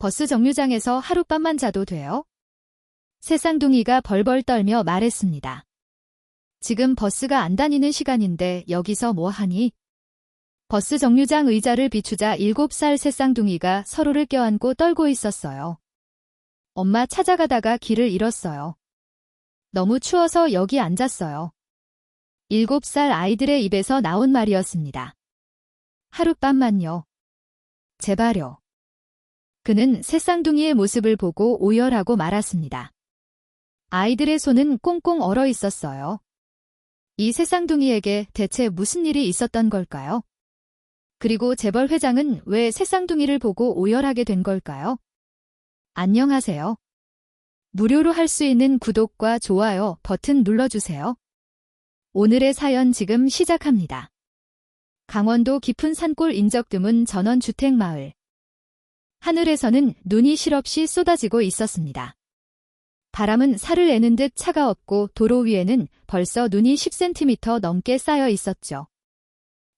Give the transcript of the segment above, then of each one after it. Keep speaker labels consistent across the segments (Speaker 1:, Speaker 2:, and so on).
Speaker 1: 버스 정류장에서 하룻밤만 자도 돼요? 새쌍둥이가 벌벌 떨며 말했습니다. 지금 버스가 안 다니는 시간인데 여기서 뭐 하니? 버스 정류장 의자를 비추자 7살 새쌍둥이가 서로를 껴안고 떨고 있었어요. 엄마 찾아가다가 길을 잃었어요. 너무 추워서 여기 앉았어요. 7살 아이들의 입에서 나온 말이었습니다. 하룻밤만요. 제발요. 그는 새쌍둥이의 모습을 보고 오열하고 말았습니다. 아이들의 손은 꽁꽁 얼어 있었어요. 이 새쌍둥이에게 대체 무슨 일이 있었던 걸까요? 그리고 재벌 회장은 왜 새쌍둥이를 보고 오열하게 된 걸까요? 안녕하세요. 무료로 할 수 있는 구독과 좋아요 버튼 눌러주세요. 오늘의 사연 지금 시작합니다. 강원도 깊은 산골 인적 드문 전원주택마을. 하늘에서는 눈이 실없이 쏟아지고 있었습니다. 바람은 살을 내는 듯 차가웠고 도로 위에는 벌써 눈이 10cm 넘게 쌓여 있었죠.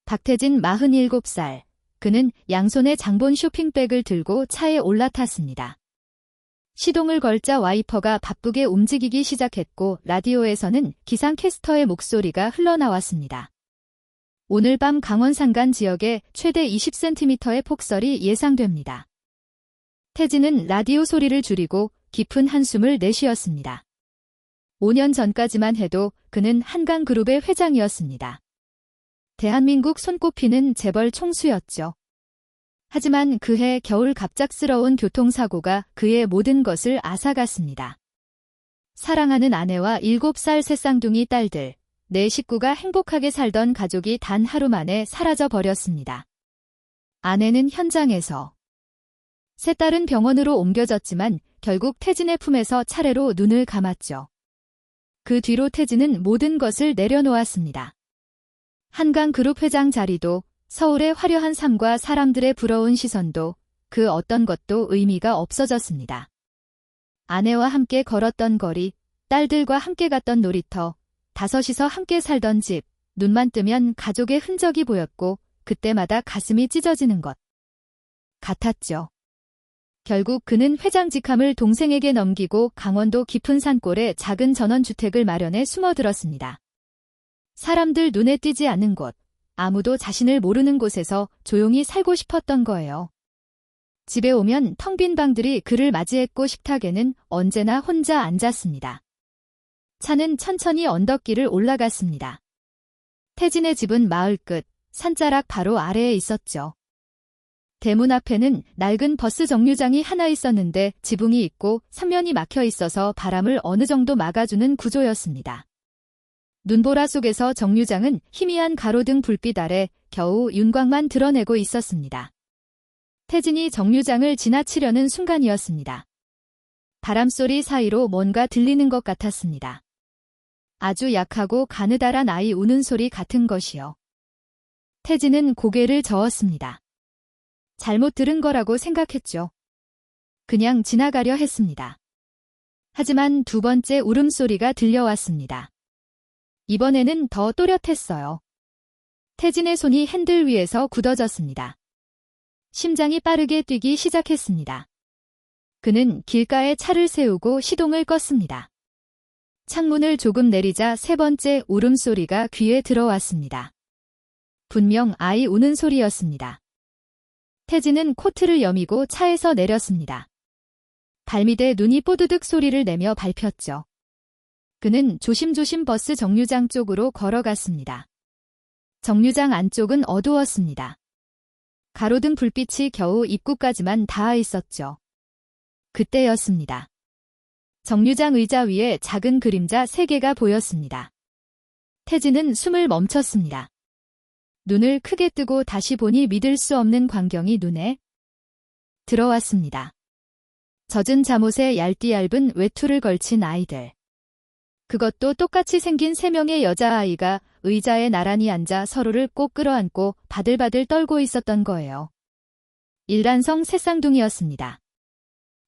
Speaker 1: 박태진 47살. 그는 양손에 장본 쇼핑백을 들고 차에 올라탔습니다. 시동을 걸자 와이퍼가 바쁘게 움직이기 시작했고 라디오에서는 기상캐스터의 목소리가 흘러나왔습니다. 오늘 밤 강원 산간 지역에 최대 20cm의 폭설이 예상됩니다. 태진은 라디오 소리를 줄이고 깊은 한숨을 내쉬었습니다. 5년 전까지만 해도 그는 한강그룹의 회장이었습니다. 대한민국 손꼽히는 재벌 총수였죠. 하지만 그해 겨울 갑작스러운 교통사고가 그의 모든 것을 앗아갔습니다. 사랑하는 아내와 7살 새쌍둥이 딸들, 네 식구가 행복하게 살던 가족이 단 하루 만에 사라져 버렸습니다. 아내는 현장에서, 세 딸은 병원으로 옮겨졌지만 결국 태진의 품에서 차례로 눈을 감았죠. 그 뒤로 태진은 모든 것을 내려놓았습니다. 한강그룹 회장 자리도, 서울의 화려한 삶과 사람들의 부러운 시선도, 그 어떤 것도 의미가 없어졌습니다. 아내와 함께 걸었던 거리, 딸들과 함께 갔던 놀이터, 다섯이서 함께 살던 집, 눈만 뜨면 가족의 흔적이 보였고 그때마다 가슴이 찢어지는 것 같았죠. 결국 그는 회장 직함을 동생에게 넘기고 강원도 깊은 산골에 작은 전원주택을 마련해 숨어들었습니다. 사람들 눈에 띄지 않는 곳, 아무도 자신을 모르는 곳에서 조용히 살고 싶었던 거예요. 집에 오면 텅 빈 방들이 그를 맞이했고 식탁에는 언제나 혼자 앉았습니다. 차는 천천히 언덕길을 올라갔습니다. 태진의 집은 마을 끝, 산자락 바로 아래에 있었죠. 대문 앞에는 낡은 버스 정류장이 하나 있었는데 지붕이 있고 삼면이 막혀 있어서 바람을 어느 정도 막아주는 구조였습니다. 눈보라 속에서 정류장은 희미한 가로등 불빛 아래 겨우 윤곽만 드러내고 있었습니다. 태진이 정류장을 지나치려는 순간이었습니다. 바람소리 사이로 뭔가 들리는 것 같았습니다. 아주 약하고 가느다란 아이 우는 소리 같은 것이요. 태진은 고개를 저었습니다. 잘못 들은 거라고 생각했죠. 그냥 지나가려 했습니다. 하지만 두 번째 울음소리가 들려왔습니다. 이번에는 더 또렷했어요. 태진의 손이 핸들 위에서 굳어졌습니다. 심장이 빠르게 뛰기 시작했습니다. 그는 길가에 차를 세우고 시동을 껐습니다. 창문을 조금 내리자 세 번째 울음소리가 귀에 들어왔습니다. 분명 아이 우는 소리였습니다. 태진은 코트를 여미고 차에서 내렸습니다. 발밑에 눈이 뽀드득 소리를 내며 밟혔죠. 그는 조심조심 버스 정류장 쪽으로 걸어갔습니다. 정류장 안쪽은 어두웠습니다. 가로등 불빛이 겨우 입구까지만 닿아 있었죠. 그때였습니다. 정류장 의자 위에 작은 그림자 3개가 보였습니다. 태진은 숨을 멈췄습니다. 눈을 크게 뜨고 다시 보니 믿을 수 없는 광경이 눈에 들어왔습니다. 젖은 잠옷에 얇디-얇은 외투를 걸친 아이들. 그것도 똑같이 생긴 3명의 여자아이가 의자에 나란히 앉아 서로를 꼭 끌어안고 바들바들 떨고 있었던 거예요. 일란성 새쌍둥이였습니다.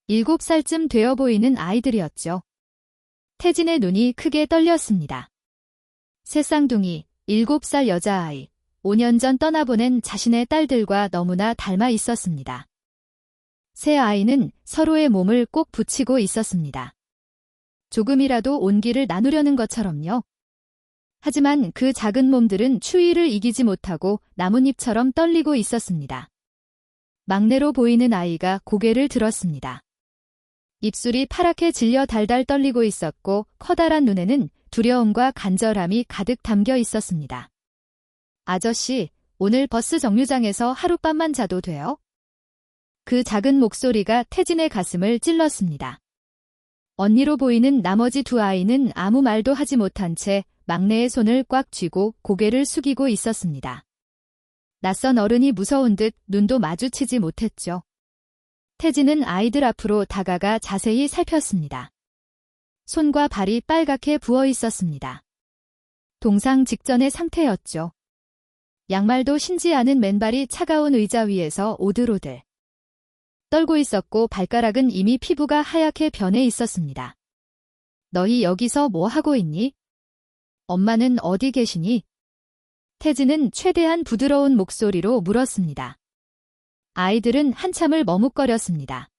Speaker 1: 7살쯤 되어 보이는 아이들이었죠. 태진의 눈이 크게 떨렸습니다. 새쌍둥이, 7살 여자아이, 5년 전 떠나보낸 자신의 딸들과 너무나 닮아 있었습니다. 세 아이는 서로의 몸을 꼭 붙이고 있었습니다. 조금이라도 온기를 나누려는 것처럼요. 하지만 그 작은 몸들은 추위를 이기지 못하고 나뭇잎처럼 떨리고 있었습니다. 막내로 보이는 아이가 고개를 들었습니다. 입술이 파랗게 질려 달달 떨리고 있었고 커다란 눈에는 두려움과 간절함이 가득 담겨 있었습니다. 아저씨, 오늘 버스 정류장에서 하룻밤만 자도 돼요? 그 작은 목소리가 태진의 가슴을 찔렀습니다. 언니로 보이는 나머지 두 아이는 아무 말도 하지 못한 채 막내의 손을 꽉 쥐고 고개를 숙이고 있었습니다. 낯선 어른이 무서운 듯 눈도 마주치지 못했죠. 태진은 아이들 앞으로 다가가 자세히 살폈습니다. 손과 발이 빨갛게 부어 있었습니다. 동상 직전의 상태였죠. 양말도 신지 않은 맨발이 차가운 의자 위에서 오들오들 떨고 있었고 발가락은 이미 피부가 하얗게 변해 있었습니다. 너희 여기서 뭐 하고 있니? 엄마는 어디 계시니? 태진은 최대한 부드러운 목소리로 물었습니다. 아이들은 한참을 머뭇거렸습니다.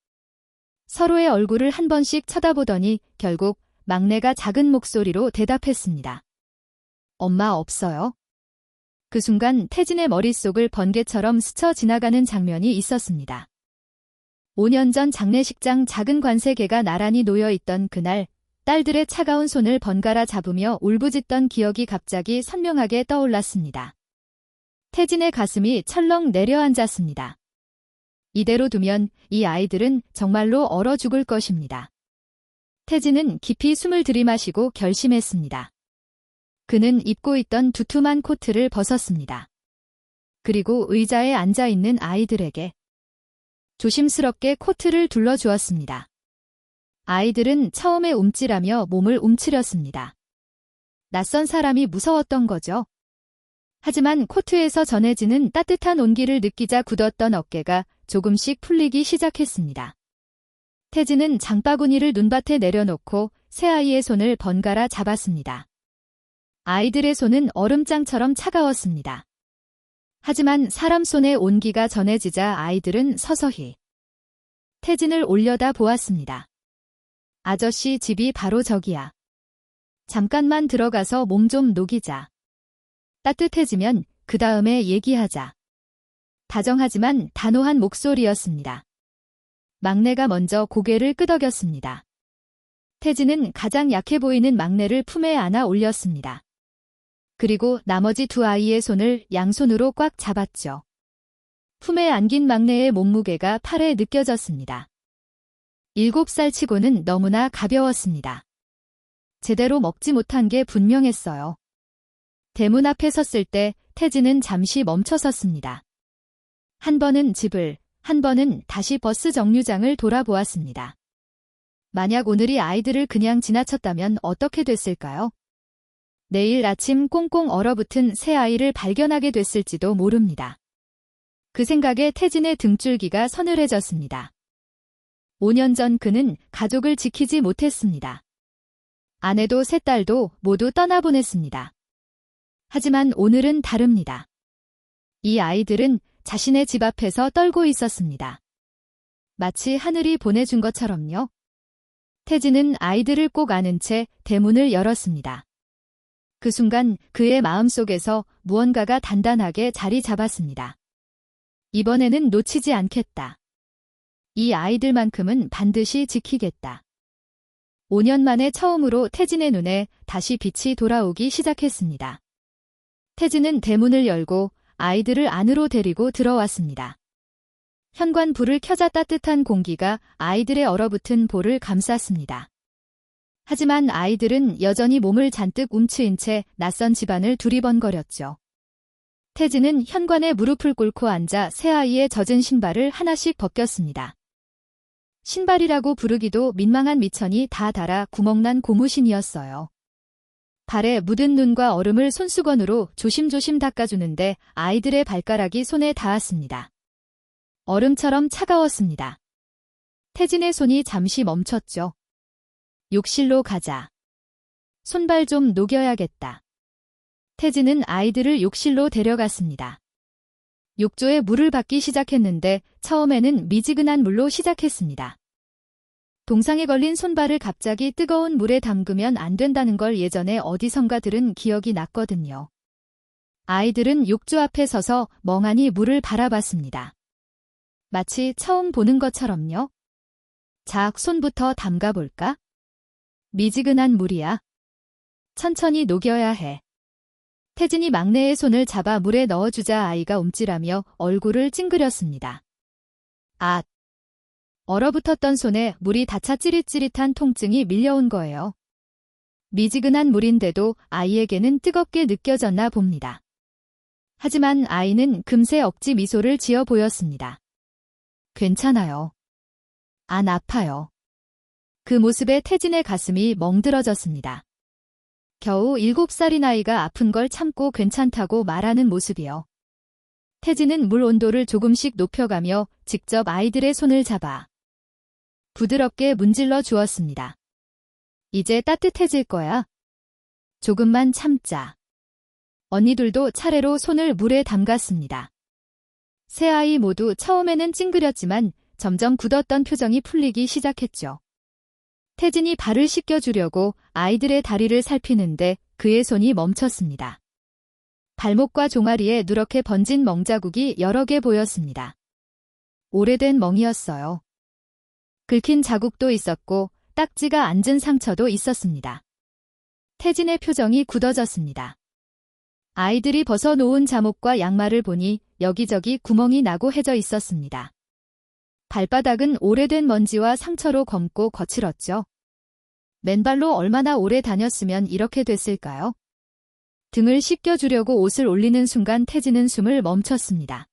Speaker 1: 서로의 얼굴을 한 번씩 쳐다보더니 결국 막내가 작은 목소리로 대답했습니다. 엄마 없어요. 그 순간 태진의 머릿속을 번개처럼 스쳐 지나가는 장면이 있었습니다. 5년 전 장례식장 작은 관세개가 나란히 놓여있던 그날 딸들의 차가운 손을 번갈아 잡으며 울부짖던 기억이 갑자기 선명하게 떠올랐습니다. 태진의 가슴이 철렁 내려앉았습니다. 이대로 두면 이 아이들은 정말로 얼어 죽을 것입니다. 태진은 깊이 숨을 들이마시고 결심했습니다. 그는 입고 있던 두툼한 코트를 벗었습니다. 그리고 의자에 앉아있는 아이들에게 조심스럽게 코트를 둘러주었습니다. 아이들은 처음에 움찔하며 몸을 움츠렸습니다. 낯선 사람이 무서웠던 거죠. 하지만 코트에서 전해지는 따뜻한 온기를 느끼자 굳었던 어깨가 조금씩 풀리기 시작했습니다. 태진은 장바구니를 눈밭에 내려놓고 새아이의 손을 번갈아 잡았습니다. 아이들의 손은 얼음장처럼 차가웠습니다. 하지만 사람 손의 온기가 전해지자 아이들은 서서히 태진을 올려다 보았습니다. 아저씨 집이 바로 저기야. 잠깐만 들어가서 몸 좀 녹이자. 따뜻해지면 그 다음에 얘기하자. 다정하지만 단호한 목소리였습니다. 막내가 먼저 고개를 끄덕였습니다. 태진은 가장 약해 보이는 막내를 품에 안아 올렸습니다. 그리고 나머지 두 아이의 손을 양손으로 꽉 잡았죠. 품에 안긴 막내의 몸무게가 팔에 느껴졌습니다. 7살 치고는 너무나 가벼웠습니다. 제대로 먹지 못한 게 분명했어요. 대문 앞에 섰을 때 태진은 잠시 멈춰 섰습니다. 한 번은 집을, 한 번은 다시 버스 정류장을 돌아보았습니다. 만약 오늘이 아이들을 그냥 지나쳤다면 어떻게 됐을까요? 내일 아침 꽁꽁 얼어붙은 새 아이를 발견하게 됐을지도 모릅니다. 그 생각에 태진의 등줄기가 서늘해졌습니다. 5년 전 그는 가족을 지키지 못했습니다. 아내도 세 딸도 모두 떠나보냈습니다. 하지만 오늘은 다릅니다. 이 아이들은 자신의 집 앞에서 떨고 있었습니다. 마치 하늘이 보내준 것처럼요. 태진은 아이들을 꼭 안은 채 대문을 열었습니다. 그 순간 그의 마음속에서 무언가가 단단하게 자리 잡았습니다. 이번에는 놓치지 않겠다. 이 아이들만큼은 반드시 지키겠다. 5년 만에 처음으로 태진의 눈에 다시 빛이 돌아오기 시작했습니다. 태진은 대문을 열고 아이들을 안으로 데리고 들어왔습니다. 현관 불을 켜자 따뜻한 공기가 아이들의 얼어붙은 볼을 감쌌습니다. 하지만 아이들은 여전히 몸을 잔뜩 움츠인 채 낯선 집안을 두리번거렸죠. 태진은 현관에 무릎을 꿇고 앉아 새아이의 젖은 신발을 하나씩 벗겼습니다. 신발이라고 부르기도 민망한 미천이 다 닳아 구멍난 고무신이었어요. 발에 묻은 눈과 얼음을 손수건으로 조심조심 닦아주는데 아이들의 발가락이 손에 닿았습니다. 얼음처럼 차가웠습니다. 태진의 손이 잠시 멈췄죠. 욕실로 가자. 손발 좀 녹여야겠다. 태진은 아이들을 욕실로 데려갔습니다. 욕조에 물을 받기 시작했는데 처음에는 미지근한 물로 시작했습니다. 동상에 걸린 손발을 갑자기 뜨거운 물에 담그면 안 된다는 걸 예전에 어디선가 들은 기억이 났거든요. 아이들은 욕조 앞에 서서 멍하니 물을 바라봤습니다. 마치 처음 보는 것처럼요. 자, 손부터 담가볼까? 미지근한 물이야. 천천히 녹여야 해. 태진이 막내의 손을 잡아 물에 넣어주자 아이가 움찔하며 얼굴을 찡그렸습니다. 아! 얼어붙었던 손에 물이 닿자 찌릿찌릿한 통증이 밀려온 거예요. 미지근한 물인데도 아이에게는 뜨겁게 느껴졌나 봅니다. 하지만 아이는 금세 억지 미소를 지어 보였습니다. 괜찮아요. 안 아파요. 그 모습에 태진의 가슴이 멍들어졌습니다. 겨우 7살인 아이가 아픈 걸 참고 괜찮다고 말하는 모습이요. 태진은 물 온도를 조금씩 높여가며 직접 아이들의 손을 잡아 부드럽게 문질러 주었습니다. 이제 따뜻해질 거야. 조금만 참자. 언니들도 차례로 손을 물에 담갔습니다. 세 아이 모두 처음에는 찡그렸지만 점점 굳었던 표정이 풀리기 시작했죠. 태진이 발을 씻겨주려고 아이들의 다리를 살피는데 그의 손이 멈췄습니다. 발목과 종아리에 누렇게 번진 멍자국이 여러 개 보였습니다. 오래된 멍이었어요. 긁힌 자국도 있었고 딱지가 앉은 상처도 있었습니다. 태진의 표정이 굳어졌습니다. 아이들이 벗어놓은 잠옷과 양말을 보니 여기저기 구멍이 나고 해져 있었습니다. 발바닥은 오래된 먼지와 상처로 검고 거칠었죠. 맨발로 얼마나 오래 다녔으면 이렇게 됐을까요? 등을 씻겨주려고 옷을 올리는 순간 태진은 숨을 멈췄습니다.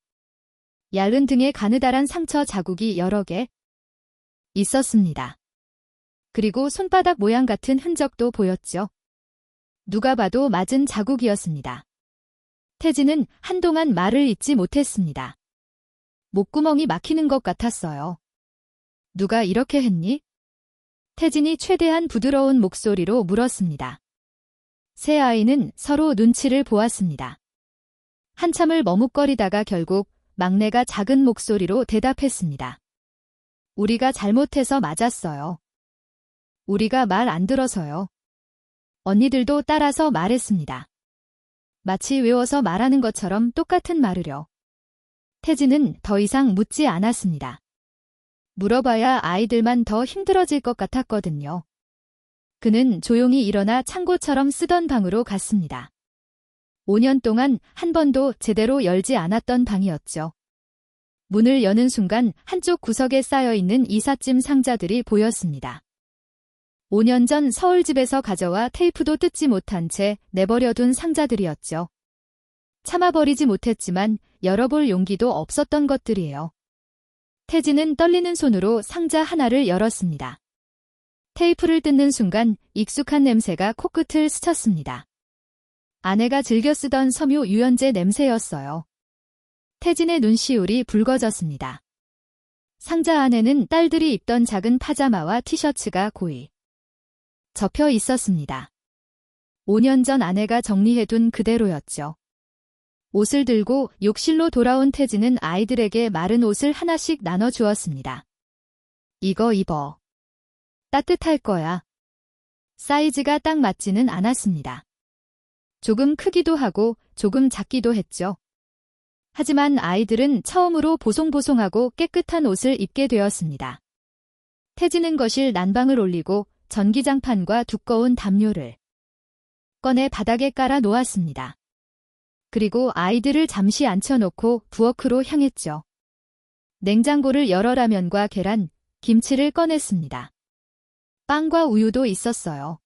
Speaker 1: 얇은 등에 가느다란 상처 자국이 여러 개 있었습니다. 그리고 손바닥 모양 같은 흔적도 보였죠. 누가 봐도 맞은 자국이었습니다. 태진은 한동안 말을 잇지 못했습니다. 목구멍이 막히는 것 같았어요. 누가 이렇게 했니? 태진이 최대한 부드러운 목소리로 물었습니다. 세 아이는 서로 눈치를 보았습니다. 한참을 머뭇거리다가 결국 막내가 작은 목소리로 대답했습니다. 우리가 잘못해서 맞았어요. 우리가 말 안 들어서요. 언니들도 따라서 말했습니다. 마치 외워서 말하는 것처럼 똑같은 말을요. 태진은 더 이상 묻지 않았습니다. 물어봐야 아이들만 더 힘들어질 것 같았거든요. 그는 조용히 일어나 창고처럼 쓰던 방으로 갔습니다. 5년 동안 한 번도 제대로 열지 않았던 방이었죠. 문을 여는 순간 한쪽 구석에 쌓여있는 이삿짐 상자들이 보였습니다. 5년 전 서울집에서 가져와 테이프도 뜯지 못한 채 내버려둔 상자들이었죠. 참아버리지 못했지만 열어볼 용기도 없었던 것들이에요. 태진은 떨리는 손으로 상자 하나를 열었습니다. 테이프를 뜯는 순간 익숙한 냄새가 코끝을 스쳤습니다. 아내가 즐겨 쓰던 섬유 유연제 냄새였어요. 태진의 눈시울이 붉어졌습니다. 상자 안에는 딸들이 입던 작은 파자마와 티셔츠가 고이 접혀 있었습니다. 5년 전 아내가 정리해둔 그대로였죠. 옷을 들고 욕실로 돌아온 태진은 아이들에게 마른 옷을 하나씩 나눠주었습니다. 이거 입어. 따뜻할 거야. 사이즈가 딱 맞지는 않았습니다. 조금 크기도 하고 조금 작기도 했죠. 하지만 아이들은 처음으로 보송보송하고 깨끗한 옷을 입게 되었습니다. 태진은 거실 난방을 올리고 전기장판과 두꺼운 담요를 꺼내 바닥에 깔아 놓았습니다. 그리고 아이들을 잠시 앉혀놓고 부엌으로 향했죠. 냉장고를 열어 라면과 계란, 김치를 꺼냈습니다. 빵과 우유도 있었어요.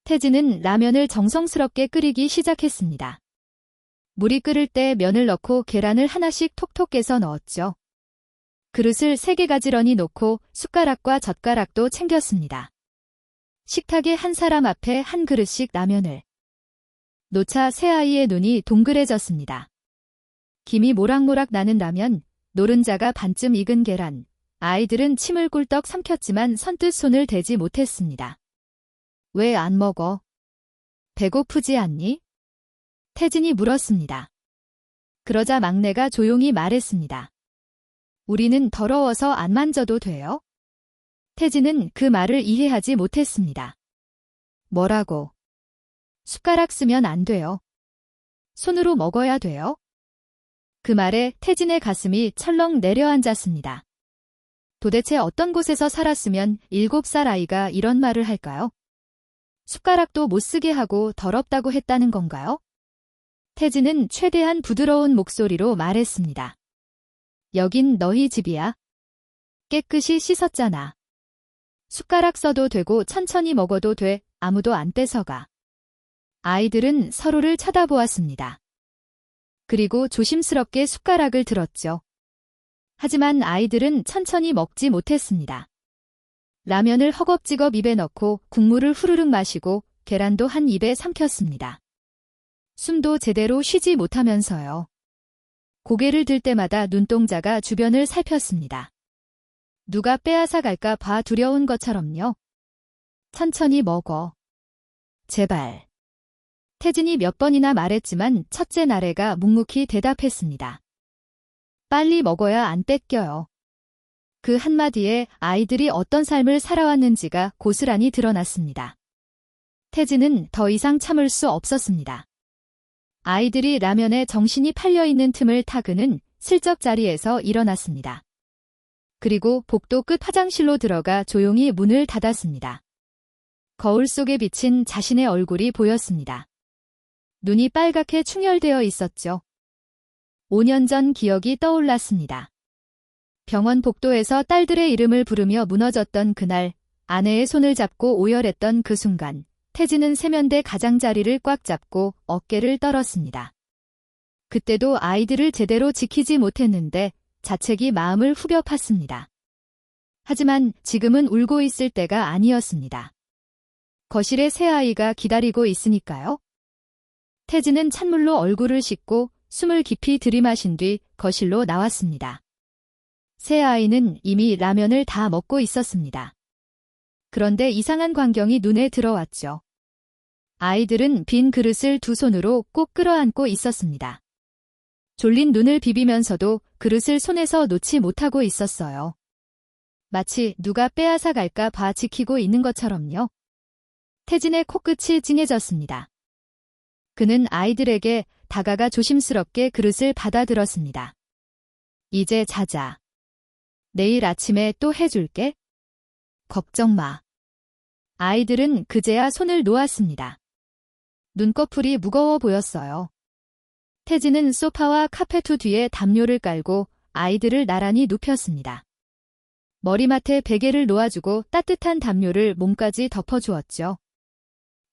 Speaker 1: 태진은 라면을 정성스럽게 끓이기 시작했습니다. 물이 끓을 때 면을 넣고 계란을 하나씩 톡톡 깨서 넣었죠. 그릇을 3개 가지런히 놓고 숟가락과 젓가락도 챙겼습니다. 식탁에 한 사람 앞에 한 그릇씩 라면을 놓자 새 아이의 눈이 동그래졌습니다. 김이 모락모락 나는 라면, 노른자가 반쯤 익은 계란, 아이들은 침을 꿀떡 삼켰지만 선뜻 손을 대지 못했습니다. 왜 안 먹어? 배고프지 않니? 태진이 물었습니다. 그러자 막내가 조용히 말했습니다. 우리는 더러워서 안 만져도 돼요? 태진은 그 말을 이해하지 못했습니다. 뭐라고? 숟가락 쓰면 안 돼요. 손으로 먹어야 돼요? 그 말에 태진의 가슴이 철렁 내려앉았습니다. 도대체 어떤 곳에서 살았으면 7살 아이가 이런 말을 할까요? 숟가락도 못 쓰게 하고 더럽다고 했다는 건가요? 태진은 최대한 부드러운 목소리로 말했습니다. 여긴 너희 집이야. 깨끗이 씻었잖아. 숟가락 써도 되고 천천히 먹어도 돼. 아무도 안 뺏어가. 아이들은 서로를 쳐다보았습니다. 그리고 조심스럽게 숟가락을 들었죠. 하지만 아이들은 천천히 먹지 못했습니다. 라면을 허겁지겁 입에 넣고 국물을 후루룩 마시고 계란도 한 입에 삼켰습니다. 숨도 제대로 쉬지 못하면서요. 고개를 들 때마다 눈동자가 주변을 살폈습니다. 누가 빼앗아 갈까 봐 두려운 것처럼요. 천천히 먹어. 제발. 태진이 몇 번이나 말했지만 첫째 나래가 묵묵히 대답했습니다. 빨리 먹어야 안 뺏겨요. 그 한마디에 아이들이 어떤 삶을 살아왔는지가 고스란히 드러났습니다. 태진은 더 이상 참을 수 없었습니다. 아이들이 라면에 정신이 팔려있는 틈을 타 그는 슬쩍 자리에서 일어났습니다. 그리고 복도 끝 화장실로 들어가 조용히 문을 닫았습니다. 거울 속에 비친 자신의 얼굴이 보였습니다. 눈이 빨갛게 충혈되어 있었죠. 5년 전 기억이 떠올랐습니다. 병원 복도에서 딸들의 이름을 부르며 무너졌던 그날, 아내의 손을 잡고 오열했던 그 순간, 태진은 세면대 가장자리를 꽉 잡고 어깨를 떨었습니다. 그때도 아이들을 제대로 지키지 못했는데 자책이 마음을 후벼 팠습니다. 하지만 지금은 울고 있을 때가 아니었습니다. 거실에 새아이가 기다리고 있으니까요. 태진은 찬물로 얼굴을 씻고 숨을 깊이 들이마신 뒤 거실로 나왔습니다. 새아이는 이미 라면을 다 먹고 있었습니다. 그런데 이상한 광경이 눈에 들어왔죠. 아이들은 빈 그릇을 두 손으로 꼭 끌어안고 있었습니다. 졸린 눈을 비비면서도 그릇을 손에서 놓지 못하고 있었어요. 마치 누가 빼앗아 갈까 봐 지키고 있는 것처럼요. 태진의 코끝이 찡해졌습니다. 그는 아이들에게 다가가 조심스럽게 그릇을 받아들었습니다. 이제 자자. 내일 아침에 또 해줄게. 걱정 마. 아이들은 그제야 손을 놓았습니다. 눈꺼풀이 무거워 보였어요. 태진은 소파와 카페트 뒤에 담요를 깔고 아이들을 나란히 눕혔습니다. 머리맡에 베개를 놓아주고 따뜻한 담요를 몸까지 덮어주었죠.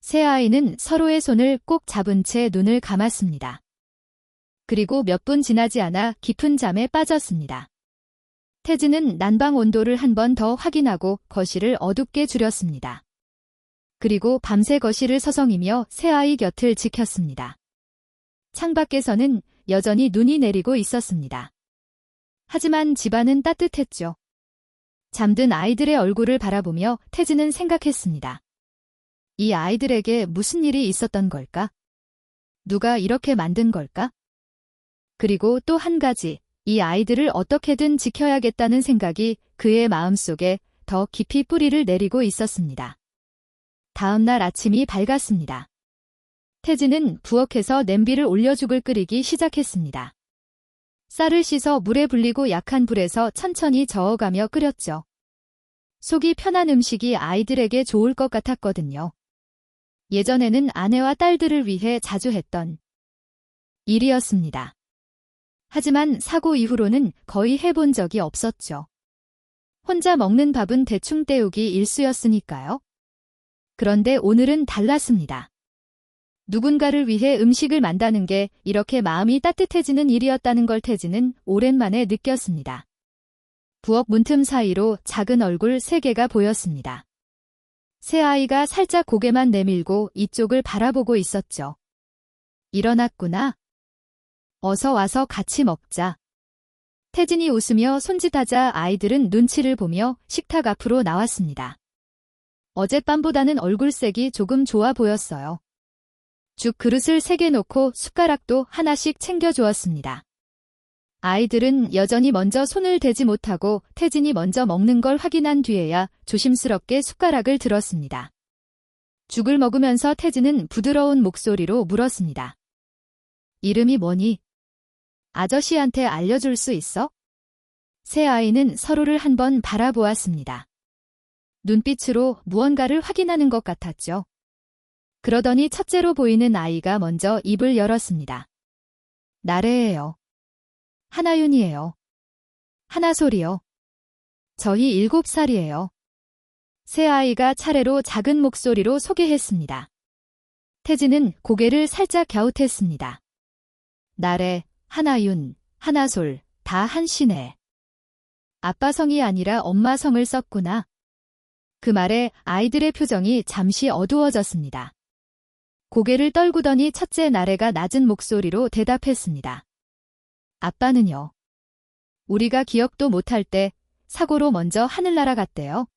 Speaker 1: 세 아이는 서로의 손을 꼭 잡은 채 눈을 감았습니다. 그리고 몇 분 지나지 않아 깊은 잠에 빠졌습니다. 태진은 난방 온도를 한 번 더 확인하고 거실을 어둡게 줄였습니다. 그리고 밤새 거실을 서성이며 새아이 곁을 지켰습니다. 창밖에서는 여전히 눈이 내리고 있었습니다. 하지만 집안은 따뜻했죠. 잠든 아이들의 얼굴을 바라보며 태진은 생각했습니다. 이 아이들에게 무슨 일이 있었던 걸까? 누가 이렇게 만든 걸까? 그리고 또 한 가지, 이 아이들을 어떻게든 지켜야겠다는 생각이 그의 마음속에 더 깊이 뿌리를 내리고 있었습니다. 다음 날 아침이 밝았습니다. 태진은 부엌에서 냄비를 올려죽을 끓이기 시작했습니다. 쌀을 씻어 물에 불리고 약한 불에서 천천히 저어가며 끓였죠. 속이 편한 음식이 아이들에게 좋을 것 같았거든요. 예전에는 아내와 딸들을 위해 자주 했던 일이었습니다. 하지만 사고 이후로는 거의 해본 적이 없었죠. 혼자 먹는 밥은 대충 때우기 일쑤였으니까요. 그런데 오늘은 달랐습니다. 누군가를 위해 음식을 만다는 게 이렇게 마음이 따뜻해지는 일이었다는 걸 태진은 오랜만에 느꼈습니다. 부엌 문틈 사이로 작은 얼굴 3개가 보였습니다. 새 아이가 살짝 고개만 내밀고 이쪽을 바라보고 있었죠. 일어났구나. 어서 와서 같이 먹자. 태진이 웃으며 손짓하자 아이들은 눈치를 보며 식탁 앞으로 나왔습니다. 어젯밤보다는 얼굴색이 조금 좋아 보였어요. 죽 그릇을 3개 놓고 숟가락도 하나씩 챙겨주었습니다. 아이들은 여전히 먼저 손을 대지 못하고 태진이 먼저 먹는 걸 확인한 뒤에야 조심스럽게 숟가락을 들었습니다. 죽을 먹으면서 태진은 부드러운 목소리로 물었습니다. 이름이 뭐니? 아저씨한테 알려줄 수 있어? 세 아이는 서로를 한번 바라보았습니다. 눈빛으로 무언가를 확인하는 것 같았죠. 그러더니 첫째로 보이는 아이가 먼저 입을 열었습니다. 나래예요. 하나윤이에요. 하나솔이요. 저희 7살이에요. 세 아이가 차례로 작은 목소리로 소개했습니다. 태진은 고개를 살짝 갸웃했습니다. 나래, 하나윤, 하나솔, 다 한씨네. 아빠 성이 아니라 엄마 성을 썼구나. 그 말에 아이들의 표정이 잠시 어두워졌습니다. 고개를 떨구더니 첫째 나래가 낮은 목소리로 대답했습니다. 아빠는요. 우리가 기억도 못할 때 사고로 먼저 하늘나라 갔대요.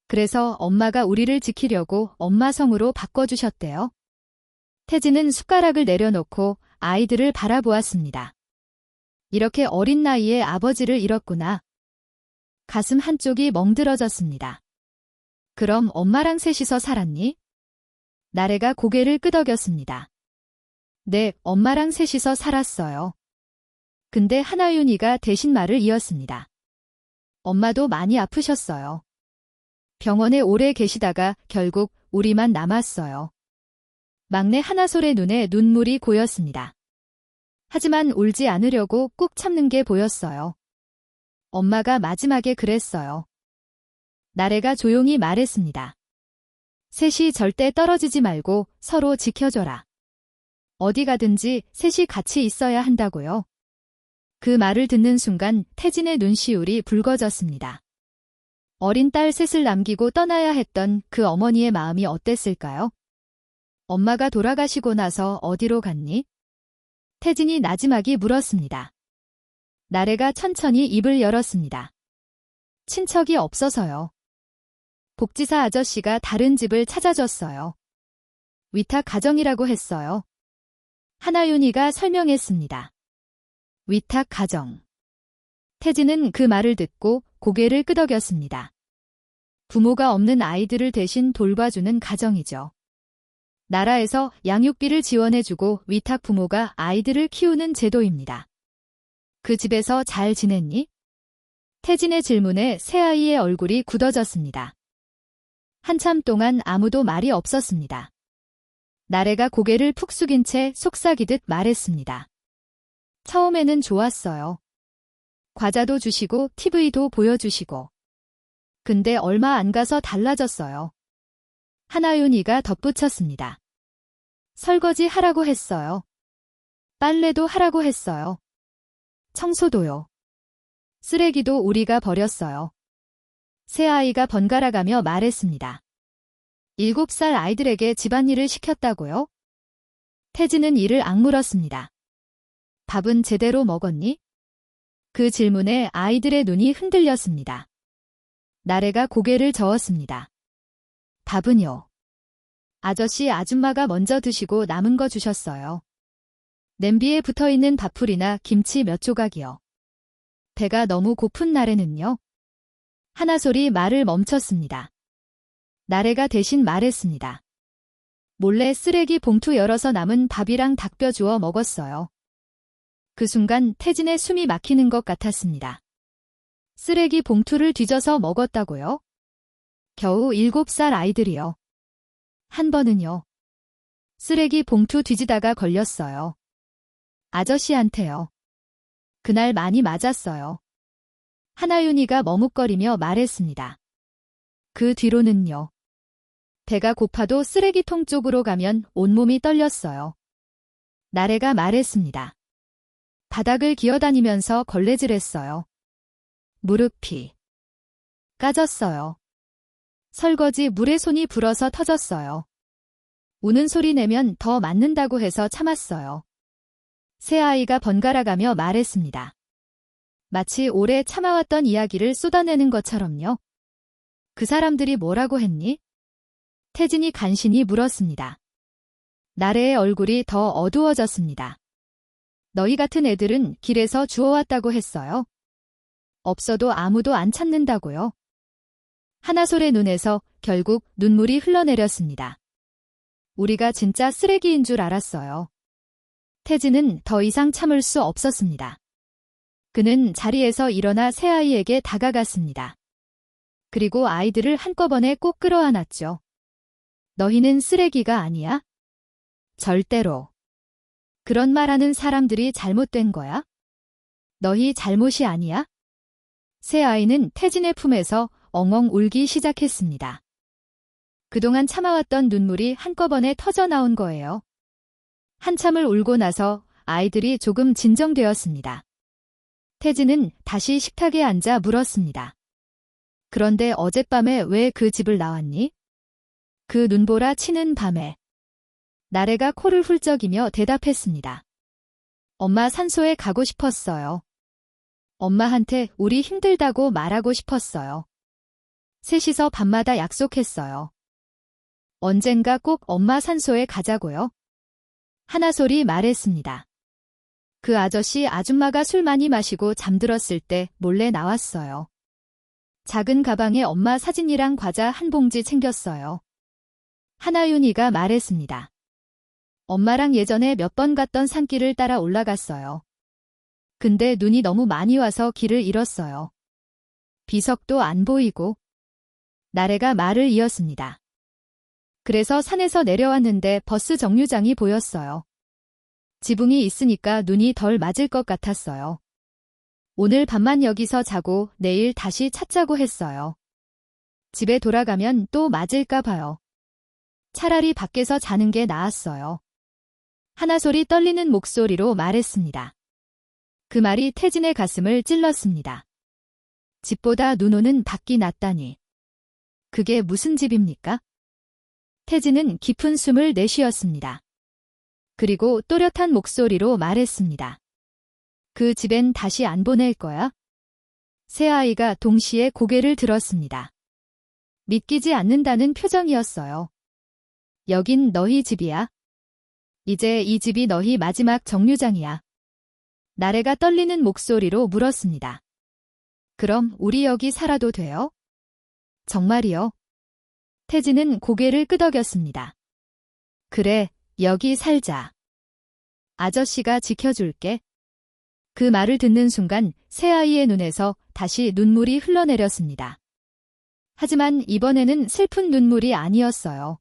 Speaker 1: 그래서 엄마가 우리를 지키려고 엄마 성으로 바꿔주셨대요. 태진은 숟가락을 내려놓고 아이들을 바라보았습니다. 이렇게 어린 나이에 아버지를 잃었구나. 가슴 한쪽이 멍들어졌습니다. 그럼 엄마랑 셋이서 살았니? 나래가 고개를 끄덕였습니다. 네, 엄마랑 셋이서 살았어요. 근데 하나윤이가 대신 말을 이었습니다. 엄마도 많이 아프셨어요. 병원에 오래 계시다가 결국 우리만 남았어요. 막내 하나솔의 눈에 눈물이 고였습니다. 하지만 울지 않으려고 꾹 참는 게 보였어요. 엄마가 마지막에 그랬어요. 나래가 조용히 말했습니다. 셋이 절대 떨어지지 말고 서로 지켜줘라. 어디 가든지 셋이 같이 있어야 한다고요. 그 말을 듣는 순간 태진의 눈시울이 붉어졌습니다. 어린 딸 셋을 남기고 떠나야 했던 그 어머니의 마음이 어땠을까요? 엄마가 돌아가시고 나서 어디로 갔니? 태진이 나지막이 물었습니다. 나래가 천천히 입을 열었습니다. 친척이 없어서요. 복지사 아저씨가 다른 집을 찾아줬어요. 위탁 가정이라고 했어요. 하나윤이가 설명했습니다. 위탁 가정. 태진은 그 말을 듣고 고개를 끄덕였습니다. 부모가 없는 아이들을 대신 돌봐주는 가정이죠. 나라에서 양육비를 지원해주고 위탁 부모가 아이들을 키우는 제도입니다. 그 집에서 잘 지냈니? 태진의 질문에 새아이의 얼굴이 굳어졌습니다. 한참 동안 아무도 말이 없었습니다. 나래가 고개를 푹 숙인 채 속삭이듯 말했습니다. 처음에는 좋았어요. 과자도 주시고 TV도 보여주시고. 근데 얼마 안 가서 달라졌어요. 하나윤이가 덧붙였습니다. 설거지 하라고 했어요. 빨래도 하라고 했어요. 청소도요. 쓰레기도 우리가 버렸어요. 새아이가 번갈아가며 말했습니다. 7살 아이들에게 집안일을 시켰다고요? 태진은 이를 악물었습니다. 밥은 제대로 먹었니? 그 질문에 아이들의 눈이 흔들렸습니다. 나래가 고개를 저었습니다. 밥은요. 아저씨 아줌마가 먼저 드시고 남은 거 주셨어요. 냄비에 붙어있는 밥풀이나 김치 몇 조각이요. 배가 너무 고픈 날에는요. 하나솔이 말을 멈췄습니다. 나래가 대신 말했습니다. 몰래 쓰레기 봉투 열어서 남은 밥이랑 닭뼈 주워 먹었어요. 그 순간 태진의 숨이 막히는 것 같았습니다. 쓰레기 봉투를 뒤져서 먹었다고요? 겨우 7살 아이들이요. 한 번은요. 쓰레기 봉투 뒤지다가 걸렸어요. 아저씨한테요. 그날 많이 맞았어요. 하나윤이가 머뭇거리며 말했습니다. 그 뒤로는요. 배가 고파도 쓰레기통 쪽으로 가면 온몸이 떨렸어요. 나래가 말했습니다. 바닥을 기어다니면서 걸레질했어요. 무릎이 까졌어요. 설거지 물에 손이 불어서 터졌어요. 우는 소리 내면 더 맞는다고 해서 참았어요. 새아이가 번갈아가며 말했습니다. 마치 오래 참아왔던 이야기를 쏟아내는 것처럼요. 그 사람들이 뭐라고 했니? 태진이 간신히 물었습니다. 나래의 얼굴이 더 어두워졌습니다. 너희 같은 애들은 길에서 주워왔다고 했어요. 없어도 아무도 안 찾는다고요. 하나솔의 눈에서 결국 눈물이 흘러내렸습니다. 우리가 진짜 쓰레기인 줄 알았어요. 태진은 더 이상 참을 수 없었습니다. 그는 자리에서 일어나 새아이에게 다가갔습니다. 그리고 아이들을 한꺼번에 꼭 끌어안았죠. 너희는 쓰레기가 아니야? 절대로. 그런 말하는 사람들이 잘못된 거야? 너희 잘못이 아니야? 새아이는 태진의 품에서 엉엉 울기 시작했습니다. 그동안 참아왔던 눈물이 한꺼번에 터져 나온 거예요. 한참을 울고 나서 아이들이 조금 진정되었습니다. 태진은 다시 식탁에 앉아 물었습니다. 그런데 어젯밤에 왜 그 집을 나왔니? 그 눈보라 치는 밤에. 나래가 코를 훌쩍이며 대답했습니다. 엄마 산소에 가고 싶었어요. 엄마한테 우리 힘들다고 말하고 싶었어요. 셋이서 밤마다 약속했어요. 언젠가 꼭 엄마 산소에 가자고요. 하나솔이 말했습니다. 그 아저씨 아줌마가 술 많이 마시고 잠들었을 때 몰래 나왔어요. 작은 가방에 엄마 사진이랑 과자 한 봉지 챙겼어요. 하나윤이가 말했습니다. 엄마랑 예전에 몇 번 갔던 산길을 따라 올라갔어요. 근데 눈이 너무 많이 와서 길을 잃었어요. 비석도 안 보이고. 나래가 말을 이었습니다. 그래서 산에서 내려왔는데 버스 정류장이 보였어요. 지붕이 있으니까 눈이 덜 맞을 것 같았어요. 오늘 밤만 여기서 자고 내일 다시 찾자고 했어요. 집에 돌아가면 또 맞을까 봐요. 차라리 밖에서 자는 게 나았어요. 하나솔이 떨리는 목소리로 말했습니다. 그 말이 태진의 가슴을 찔렀습니다. 집보다 눈 오는 밖이 낫다니. 그게 무슨 집입니까? 태진은 깊은 숨을 내쉬었습니다. 그리고 또렷한 목소리로 말했습니다. 그 집엔 다시 안 보낼 거야? 세 아이가 동시에 고개를 들었습니다. 믿기지 않는다는 표정이었어요. 여긴 너희 집이야. 이제 이 집이 너희 마지막 정류장이야. 나래가 떨리는 목소리로 물었습니다. 그럼 우리 여기 살아도 돼요? 정말이요? 태진은 고개를 끄덕였습니다. 그래, 여기 살자. 아저씨가 지켜줄게. 그 말을 듣는 순간 새아이의 눈에서 다시 눈물이 흘러내렸습니다. 하지만 이번에는 슬픈 눈물이 아니었어요.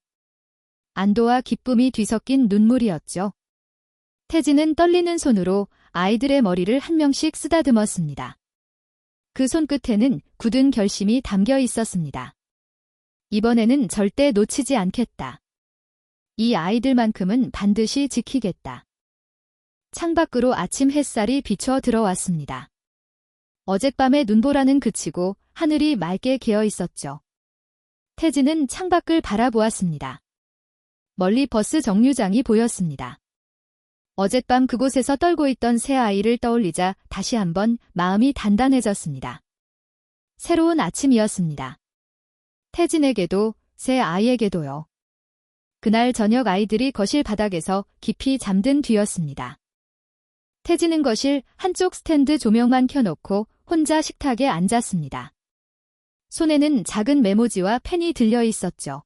Speaker 1: 안도와 기쁨이 뒤섞인 눈물이었죠. 태진은 떨리는 손으로 아이들의 머리를 한 명씩 쓰다듬었습니다. 그 손끝에는 굳은 결심이 담겨 있었습니다. 이번에는 절대 놓치지 않겠다. 이 아이들만큼은 반드시 지키겠다. 창밖으로 아침 햇살이 비쳐 들어왔습니다. 어젯밤의 눈보라는 그치고 하늘이 맑게 개어 있었죠. 태진은 창밖을 바라보았습니다. 멀리 버스 정류장이 보였습니다. 어젯밤 그곳에서 떨고 있던 새 아이를 떠올리자 다시 한번 마음이 단단해졌습니다. 새로운 아침이었습니다. 태진에게도 새 아이에게도요. 그날 저녁 아이들이 거실 바닥에서 깊이 잠든 뒤였습니다. 태진은 거실 한쪽 스탠드 조명만 켜놓고 혼자 식탁에 앉았습니다. 손에는 작은 메모지와 펜이 들려 있었죠.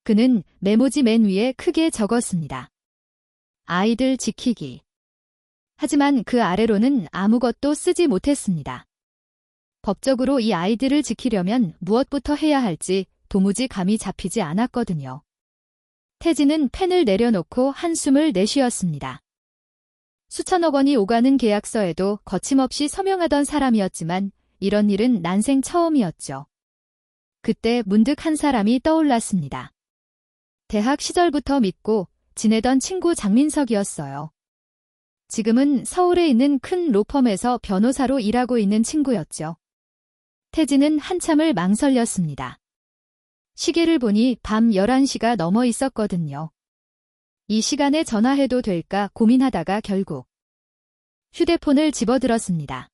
Speaker 1: 그는 메모지 맨 위에 크게 적었습니다. 아이들 지키기. 하지만 그 아래로는 아무것도 쓰지 못했습니다. 법적으로 이 아이들을 지키려면 무엇부터 해야 할지 도무지 감이 잡히지 않았거든요. 태진은 펜을 내려놓고 한숨을 내쉬었습니다. 수천억 원이 오가는 계약서에도 거침없이 서명하던 사람이었지만 이런 일은 난생 처음이었죠. 그때 문득 한 사람이 떠올랐습니다. 대학 시절부터 믿고 지내던 친구 장민석이었어요. 지금은 서울에 있는 큰 로펌에서 변호사로 일하고 있는 친구였죠. 태진은 한참을 망설였습니다. 시계를 보니 밤 11시가 넘어 있었거든요. 이 시간에 전화해도 될까 고민하다가 결국 휴대폰을 집어들었습니다.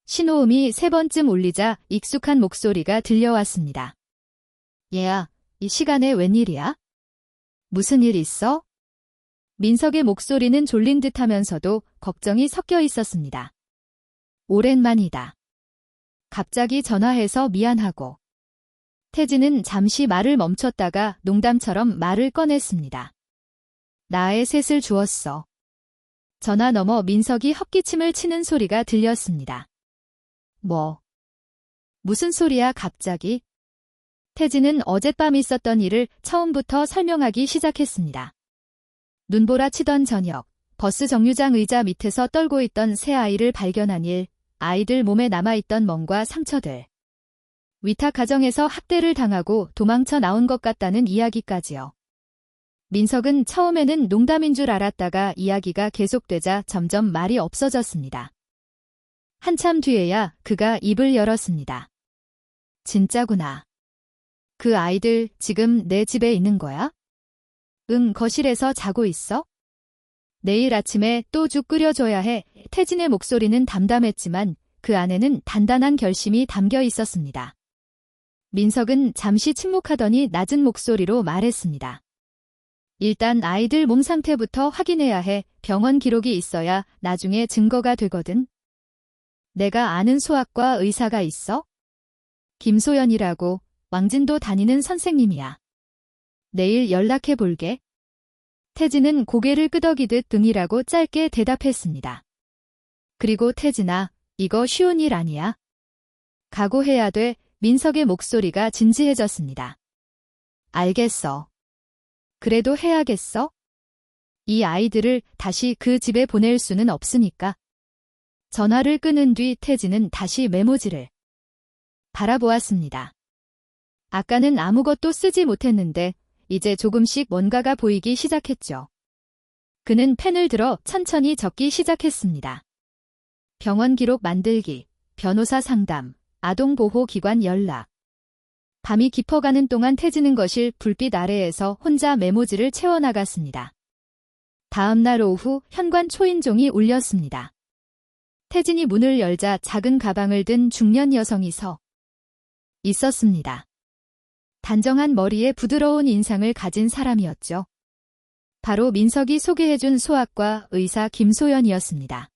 Speaker 1: 신호음이 3번쯤 울리자 익숙한 목소리가 들려왔습니다. 얘야, 이 시간에 웬일이야? 무슨 일 있어? 민석의 목소리는 졸린 듯하면서도 걱정이 섞여 있었습니다. 오랜만이다. 갑자기 전화해서 미안하고. 태진은 잠시 말을 멈췄다가 농담처럼 말을 꺼냈습니다. 나의 셋을 주었어. 전화 너머 민석이 헛기침을 치는 소리가 들렸습니다. 무슨 소리야 갑자기? 태진은 어젯밤 있었던 일을 처음부터 설명하기 시작했습니다. 눈보라 치던 저녁, 버스 정류장 의자 밑에서 떨고 있던 새 아이를 발견한 일, 아이들 몸에 남아있던 멍과 상처들. 위탁 가정에서 학대를 당하고 도망쳐 나온 것 같다는 이야기까지요. 민석은 처음에는 농담인 줄 알았다가 이야기가 계속되자 점점 말이 없어졌습니다. 한참 뒤에야 그가 입을 열었습니다. 진짜구나. 그 아이들 지금 내 집에 있는 거야? 응, 거실에서 자고 있어? 내일 아침에 또 죽 끓여줘야 해. 태진의 목소리는 담담했지만 그 안에는 단단한 결심이 담겨 있었습니다. 민석은 잠시 침묵하더니 낮은 목소리로 말했습니다. 일단 아이들 몸 상태부터 확인해야 해. 병원 기록이 있어야 나중에 증거가 되거든. 내가 아는 소아과 의사가 있어? 김소연이라고 왕진도 다니는 선생님이야. 내일 연락해 볼게. 태진은 고개를 끄덕이듯 응이라고 짧게 대답했습니다. 그리고 태진아, 이거 쉬운 일 아니야. 각오해야 돼. 민석의 목소리가 진지해졌습니다. 알겠어. 그래도 해야겠어? 이 아이들을 다시 그 집에 보낼 수는 없으니까. 전화를 끊은 뒤 태진은 다시 메모지를 바라보았습니다. 아까는 아무것도 쓰지 못했는데 이제 조금씩 뭔가가 보이기 시작했죠. 그는 펜을 들어 천천히 적기 시작했습니다. 병원 기록 만들기, 변호사 상담, 아동보호기관 연락. 밤이 깊어가는 동안 태진은 거실 불빛 아래에서 혼자 메모지를 채워나갔습니다. 다음 날 오후 현관 초인종이 울렸습니다. 태진이 문을 열자 작은 가방을 든 중년 여성이 서 있었습니다. 단정한 머리에 부드러운 인상을 가진 사람이었죠. 바로 민석이 소개해준 소아과 의사 김소연이었습니다.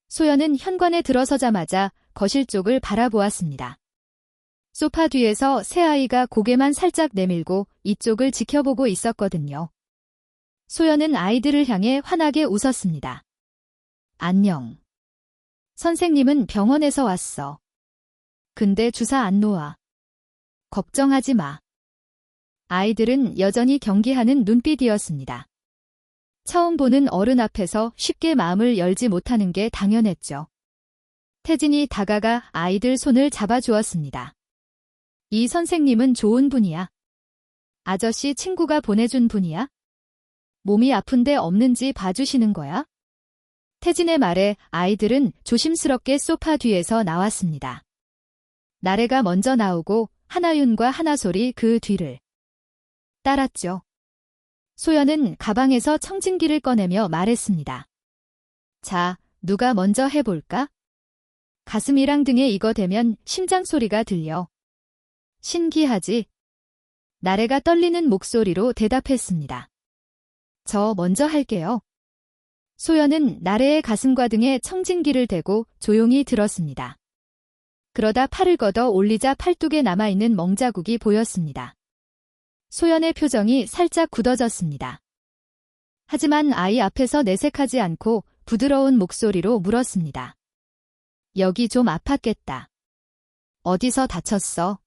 Speaker 1: 소연은 현관에 들어서자마자 거실 쪽을 바라보았습니다. 소파 뒤에서 새아이가 고개만 살짝 내밀고 이쪽을 지켜보고 있었거든요. 소연은 아이들을 향해 환하게 웃었습니다. 안녕. 선생님은 병원에서 왔어. 근데 주사 안 놓아. 걱정하지 마. 아이들은 여전히 경계하는 눈빛이었습니다. 처음 보는 어른 앞에서 쉽게 마음을 열지 못하는 게 당연했죠. 태진이 다가가 아이들 손을 잡아주었습니다. 이 선생님은 좋은 분이야. 아저씨 친구가 보내준 분이야? 몸이 아픈데 없는지 봐주시는 거야? 태진의 말에 아이들은 조심스럽게 소파 뒤에서 나왔습니다. 나래가 먼저 나오고 하나윤과 하나솔이 그 뒤를 따랐죠. 소연은 가방에서 청진기를 꺼내며 말했습니다. 자, 누가 먼저 해볼까? 가슴이랑 등에 이거 대면 심장 소리가 들려. 신기하지? 나래가 떨리는 목소리로 대답했습니다. 저 먼저 할게요. 소연은 나래의 가슴과 등에 청진기를 대고 조용히 들었습니다. 그러다 팔을 걷어 올리자 팔뚝에 남아있는 멍자국이 보였습니다. 소연의 표정이 살짝 굳어졌습니다. 하지만 아이 앞에서 내색하지 않고 부드러운 목소리로 물었습니다. 여기 좀 아팠겠다. 어디서 다쳤어?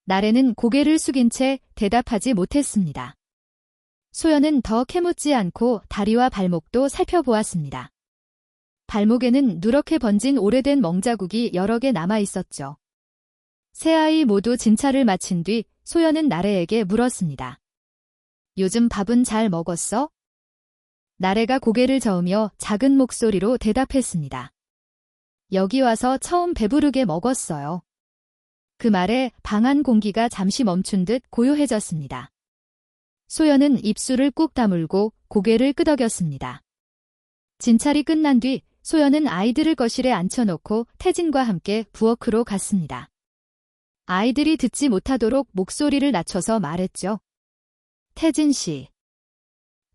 Speaker 1: 나래는 고개를 숙인 채 대답하지 못했습니다. 소연은 더 캐묻지 않고 다리와 발목도 살펴보았습니다. 발목에는 누렇게 번진 오래된 멍자국이 여러 개 남아 있었죠. 세 아이 모두 진찰을 마친 뒤 소연은 나래에게 물었습니다. 요즘 밥은 잘 먹었어? 나래가 고개를 저으며 작은 목소리로 대답했습니다. 여기 와서 처음 배부르게 먹었어요. 그 말에 방 안 공기가 잠시 멈춘 듯 고요해졌습니다. 소연은 입술을 꾹 다물고 고개를 끄덕였습니다. 진찰이 끝난 뒤 소연은 아이들을 거실에 앉혀놓고 태진과 함께 부엌으로 갔습니다. 아이들이 듣지 못하도록 목소리를 낮춰서 말했죠. 태진 씨.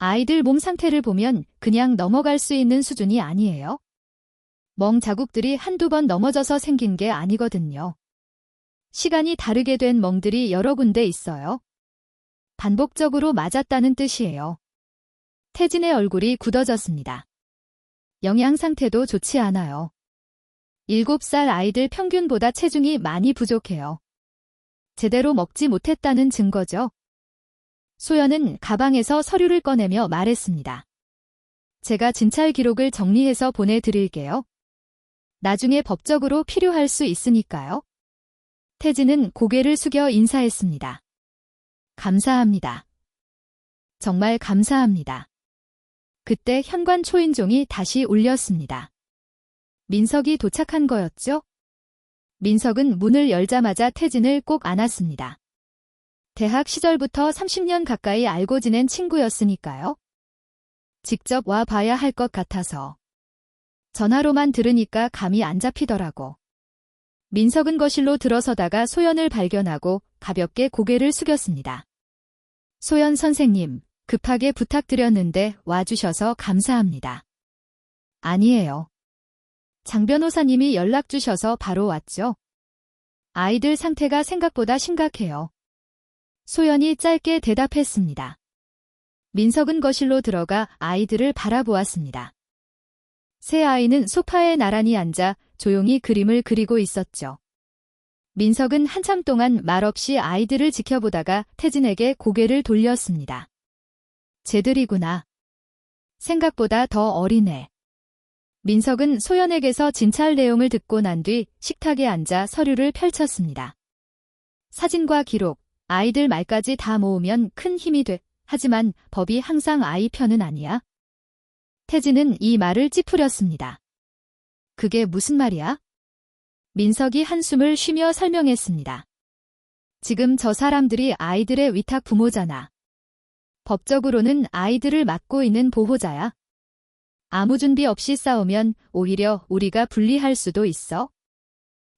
Speaker 1: 아이들 몸 상태를 보면 그냥 넘어갈 수 있는 수준이 아니에요. 멍 자국들이 한두 번 넘어져서 생긴 게 아니거든요. 시간이 다르게 된 멍들이 여러 군데 있어요. 반복적으로 맞았다는 뜻이에요. 태진의 얼굴이 굳어졌습니다. 영양 상태도 좋지 않아요. 7살 아이들 평균보다 체중이 많이 부족해요. 제대로 먹지 못했다는 증거죠. 소연은 가방에서 서류를 꺼내며 말했습니다. 제가 진찰 기록을 정리해서 보내드릴게요. 나중에 법적으로 필요할 수 있으니까요. 태진은 고개를 숙여 인사했습니다. 감사합니다. 정말 감사합니다. 그때 현관 초인종이 다시 울렸습니다. 민석이 도착한 거였죠? 민석은 문을 열자마자 태진을 꼭 안았습니다. 대학 시절부터 30년 가까이 알고 지낸 친구였으니까요. 직접 와 봐야 할 것 같아서. 전화로만 들으니까 감이 안 잡히더라고. 민석은 거실로 들어서다가 소연을 발견하고 가볍게 고개를 숙였습니다. 소연 선생님, 급하게 부탁드렸는데 와주셔서 감사합니다. 아니에요. 장 변호사님이 연락 주셔서 바로 왔죠. 아이들 상태가 생각보다 심각해요. 소연이 짧게 대답했습니다. 민석은 거실로 들어가 아이들을 바라보았습니다. 세 아이는 소파에 나란히 앉아 조용히 그림을 그리고 있었죠. 민석은 한참 동안 말없이 아이들을 지켜보다가 태진에게 고개를 돌렸습니다. 쟤들이구나. 생각보다 더 어리네. 민석은 소연에게서 진찰 내용을 듣고 난 뒤 식탁에 앉아 서류를 펼쳤습니다. 사진과 기록, 아이들 말까지 다 모으면 큰 힘이 돼. 하지만 법이 항상 아이 편은 아니야. 태진은 이 말을 찌푸렸습니다. 그게 무슨 말이야? 민석이 한숨을 쉬며 설명했습니다. 지금 저 사람들이 아이들의 위탁 부모잖아. 법적으로는 아이들을 맡고 있는 보호자야. 아무 준비 없이 싸우면 오히려 우리가 불리할 수도 있어.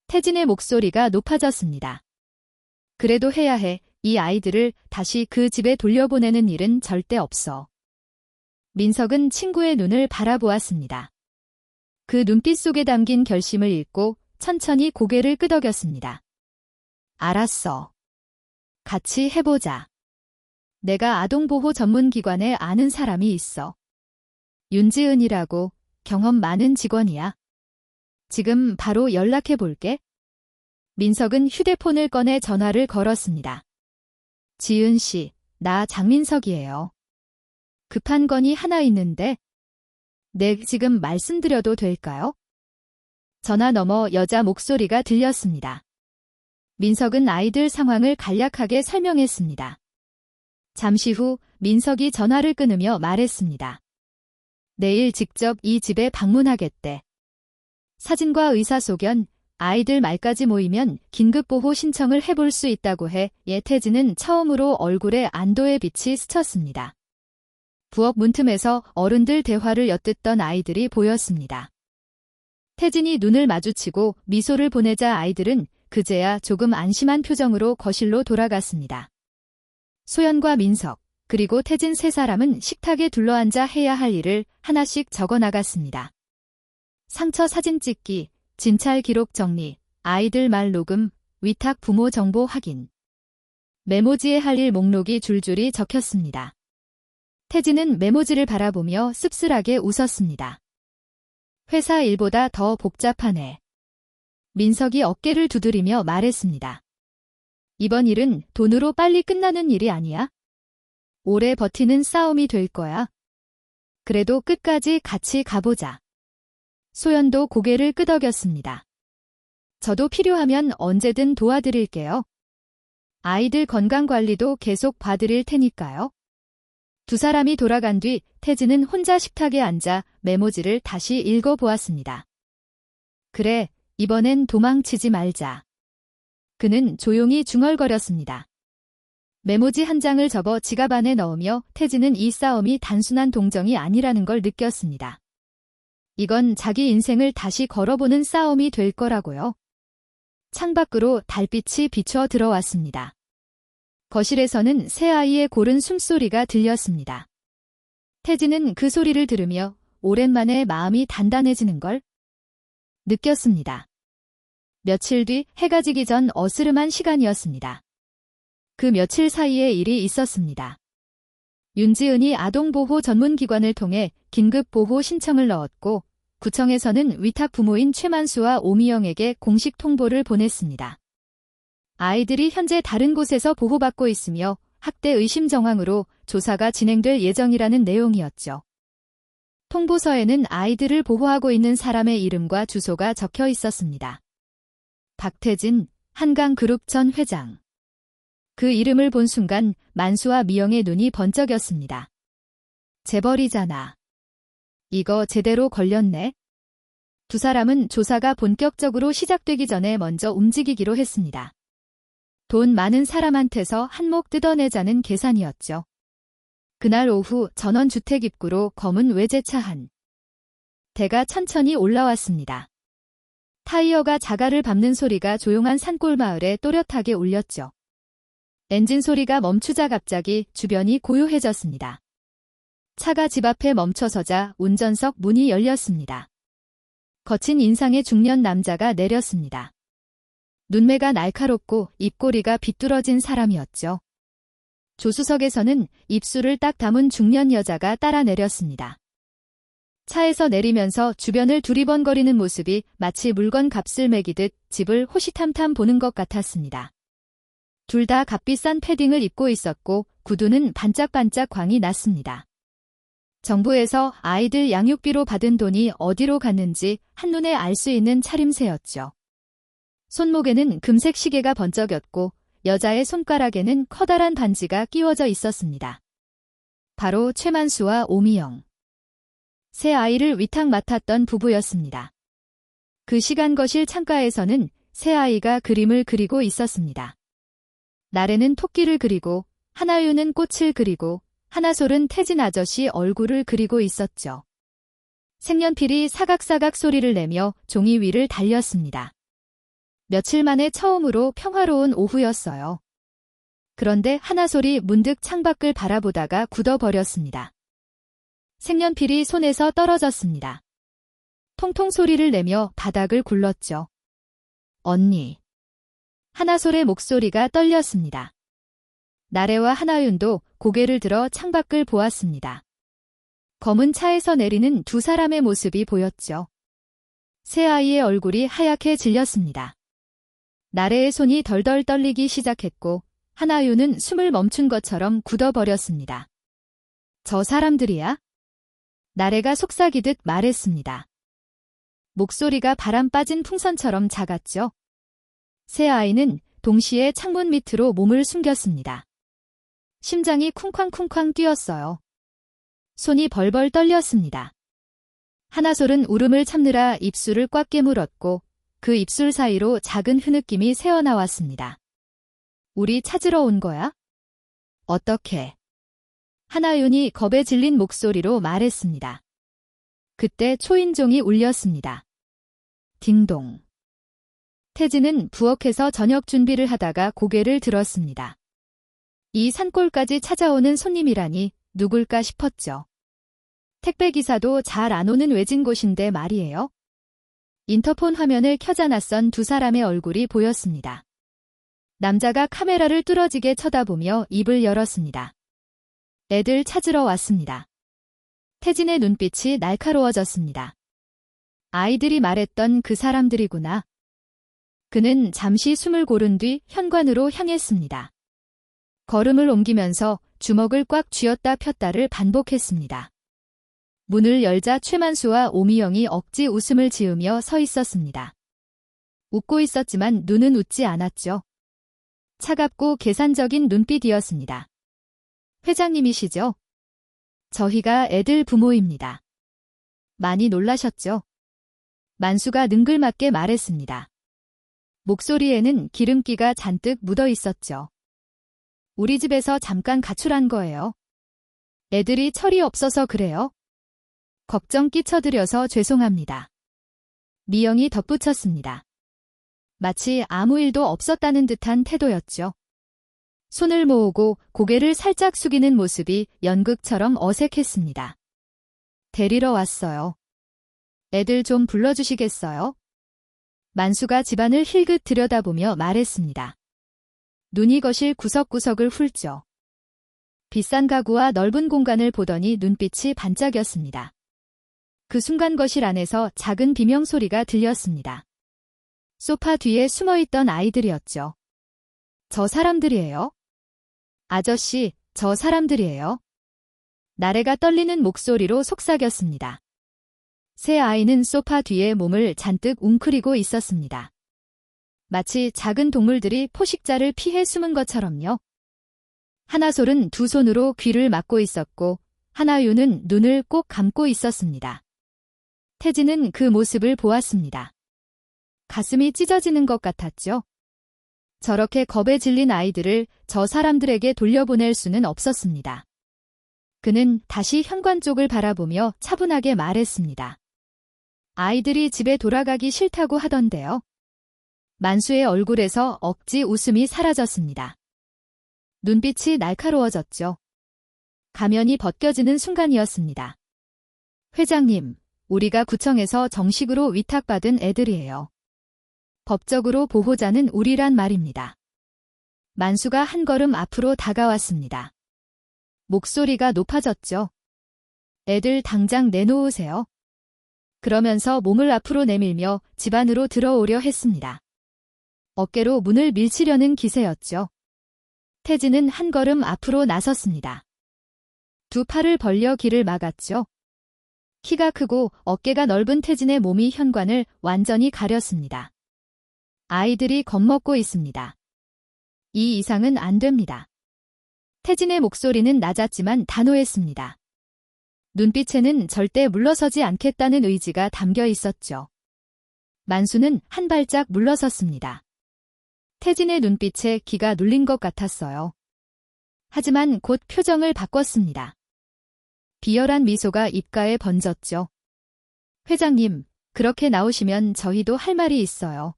Speaker 1: 태진의 목소리가 높아졌습니다. 그래도 해야 해. 이 아이들을 다시 그 집에 돌려보내는 일은 절대 없어. 민석은 친구의 눈을 바라보았습니다. 그 눈빛 속에 담긴 결심을 읽고 천천히 고개를 끄덕였습니다. 알았어. 같이 해보자. 내가 아동보호 전문기관에 아는 사람이 있어. 윤지은이라고 경험 많은 직원이야. 지금 바로 연락해 볼게. 민석은 휴대폰을 꺼내 전화를 걸었습니다. 지은 씨, 나 장민석이에요. 급한 건이 하나 있는데, 네, 지금 말씀드려도 될까요? 전화 너머 여자 목소리가 들렸습니다. 민석은 아이들 상황을 간략하게 설명했습니다. 잠시 후 민석이 전화를 끊으며 말했습니다. 내일 직접 이 집에 방문하겠대. 사진과 의사소견, 아이들 말까지 모이면 긴급보호 신청을 해볼 수 있다고 해. 태진은 처음으로 얼굴에 안도의 빛이 스쳤습니다. 부엌 문틈에서 어른들 대화를 엿듣던 아이들이 보였습니다. 태진이 눈을 마주치고 미소를 보내자 아이들은 그제야 조금 안심한 표정으로 거실로 돌아갔습니다. 소연과 민석, 그리고 태진 세 사람은 식탁에 둘러앉아 해야 할 일을 하나씩 적어나갔습니다. 상처 사진 찍기, 진찰 기록 정리, 아이들 말 녹음, 위탁 부모 정보 확인. 메모지에 할 일 목록이 줄줄이 적혔습니다. 태진은 메모지를 바라보며 씁쓸하게 웃었습니다. 회사 일보다 더 복잡하네. 민석이 어깨를 두드리며 말했습니다. 이번 일은 돈으로 빨리 끝나는 일이 아니야. 오래 버티는 싸움이 될 거야. 그래도 끝까지 같이 가보자. 소연도 고개를 끄덕였습니다. 저도 필요하면 언제든 도와드릴게요. 아이들 건강관리도 계속 봐드릴 테니까요. 두 사람이 돌아간 뒤 태진은 혼자 식탁에 앉아 메모지를 다시 읽어보았습니다. 그래, 이번엔 도망치지 말자. 그는 조용히 중얼거렸습니다. 메모지 한 장을 접어 지갑 안에 넣으며 태진은 이 싸움이 단순한 동정이 아니라는 걸 느꼈습니다. 이건 자기 인생을 다시 걸어보는 싸움이 될 거라고요. 창밖으로 달빛이 비춰 들어왔습니다. 거실에서는 새 아이의 고른 숨소리가 들렸습니다. 태진은 그 소리를 들으며 오랜만에 마음이 단단해지는 걸 느꼈습니다. 며칠 뒤 해가 지기 전 어스름한 시간이었습니다. 그 며칠 사이에 일이 있었습니다. 윤지은이 아동보호 전문기관을 통해 긴급보호 신청을 넣었고 구청에서는 위탁 부모인 최만수와 오미영에게 공식 통보를 보냈습니다. 아이들이 현재 다른 곳에서 보호받고 있으며 학대 의심 정황으로 조사가 진행될 예정이라는 내용이었죠. 통보서에는 아이들을 보호하고 있는 사람의 이름과 주소가 적혀 있었습니다. 박태진, 한강그룹 전 회장. 그 이름을 본 순간 만수와 미영의 눈이 번쩍였습니다. 재벌이잖아. 이거 제대로 걸렸네. 두 사람은 조사가 본격적으로 시작되기 전에 먼저 움직이기로 했습니다. 돈 많은 사람한테서 한몫 뜯어내자는 계산이었죠. 그날 오후 전원주택 입구로 검은 외제차 한 대가 천천히 올라왔습니다. 타이어가 자갈을 밟는 소리가 조용한 산골 마을에 또렷하게 울렸죠. 엔진 소리가 멈추자 갑자기 주변이 고요해졌습니다. 차가 집 앞에 멈춰서자 운전석 문이 열렸습니다. 거친 인상의 중년 남자가 내렸습니다. 눈매가 날카롭고 입꼬리가 비뚤어진 사람이었죠. 조수석에서는 입술을 딱 다문 중년 여자가 따라 내렸습니다. 차에서 내리면서 주변을 두리번거리는 모습이 마치 물건 값을 매기듯 집을 호시탐탐 보는 것 같았습니다. 둘 다 값비싼 패딩을 입고 있었고 구두는 반짝반짝 광이 났습니다. 정부에서 아이들 양육비로 받은 돈이 어디로 갔는지 한눈에 알 수 있는 차림새였죠. 손목에는 금색 시계가 번쩍였고 여자의 손가락에는 커다란 반지가 끼워져 있었습니다. 바로 최만수와 오미영. 새 아이를 위탁 맡았던 부부였습니다. 그 시간 거실 창가에서는 새 아이가 그림을 그리고 있었습니다. 나래는 토끼를 그리고 하나유는 꽃을 그리고 하나솔은 태진 아저씨 얼굴을 그리고 있었죠. 색연필이 사각사각 소리를 내며 종이 위를 달렸습니다. 며칠 만에 처음으로 평화로운 오후였어요. 그런데 하나솔이 문득 창밖을 바라보다가 굳어버렸습니다. 색연필이 손에서 떨어졌습니다. 통통 소리를 내며 바닥을 굴렀죠. 언니. 하나솔의 목소리가 떨렸습니다. 나래와 하나윤도 고개를 들어 창밖을 보았습니다. 검은 차에서 내리는 두 사람의 모습이 보였죠. 새 아이의 얼굴이 하얗게 질렸습니다. 나래의 손이 덜덜 떨리기 시작했고 하나윤은 숨을 멈춘 것처럼 굳어버렸습니다. 저 사람들이야? 나래가 속삭이듯 말했습니다. 목소리가 바람 빠진 풍선처럼 작았죠. 새 아이는 동시에 창문 밑으로 몸을 숨겼습니다. 심장이 쿵쾅쿵쾅 뛰었어요. 손이 벌벌 떨렸습니다. 하나솔은 울음을 참느라 입술을 꽉 깨물었고 그 입술 사이로 작은 흐느낌이 새어나왔습니다. 우리 찾으러 온 거야? 어떻게? 하나윤이 겁에 질린 목소리로 말했습니다. 그때 초인종이 울렸습니다. 딩동. 태진은 부엌에서 저녁 준비를 하다가 고개를 들었습니다. 이 산골까지 찾아오는 손님이라니 누굴까 싶었죠. 택배기사도 잘 안 오는 외진 곳인데 말이에요. 인터폰 화면을 켜자 낯선 두 사람의 얼굴이 보였습니다. 남자가 카메라를 뚫어지게 쳐다보며 입을 열었습니다. 애들 찾으러 왔습니다. 태진의 눈빛이 날카로워졌습니다. 아이들이 말했던 그 사람들이구나. 그는 잠시 숨을 고른 뒤 현관으로 향했습니다. 걸음을 옮기면서 주먹을 꽉 쥐었다 폈다를 반복했습니다. 문을 열자 최만수와 오미영이 억지 웃음을 지으며 서 있었습니다. 웃고 있었지만 눈은 웃지 않았죠. 차갑고 계산적인 눈빛이었습니다. 회장님이시죠? 저희가 애들 부모입니다. 많이 놀라셨죠? 만수가 능글맞게 말했습니다. 목소리에는 기름기가 잔뜩 묻어 있었죠. 우리 집에서 잠깐 가출한 거예요. 애들이 철이 없어서 그래요. 걱정 끼쳐드려서 죄송합니다. 미영이 덧붙였습니다. 마치 아무 일도 없었다는 듯한 태도였죠. 손을 모으고 고개를 살짝 숙이는 모습이 연극처럼 어색했습니다. 데리러 왔어요. 애들 좀 불러주시겠어요? 만수가 집안을 힐끗 들여다보며 말했습니다. 눈이 거실 구석구석을 훑죠. 비싼 가구와 넓은 공간을 보더니 눈빛이 반짝였습니다. 그 순간 거실 안에서 작은 비명 소리가 들렸습니다. 소파 뒤에 숨어있던 아이들이었죠. 저 사람들이에요? 아저씨, 저 사람들이에요? 나래가 떨리는 목소리로 속삭였습니다. 새 아이는 소파 뒤에 몸을 잔뜩 웅크리고 있었습니다. 마치 작은 동물들이 포식자를 피해 숨은 것처럼요. 하나솔은 두 손으로 귀를 막고 있었고 하나유는 눈을 꼭 감고 있었습니다. 태진은 그 모습을 보았습니다. 가슴이 찢어지는 것 같았죠. 저렇게 겁에 질린 아이들을 저 사람들에게 돌려보낼 수는 없었습니다. 그는 다시 현관 쪽을 바라보며 차분하게 말했습니다. 아이들이 집에 돌아가기 싫다고 하던데요. 만수의 얼굴에서 억지 웃음이 사라졌습니다. 눈빛이 날카로워졌죠. 가면이 벗겨지는 순간이었습니다. 회장님, 우리가 구청에서 정식으로 위탁받은 애들이에요. 법적으로 보호자는 우리란 말입니다. 만수가 한 걸음 앞으로 다가왔습니다. 목소리가 높아졌죠. 애들 당장 내놓으세요. 그러면서 몸을 앞으로 내밀며 집 안으로 들어오려 했습니다. 어깨로 문을 밀치려는 기세였죠. 태진은 한 걸음 앞으로 나섰습니다. 두 팔을 벌려 길을 막았죠. 키가 크고 어깨가 넓은 태진의 몸이 현관을 완전히 가렸습니다. 아이들이 겁먹고 있습니다. 이 이상은 안 됩니다. 태진의 목소리는 낮았지만 단호했습니다. 눈빛에는 절대 물러서지 않겠다는 의지가 담겨 있었죠. 만수는 한 발짝 물러섰습니다. 태진의 눈빛에 기가 눌린 것 같았어요. 하지만 곧 표정을 바꿨습니다. 비열한 미소가 입가에 번졌죠. 회장님, 그렇게 나오시면 저희도 할 말이 있어요.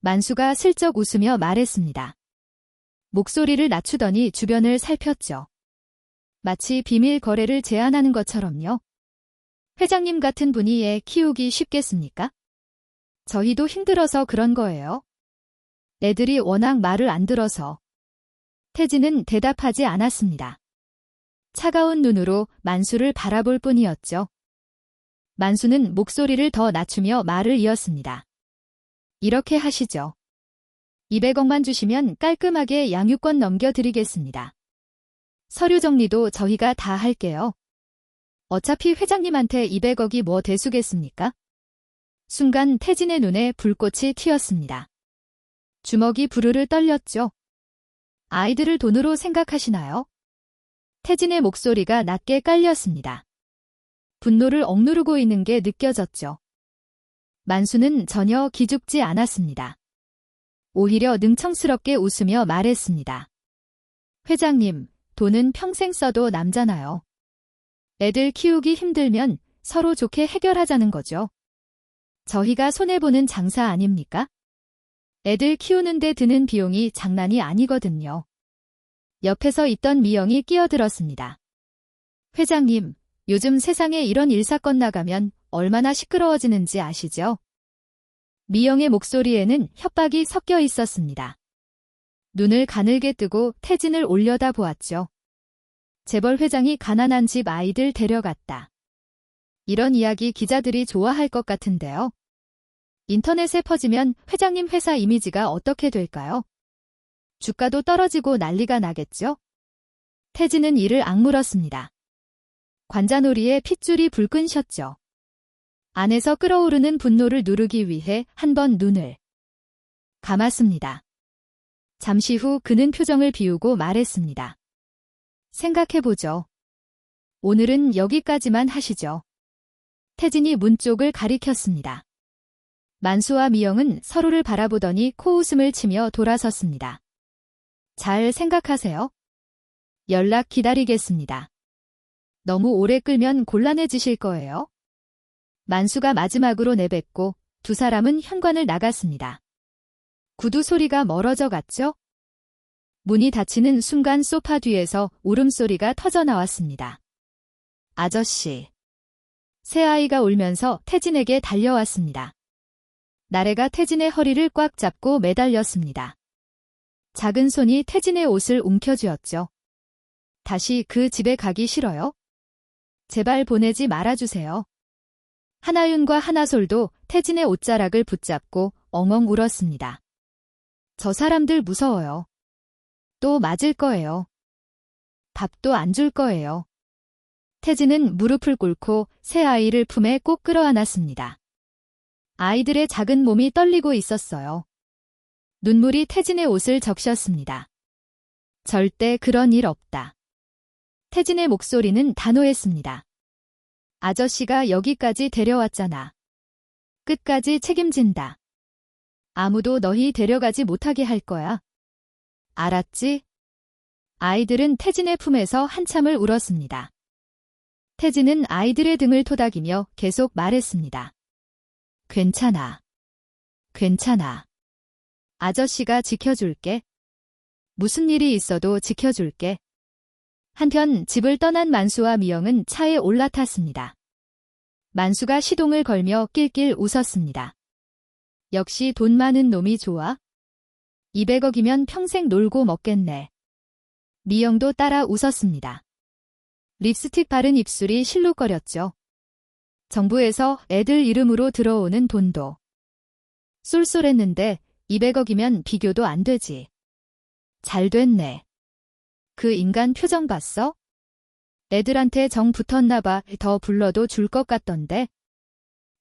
Speaker 1: 만수가 슬쩍 웃으며 말했습니다. 목소리를 낮추더니 주변을 살폈죠. 마치 비밀 거래를 제안하는 것처럼요. 회장님 같은 분이 애 키우기 쉽겠습니까? 저희도 힘들어서 그런 거예요. 애들이 워낙 말을 안 들어서. 태진은 대답하지 않았습니다. 차가운 눈으로 만수를 바라볼 뿐이었죠. 만수는 목소리를 더 낮추며 말을 이었습니다. 이렇게 하시죠. 200억만 주시면 깔끔하게 양육권 넘겨드리겠습니다. 서류 정리도 저희가 다 할게요. 어차피 회장님한테 200억이 뭐 대수겠습니까? 순간 태진의 눈에 불꽃이 튀었습니다. 주먹이 부르르 떨렸죠. 아이들을 돈으로 생각하시나요? 태진의 목소리가 낮게 깔렸습니다. 분노를 억누르고 있는 게 느껴졌죠. 만수는 전혀 기죽지 않았습니다. 오히려 능청스럽게 웃으며 말했습니다. 회장님, 돈은 평생 써도 남잖아요. 애들 키우기 힘들면 서로 좋게 해결하자는 거죠. 저희가 손해보는 장사 아닙니까? 애들 키우는데 드는 비용이 장난이 아니거든요. 옆에서 있던 미영이 끼어들었습니다. 회장님, 요즘 세상에 이런 일사건 나가면 얼마나 시끄러워지는지 아시죠? 미영의 목소리에는 협박이 섞여 있었습니다. 눈을 가늘게 뜨고 태진을 올려다 보았죠. 재벌 회장이 가난한 집 아이들 데려갔다. 이런 이야기 기자들이 좋아할 것 같은데요. 인터넷에 퍼지면 회장님 회사 이미지가 어떻게 될까요? 주가도 떨어지고 난리가 나겠죠? 태진은 이를 악물었습니다. 관자놀이에 핏줄이 불끈셨죠. 안에서 끓어오르는 분노를 누르기 위해 한 번 눈을 감았습니다. 잠시 후 그는 표정을 비우고 말했습니다. 생각해보죠. 오늘은 여기까지만 하시죠. 태진이 문 쪽을 가리켰습니다. 만수와 미영은 서로를 바라보더니 코웃음을 치며 돌아섰습니다. 잘 생각하세요. 연락 기다리겠습니다. 너무 오래 끌면 곤란해지실 거예요. 만수가 마지막으로 내뱉고 두 사람은 현관을 나갔습니다. 구두 소리가 멀어져 갔죠? 문이 닫히는 순간 소파 뒤에서 울음소리가 터져 나왔습니다. 아저씨. 새아이가 울면서 태진에게 달려왔습니다. 나래가 태진의 허리를 꽉 잡고 매달렸습니다. 작은 손이 태진의 옷을 움켜쥐었죠. 다시 그 집에 가기 싫어요? 제발 보내지 말아주세요. 하나윤과 하나솔도 태진의 옷자락을 붙잡고 엉엉 울었습니다. 저 사람들 무서워요. 또 맞을 거예요. 밥도 안 줄 거예요. 태진은 무릎을 꿇고 새 아이를 품에 꼭 끌어안았습니다. 아이들의 작은 몸이 떨리고 있었어요. 눈물이 태진의 옷을 적셨습니다. 절대 그런 일 없다. 태진의 목소리는 단호했습니다. 아저씨가 여기까지 데려왔잖아. 끝까지 책임진다. 아무도 너희 데려가지 못하게 할 거야. 알았지? 아이들은 태진의 품에서 한참을 울었습니다. 태진은 아이들의 등을 토닥이며 계속 말했습니다. 괜찮아. 괜찮아. 아저씨가 지켜줄게. 무슨 일이 있어도 지켜줄게. 한편 집을 떠난 만수와 미영은 차에 올라탔습니다. 만수가 시동을 걸며 낄낄 웃었습니다. 역시 돈 많은 놈이 좋아. 200억이면 평생 놀고 먹겠네. 미영도 따라 웃었습니다. 립스틱 바른 입술이 실룩거렸죠. 정부에서 애들 이름으로 들어오는 돈도 쏠쏠했는데 200억이면 비교도 안 되지. 잘 됐네. 그 인간 표정 봤어? 애들한테 정 붙었나 봐. 더 불러도 줄 것 같던데.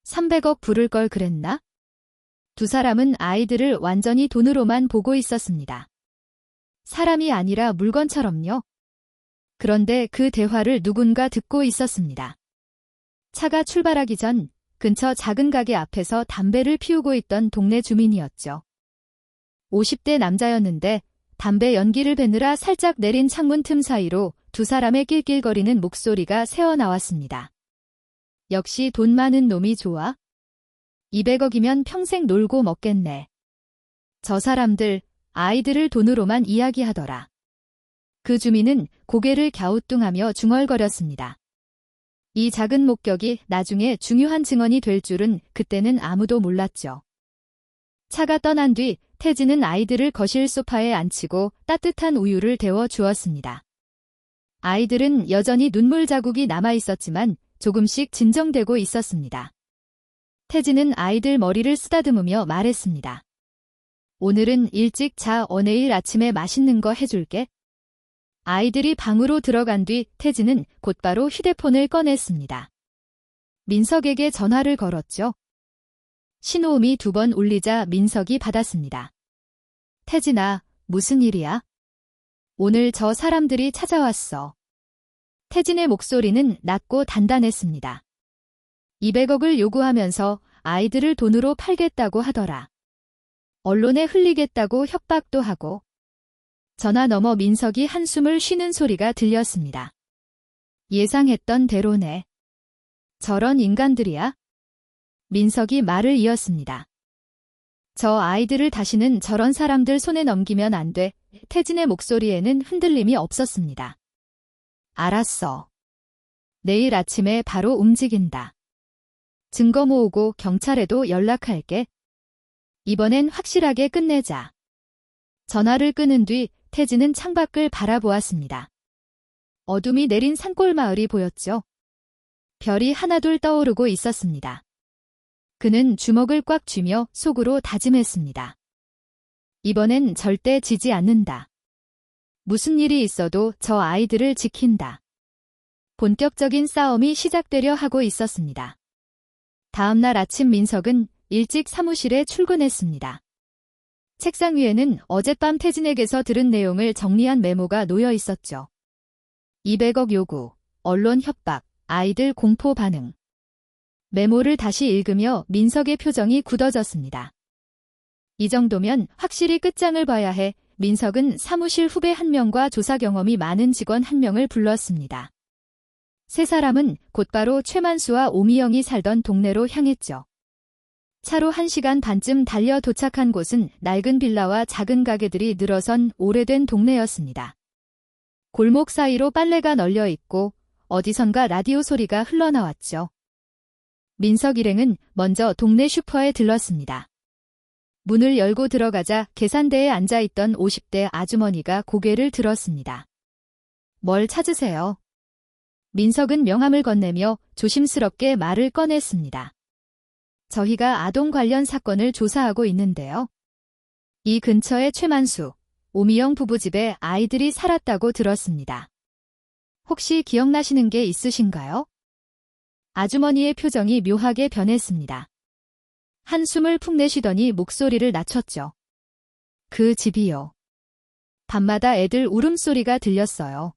Speaker 1: 300억 부를 걸 그랬나? 두 사람은 아이들을 완전히 돈으로만 보고 있었습니다. 사람이 아니라 물건처럼요. 그런데 그 대화를 누군가 듣고 있었습니다. 차가 출발하기 전 근처 작은 가게 앞에서 담배를 피우고 있던 동네 주민이었죠. 50대 남자였는데 담배 연기를 뱉느라 살짝 내린 창문 틈 사이로 두 사람의 낄낄거리는 목소리가 새어나왔습니다. 역시 돈 많은 놈이 좋아. 200억이면 평생 놀고 먹겠네. 저 사람들 아이들을 돈으로만 이야기하더라. 그 주민은 고개를 갸우뚱하며 중얼거렸습니다. 이 작은 목격이 나중에 중요한 증언이 될 줄은 그때는 아무도 몰랐죠. 차가 떠난 뒤 태진은 아이들을 거실 소파에 앉히고 따뜻한 우유를 데워 주었습니다. 아이들은 여전히 눈물 자국이 남아 있었지만 조금씩 진정되고 있었습니다. 태진은 아이들 머리를 쓰다듬으며 말했습니다. 오늘은 일찍 자. 내일 아침에 맛있는 거 해줄게. 아이들이 방으로 들어간 뒤 태진은 곧바로 휴대폰을 꺼냈습니다. 민석에게 전화를 걸었죠. 신호음이 2번 울리자 민석이 받았습니다. 태진아, 무슨 일이야? 오늘 저 사람들이 찾아왔어. 태진의 목소리는 낮고 단단했습니다. 200억을 요구하면서 아이들을 돈으로 팔겠다고 하더라. 언론에 흘리겠다고 협박도 하고. 전화 너머 민석이 한숨을 쉬는 소리가 들렸습니다. 예상했던 대로네. 저런 인간들이야? 민석이 말을 이었습니다. 저 아이들을 다시는 저런 사람들 손에 넘기면 안 돼. 태진의 목소리에는 흔들림이 없었습니다. 알았어. 내일 아침에 바로 움직인다. 증거 모으고 경찰에도 연락할게. 이번엔 확실하게 끝내자. 전화를 끊은 뒤 태진은 창밖을 바라보았습니다. 어둠이 내린 산골 마을이 보였죠. 별이 하나둘 떠오르고 있었습니다. 그는 주먹을 꽉 쥐며 속으로 다짐했습니다. 이번엔 절대 지지 않는다. 무슨 일이 있어도 저 아이들을 지킨다. 본격적인 싸움이 시작되려 하고 있었습니다. 다음 날 아침 민석은 일찍 사무실에 출근했습니다. 책상 위에는 어젯밤 태진에게서 들은 내용을 정리한 메모가 놓여 있었죠. 200억 요구, 언론 협박, 아이들 공포 반응. 메모를 다시 읽으며 민석의 표정이 굳어졌습니다. 이 정도면 확실히 끝장을 봐야 해. 민석은 사무실 후배 1명과 조사 경험이 많은 직원 1명을 불렀습니다. 세 사람은 곧바로 최만수와 오미영이 살던 동네로 향했죠. 차로 1시간 반쯤 달려 도착한 곳은 낡은 빌라와 작은 가게들이 늘어선 오래된 동네였습니다. 골목 사이로 빨래가 널려 있고 어디선가 라디오 소리가 흘러나왔죠. 민석 일행은 먼저 동네 슈퍼에 들렀습니다. 문을 열고 들어가자 계산대에 앉아있던 50대 아주머니가 고개를 들었습니다. 뭘 찾으세요? 민석은 명함을 건네며 조심스럽게 말을 꺼냈습니다. 저희가 아동 관련 사건을 조사하고 있는데요. 이 근처에 최만수, 오미영 부부 집에 아이들이 살았다고 들었습니다. 혹시 기억나시는 게 있으신가요? 아주머니의 표정이 묘하게 변했습니다. 한숨을 푹 내쉬더니 목소리를 낮췄죠. 그 집이요. 밤마다 애들 울음소리가 들렸어요.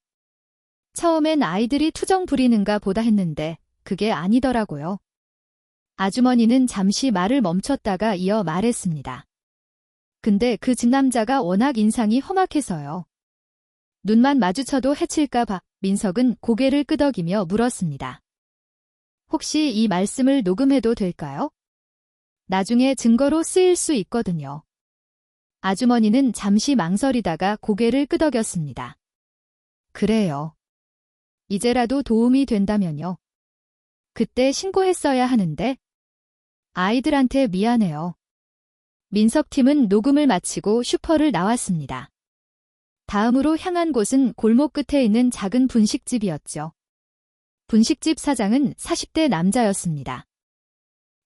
Speaker 1: 처음엔 아이들이 투정 부리는가 보다 했는데 그게 아니더라고요. 아주머니는 잠시 말을 멈췄다가 이어 말했습니다. 근데 그 집 남자가 워낙 인상이 험악해서요. 눈만 마주쳐도 해칠까 봐 민석은 고개를 끄덕이며 물었습니다. 혹시 이 말씀을 녹음해도 될까요? 나중에 증거로 쓰일 수 있거든요. 아주머니는 잠시 망설이다가 고개를 끄덕였습니다. 그래요. 이제라도 도움이 된다면요. 그때 신고했어야 하는데. 아이들한테 미안해요. 민석팀은 녹음을 마치고 슈퍼를 나왔습니다. 다음으로 향한 곳은 골목 끝에 있는 작은 분식집이었죠. 분식집 사장은 40대 남자였습니다.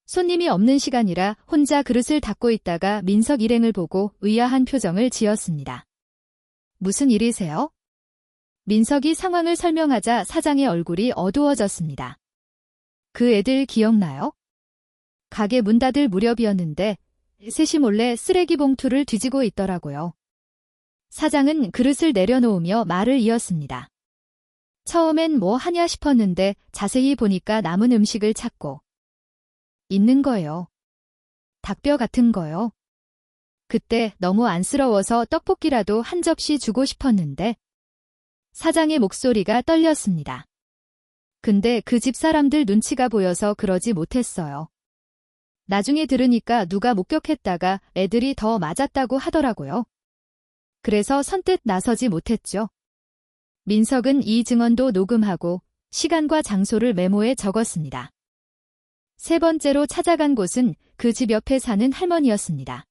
Speaker 1: 손님이 없는 시간이라 혼자 그릇을 닦고 있다가 민석 일행을 보고 의아한 표정을 지었습니다. 무슨 일이세요? 민석이 상황을 설명하자 사장의 얼굴이 어두워졌습니다. 그 애들 기억나요? 가게 문 닫을 무렵이었는데 셋이 몰래 쓰레기 봉투를 뒤지고 있더라고요. 사장은 그릇을 내려놓으며 말을 이었습니다. 처음엔 뭐 하냐 싶었는데 자세히 보니까 남은 음식을 찾고 있는 거요. 닭뼈 같은 거요. 그때 너무 안쓰러워서 떡볶이라도 한 접시 주고 싶었는데. 사장의 목소리가 떨렸습니다. 근데 그 집 사람들 눈치가 보여서 그러지 못했어요. 나중에 들으니까 누가 목격했다가 애들이 더 맞았다고 하더라고요. 그래서 선뜻 나서지 못했죠. 민석은 이 증언도 녹음하고 시간과 장소를 메모에 적었습니다. 세 번째로 찾아간 곳은 그 집 옆에 사는 할머니였습니다.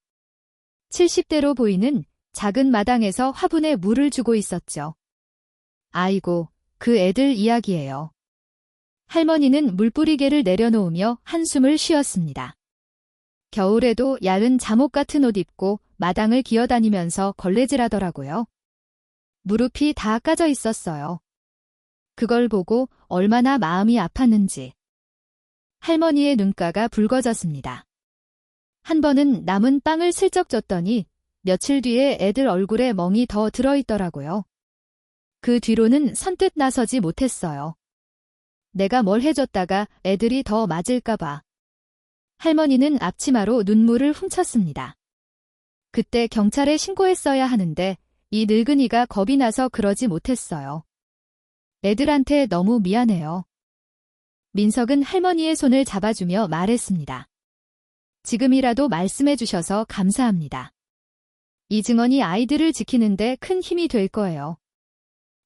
Speaker 1: 70대로 보이는 작은 마당에서 화분에 물을 주고 있었죠. 아이고, 그 애들 이야기예요. 할머니는 물뿌리개를 내려놓으며 한숨을 쉬었습니다. 겨울에도 얇은 잠옷 같은 옷 입고 마당을 기어다니면서 걸레질하더라고요. 무릎이 다 까져 있었어요. 그걸 보고 얼마나 마음이 아팠는지. 할머니의 눈가가 붉어졌습니다. 한 번은 남은 빵을 슬쩍 줬더니 며칠 뒤에 애들 얼굴에 멍이 더 들어있더라고요. 그 뒤로는 선뜻 나서지 못했어요. 내가 뭘 해줬다가 애들이 더 맞을까봐. 할머니는 앞치마로 눈물을 훔쳤습니다. 그때 경찰에 신고했어야 하는데 이 늙은이가 겁이 나서 그러지 못했어요. 애들한테 너무 미안해요. 민석은 할머니의 손을 잡아주며 말했습니다. 지금이라도 말씀해 주셔서 감사합니다. 이 증언이 아이들을 지키는데 큰 힘이 될 거예요.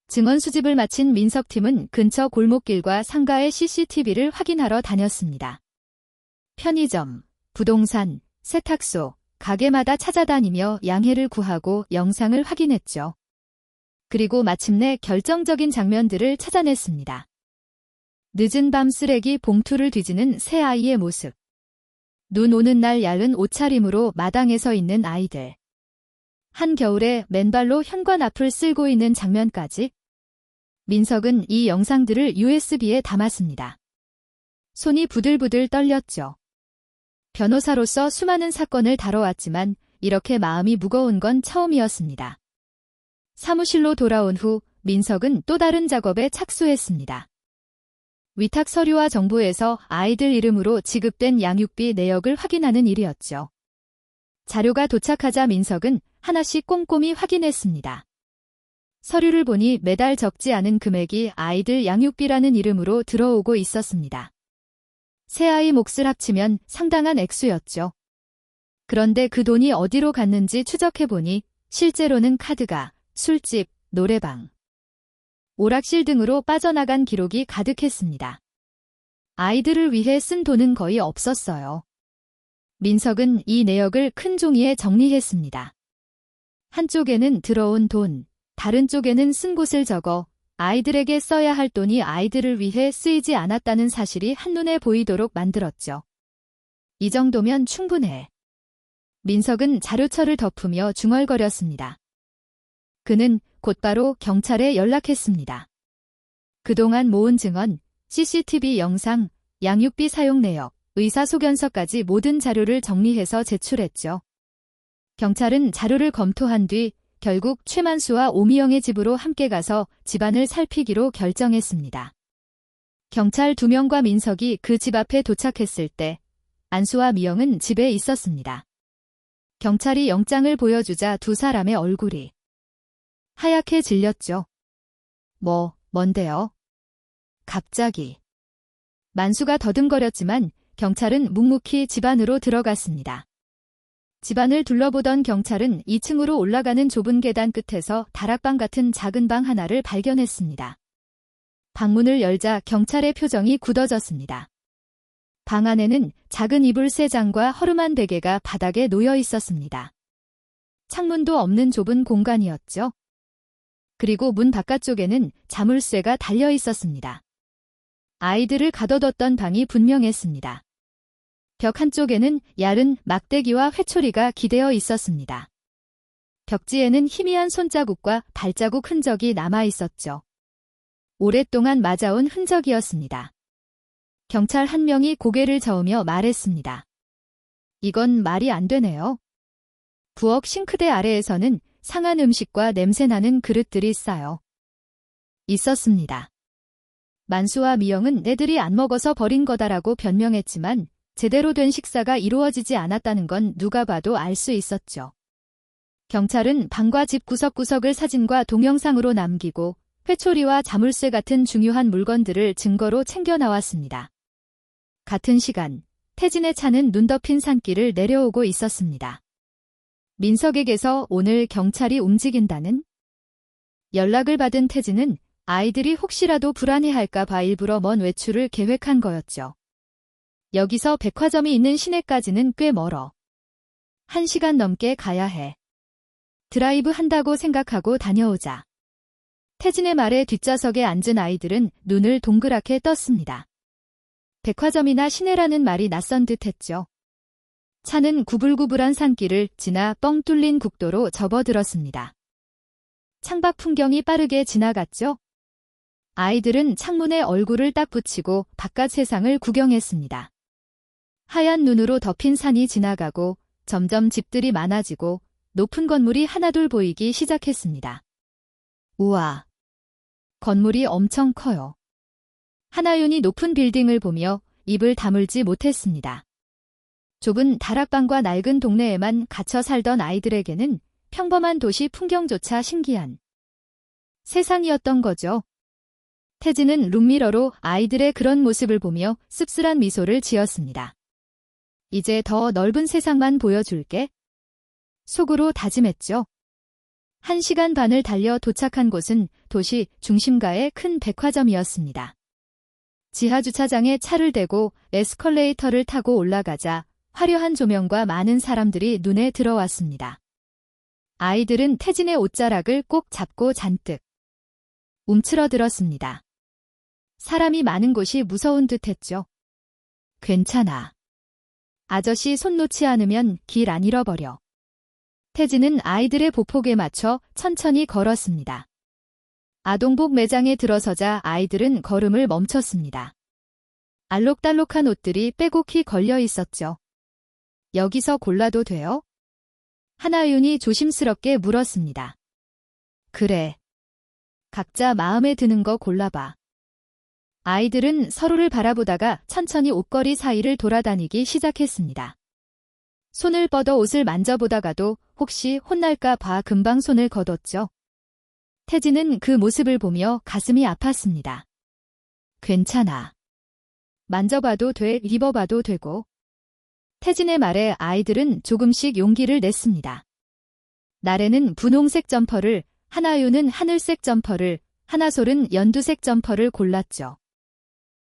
Speaker 1: 증언 수집을 마친 민석팀은 근처 골목길과 상가의 CCTV를 확인하러 다녔습니다. 편의점, 부동산, 세탁소, 가게마다 찾아다니며 양해를 구하고 영상을 확인했죠. 그리고 마침내 결정적인 장면들을 찾아냈습니다. 늦은 밤 쓰레기 봉투를 뒤지는 새 아이의 모습. 눈 오는 날 얇은 옷차림으로 마당에 서 있는 아이들. 한겨울에 맨발로 현관 앞을 쓸고 있는 장면까지. 민석은 이 영상들을 USB에 담았습니다. 손이 부들부들 떨렸죠. 변호사로서 수많은 사건을 다뤄왔지만 이렇게 마음이 무거운 건 처음이었습니다. 사무실로 돌아온 후 민석은 또 다른 작업에 착수했습니다. 위탁 서류와 정보에서 아이들 이름으로 지급된 양육비 내역을 확인하는 일이었죠. 자료가 도착하자 민석은 하나씩 꼼꼼히 확인했습니다. 서류를 보니 매달 적지 않은 금액이 아이들 양육비라는 이름으로 들어오고 있었습니다. 새 아이 몫을 합치면 상당한 액수였죠. 그런데 그 돈이 어디로 갔는지 추적해보니 실제로는 카드가 술집, 노래방, 오락실 등으로 빠져나간 기록이 가득했습니다. 아이들을 위해 쓴 돈은 거의 없었어요. 민석은 이 내역을 큰 종이에 정리했습니다. 한쪽에는 들어온 돈, 다른 쪽에는 쓴 곳을 적어 아이들에게 써야 할 돈이 아이들을 위해 쓰이지 않았다는 사실이 한눈에 보이도록 만들었죠. 이 정도면 충분해. 민석은 자료처를 덮으며 중얼거렸습니다. 그는 곧바로 경찰에 연락했습니다. 그동안 모은 증언, CCTV 영상, 양육비 사용 내역, 의사소견서까지 모든 자료를 정리해서 제출했죠. 경찰은 자료를 검토한 뒤 결국 최만수와 오미영의 집으로 함께 가서 집안을 살피기로 결정했습니다. 경찰 2명과 민석이 그 집 앞에 도착했을 때 안수와 미영은 집에 있었습니다. 경찰이 영장을 보여주자 두 사람의 얼굴이 하얗게 질렸죠. 뭔데요? 갑자기. 만수가 더듬거렸지만 경찰은 묵묵히 집 안으로 들어갔습니다. 집안을 둘러보던 경찰은 2층으로 올라가는 좁은 계단 끝에서 다락방 같은 작은 방 하나를 발견했습니다. 방문을 열자 경찰의 표정이 굳어졌습니다. 방 안에는 작은 이불 3장과 허름한 베개가 바닥에 놓여 있었습니다. 창문도 없는 좁은 공간이었죠. 그리고 문 바깥쪽에는 자물쇠가 달려 있었습니다. 아이들을 가둬뒀던 방이 분명했습니다. 벽 한쪽에는 얇은 막대기와 회초리가 기대어 있었습니다. 벽지에는 희미한 손자국과 발자국 흔적이 남아 있었죠. 오랫동안 맞아온 흔적이었습니다. 경찰 한 명이 고개를 저으며 말했습니다. 이건 말이 안 되네요. 부엌 싱크대 아래에서는 상한 음식과 냄새나는 그릇들이 쌓여 있었습니다. 만수와 미영은 애들이 안 먹어서 버린 거다라고 변명했지만 제대로 된 식사가 이루어지지 않았다는 건 누가 봐도 알 수 있었죠. 경찰은 방과 집 구석구석을 사진과 동영상으로 남기고 회초리와 자물쇠 같은 중요한 물건들을 증거로 챙겨 나왔습니다. 같은 시간, 태진의 차는 눈 덮인 산길을 내려오고 있었습니다. 민석에게서 오늘 경찰이 움직인다는 연락을 받은 태진은 아이들이 혹시라도 불안해할까 봐 일부러 먼 외출을 계획한 거였죠. 여기서 백화점이 있는 시내까지는 꽤 멀어. 1시간 넘게 가야 해. 드라이브 한다고 생각하고 다녀오자. 태진의 말에 뒷좌석에 앉은 아이들은 눈을 동그랗게 떴습니다. 백화점이나 시내라는 말이 낯선 듯 했죠. 차는 구불구불한 산길을 지나 뻥 뚫린 국도로 접어들었습니다. 창밖 풍경이 빠르게 지나갔죠. 아이들은 창문에 얼굴을 딱 붙이고 바깥 세상을 구경했습니다. 하얀 눈으로 덮인 산이 지나가고 점점 집들이 많아지고 높은 건물이 하나둘 보이기 시작했습니다. 우와! 건물이 엄청 커요. 하나윤이 높은 빌딩을 보며 입을 다물지 못했습니다. 좁은 다락방과 낡은 동네에만 갇혀 살던 아이들에게는 평범한 도시 풍경조차 신기한 세상이었던 거죠. 태진은 룸미러로 아이들의 그런 모습을 보며 씁쓸한 미소를 지었습니다. 이제 더 넓은 세상만 보여줄게. 속으로 다짐했죠. 1시간 반을 달려 도착한 곳은 도시 중심가의 큰 백화점이었습니다. 지하주차장에 차를 대고 에스컬레이터를 타고 올라가자 화려한 조명과 많은 사람들이 눈에 들어왔습니다. 아이들은 태진의 옷자락을 꼭 잡고 잔뜩 움츠러들었습니다. 사람이 많은 곳이 무서운 듯했죠. 괜찮아. 아저씨 손 놓지 않으면 길 안 잃어버려. 태진은 아이들의 보폭에 맞춰 천천히 걸었습니다. 아동복 매장에 들어서자 아이들은 걸음을 멈췄습니다. 알록달록한 옷들이 빼곡히 걸려 있었죠. 여기서 골라도 돼요? 하나윤이 조심스럽게 물었습니다. 그래. 각자 마음에 드는 거 골라봐. 아이들은 서로를 바라보다가 천천히 옷걸이 사이를 돌아다니기 시작했습니다. 손을 뻗어 옷을 만져보다가도 혹시 혼날까 봐 금방 손을 거뒀죠. 태진은 그 모습을 보며 가슴이 아팠습니다. 괜찮아. 만져봐도 돼, 입어봐도 되고. 태진의 말에 아이들은 조금씩 용기를 냈습니다. 나래는 분홍색 점퍼를, 하나유는 하늘색 점퍼를, 하나솔은 연두색 점퍼를 골랐죠.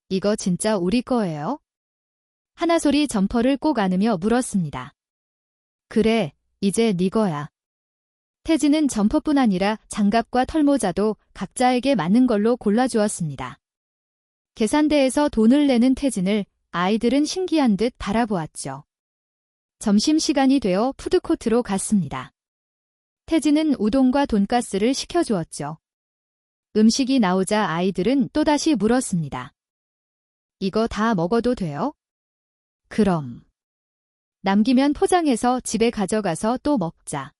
Speaker 1: 이거 진짜 우리 거예요? 하나솔이 점퍼를 꼭 안으며 물었습니다. 그래, 이제 네 거야. 태진은 점퍼뿐 아니라 장갑과 털모자도 각자에게 맞는 걸로 골라주었습니다. 계산대에서 돈을 내는 태진을 아이들은 신기한 듯 바라보았죠. 점심시간이 되어 푸드코트로 갔습니다. 태진은 우동과 돈가스를 시켜주었죠. 음식이 나오자 아이들은 또다시 물었습니다. 이거 다 먹어도 돼요? 그럼. 남기면 포장해서 집에 가져가서 또 먹자.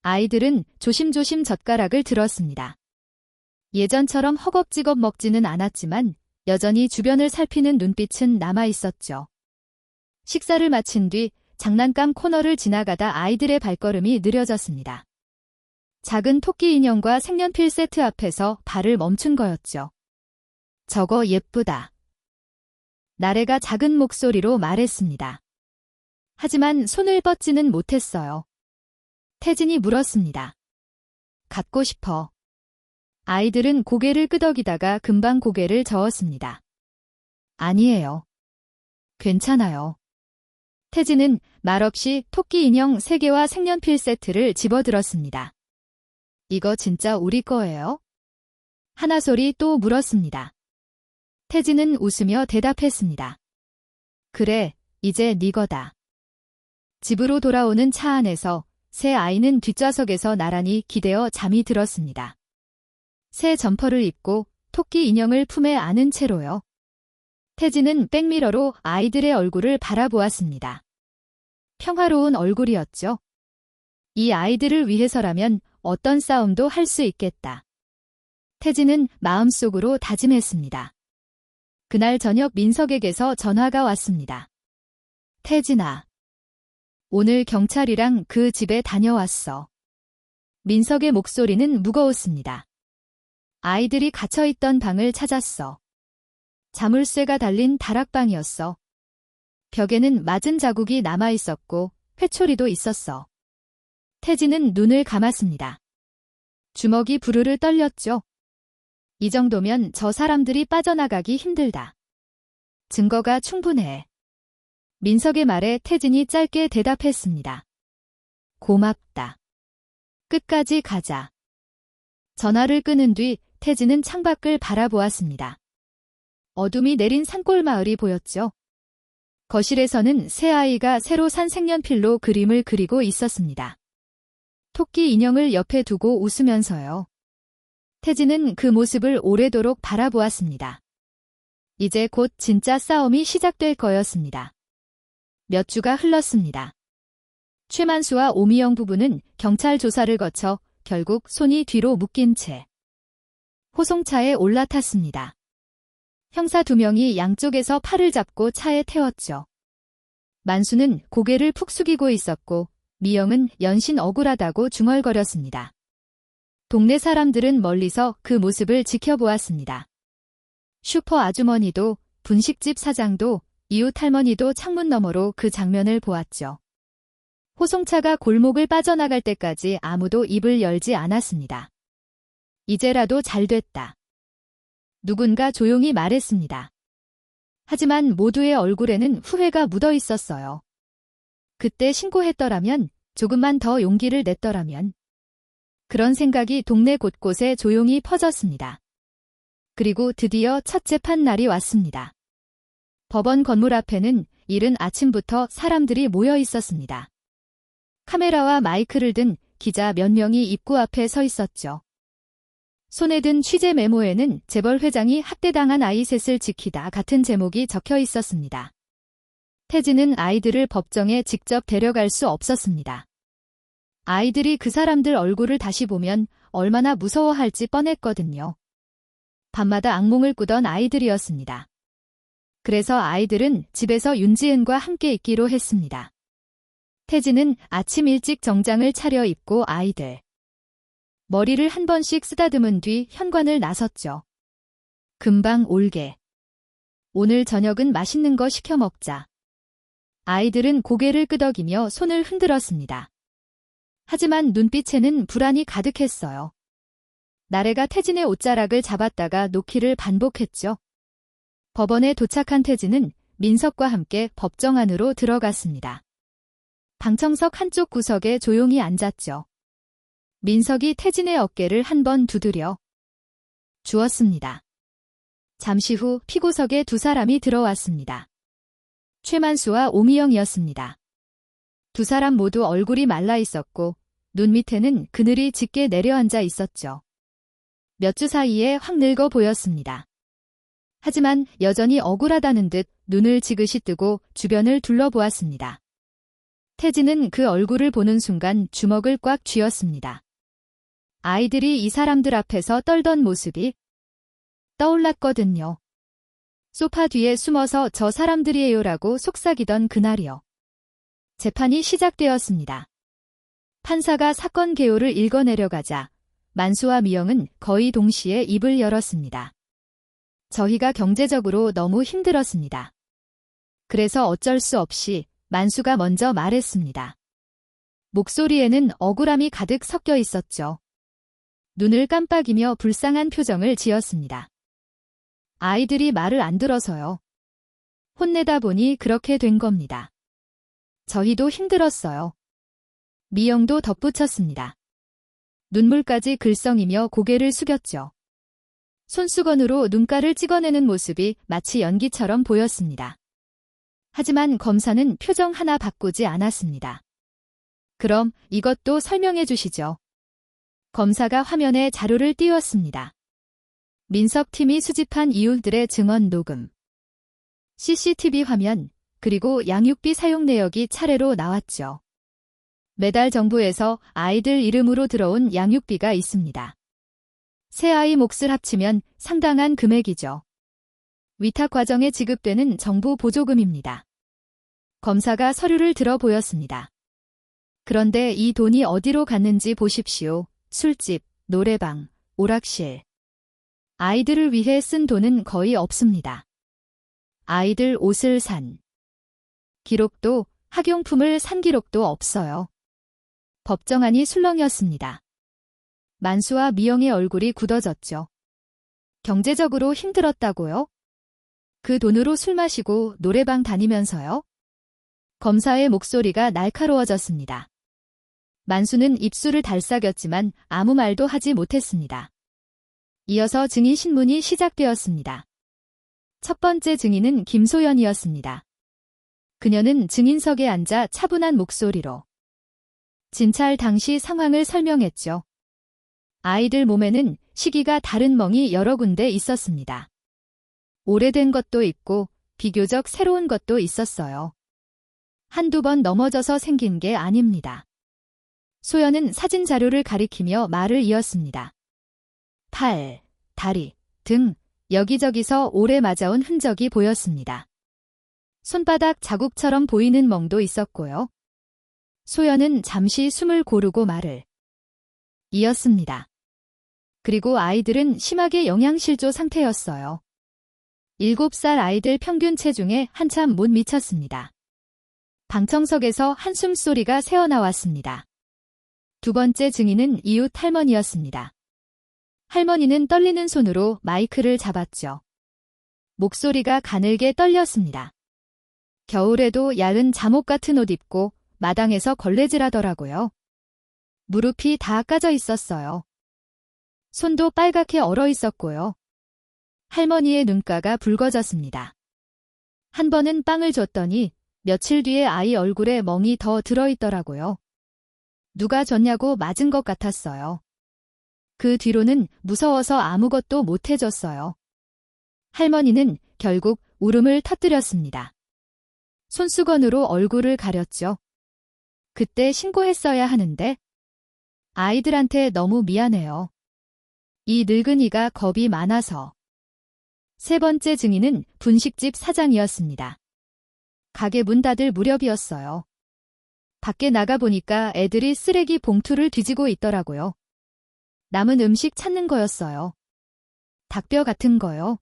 Speaker 1: 아이들은 조심조심 젓가락을 들었습니다. 예전처럼 허겁지겁 먹지는 않았지만 여전히 주변을 살피는 눈빛은 남아있었죠. 식사를 마친 뒤 장난감 코너를 지나가다 아이들의 발걸음이 느려졌습니다. 작은 토끼 인형과 색연필 세트 앞에서 발을 멈춘 거였죠. 저거 예쁘다. 나래가 작은 목소리로 말했습니다. 하지만 손을 뻗지는 못했어요. 태진이 물었습니다. 갖고 싶어. 아이들은 고개를 끄덕이다가 금방 고개를 저었습니다. 아니에요. 괜찮아요. 태진은 말없이 토끼 인형 3개와 색연필 세트를 집어들었습니다. 이거 진짜 우리 거예요? 하나솔이 또 물었습니다. 태진은 웃으며 대답했습니다. 그래, 이제 네 거다. 집으로 돌아오는 차 안에서 새 아이는 뒷좌석에서 나란히 기대어 잠이 들었습니다. 새 점퍼를 입고 토끼 인형을 품에 안은 채로요. 태진은 백미러로 아이들의 얼굴을 바라보았습니다. 평화로운 얼굴이었죠. 이 아이들을 위해서라면 어떤 싸움도 할 수 있겠다. 태진은 마음속으로 다짐했습니다. 그날 저녁 민석에게서 전화가 왔습니다. 태진아. 오늘 경찰이랑 그 집에 다녀왔어. 민석의 목소리는 무거웠습니다. 아이들이 갇혀있던 방을 찾았어. 자물쇠가 달린 다락방이었어. 벽에는 맞은 자국이 남아있었고 회초리도 있었어. 태진은 눈을 감았습니다. 주먹이 부르르 떨렸죠. 이 정도면 저 사람들이 빠져나가기 힘들다. 증거가 충분해. 민석의 말에 태진이 짧게 대답했습니다. 고맙다. 끝까지 가자. 전화를 끊은 뒤 태진은 창밖을 바라보았습니다. 어둠이 내린 산골 마을이 보였죠. 거실에서는 새 아이가 새로 산 색연필로 그림을 그리고 있었습니다. 토끼 인형을 옆에 두고 웃으면서요. 태진은 그 모습을 오래도록 바라보았습니다. 이제 곧 진짜 싸움이 시작될 거였습니다. 몇 주가 흘렀습니다. 최만수와 오미영 부부는 경찰 조사를 거쳐 결국 손이 뒤로 묶인 채 호송차에 올라탔습니다. 형사 2명이 양쪽에서 팔을 잡고 차에 태웠죠. 만수는 고개를 푹 숙이고 있었고 미영은 연신 억울하다고 중얼거렸습니다. 동네 사람들은 멀리서 그 모습을 지켜보았습니다. 슈퍼 아주머니도 분식집 사장도 이웃 할머니도 창문 너머로 그 장면을 보았죠. 호송차가 골목을 빠져나갈 때까지 아무도 입을 열지 않았습니다. 이제라도 잘 됐다. 누군가 조용히 말했습니다. 하지만 모두의 얼굴에는 후회가 묻어 있었어요. 그때 신고했더라면, 조금만 더 용기를 냈더라면. 그런 생각이 동네 곳곳에 조용히 퍼졌습니다. 그리고 드디어 첫 재판 날이 왔습니다. 법원 건물 앞에는 이른 아침부터 사람들이 모여 있었습니다. 카메라와 마이크를 든 기자 몇 명이 입구 앞에 서 있었죠. 손에 든 취재 메모에는 재벌 회장이 학대당한 아이 셋을 지키다 같은 제목이 적혀 있었습니다. 태진은 아이들을 법정에 직접 데려갈 수 없었습니다. 아이들이 그 사람들 얼굴을 다시 보면 얼마나 무서워할지 뻔했거든요. 밤마다 악몽을 꾸던 아이들이었습니다. 그래서 아이들은 집에서 윤지은과 함께 있기로 했습니다. 태진은 아침 일찍 정장을 차려입고 아이들 머리를 한 번씩 쓰다듬은 뒤 현관을 나섰죠. 금방 올게. 오늘 저녁은 맛있는 거 시켜 먹자. 아이들은 고개를 끄덕이며 손을 흔들었습니다. 하지만 눈빛에는 불안이 가득했어요. 나래가 태진의 옷자락을 잡았다가 놓기를 반복했죠. 법원에 도착한 태진은 민석과 함께 법정 안으로 들어갔습니다. 방청석 한쪽 구석에 조용히 앉았죠. 민석이 태진의 어깨를 한 번 두드려 주었습니다. 잠시 후 피고석에 두 사람이 들어왔습니다. 최만수와 오미영이었습니다. 두 사람 모두 얼굴이 말라 있었고 눈 밑에는 그늘이 짙게 내려앉아 있었죠. 몇 주 사이에 확 늙어 보였습니다. 하지만 여전히 억울하다는 듯 눈을 지그시 뜨고 주변을 둘러보았습니다. 태진은 그 얼굴을 보는 순간 주먹을 꽉 쥐었습니다. 아이들이 이 사람들 앞에서 떨던 모습이 떠올랐거든요. 소파 뒤에 숨어서 저 사람들이에요라고 속삭이던 그날이요. 재판이 시작되었습니다. 판사가 사건 개요를 읽어내려가자 만수와 미영은 거의 동시에 입을 열었습니다. 저희가 경제적으로 너무 힘들었습니다. 그래서 어쩔 수 없이 만수가 먼저 말했습니다. 목소리에는 억울함이 가득 섞여 있었죠. 눈을 깜빡이며 불쌍한 표정을 지었습니다. 아이들이 말을 안 들어서요. 혼내다 보니 그렇게 된 겁니다. 저희도 힘들었어요. 미영도 덧붙였습니다. 눈물까지 글썽이며 고개를 숙였죠. 손수건으로 눈가를 찍어내는 모습이 마치 연기처럼 보였습니다. 하지만 검사는 표정 하나 바꾸지 않았습니다. 그럼 이것도 설명해 주시죠. 검사가 화면에 자료를 띄웠습니다. 민석팀이 수집한 이웃들의 증언 녹음, CCTV 화면, 그리고 양육비 사용 내역이 차례로 나왔죠. 매달 정부에서 아이들 이름으로 들어온 양육비가 있습니다. 세 아이 몫을 합치면 상당한 금액이죠. 위탁 과정에 지급되는 정부 보조금입니다. 검사가 서류를 들어 보였습니다. 그런데 이 돈이 어디로 갔는지 보십시오. 술집, 노래방, 오락실. 아이들을 위해 쓴 돈은 거의 없습니다. 아이들 옷을 산 기록도, 학용품을 산 기록도 없어요. 법정안이 술렁이었습니다. 만수와 미영의 얼굴이 굳어졌죠. 경제적으로 힘들었다고요? 그 돈으로 술 마시고 노래방 다니면서요? 검사의 목소리가 날카로워졌습니다. 만수는 입술을 달싹였지만 아무 말도 하지 못했습니다. 이어서 증인 신문이 시작되었습니다. 첫 번째 증인은 김소연이었습니다. 그녀는 증인석에 앉아 차분한 목소리로 진찰 당시 상황을 설명했죠. 아이들 몸에는 시기가 다른 멍이 여러 군데 있었습니다. 오래된 것도 있고 비교적 새로운 것도 있었어요. 한두 번 넘어져서 생긴 게 아닙니다. 소연은 사진 자료를 가리키며 말을 이었습니다. 팔, 다리, 등, 여기저기서 오래 맞아온 흔적이 보였습니다. 손바닥 자국처럼 보이는 멍도 있었고요. 소연은 잠시 숨을 고르고 말을 이었습니다. 그리고 아이들은 심하게 영양실조 상태였어요. 7살 아이들 평균 체중에 한참 못 미쳤습니다. 방청석에서 한숨소리가 새어나왔습니다. 두 번째 증인은 이웃 할머니였습니다. 할머니는 떨리는 손으로 마이크를 잡았죠. 목소리가 가늘게 떨렸습니다. 겨울에도 얇은 잠옷 같은 옷 입고 마당에서 걸레질하더라고요. 무릎이 다 까져 있었어요. 손도 빨갛게 얼어 있었고요. 할머니의 눈가가 붉어졌습니다. 한 번은 빵을 줬더니 며칠 뒤에 아이 얼굴에 멍이 더 들어있더라고요. 누가 줬냐고 맞은 것 같았어요. 그 뒤로는 무서워서 아무것도 못 해줬어요. 할머니는 결국 울음을 터뜨렸습니다. 손수건으로 얼굴을 가렸죠. 그때 신고했어야 하는데 아이들한테 너무 미안해요. 이 늙은이가 겁이 많아서. 세 번째 증인은 분식집 사장이었습니다. 가게 문 닫을 무렵이었어요. 밖에 나가보니까 애들이 쓰레기 봉투를 뒤지고 있더라고요. 남은 음식 찾는 거였어요. 닭뼈 같은 거요.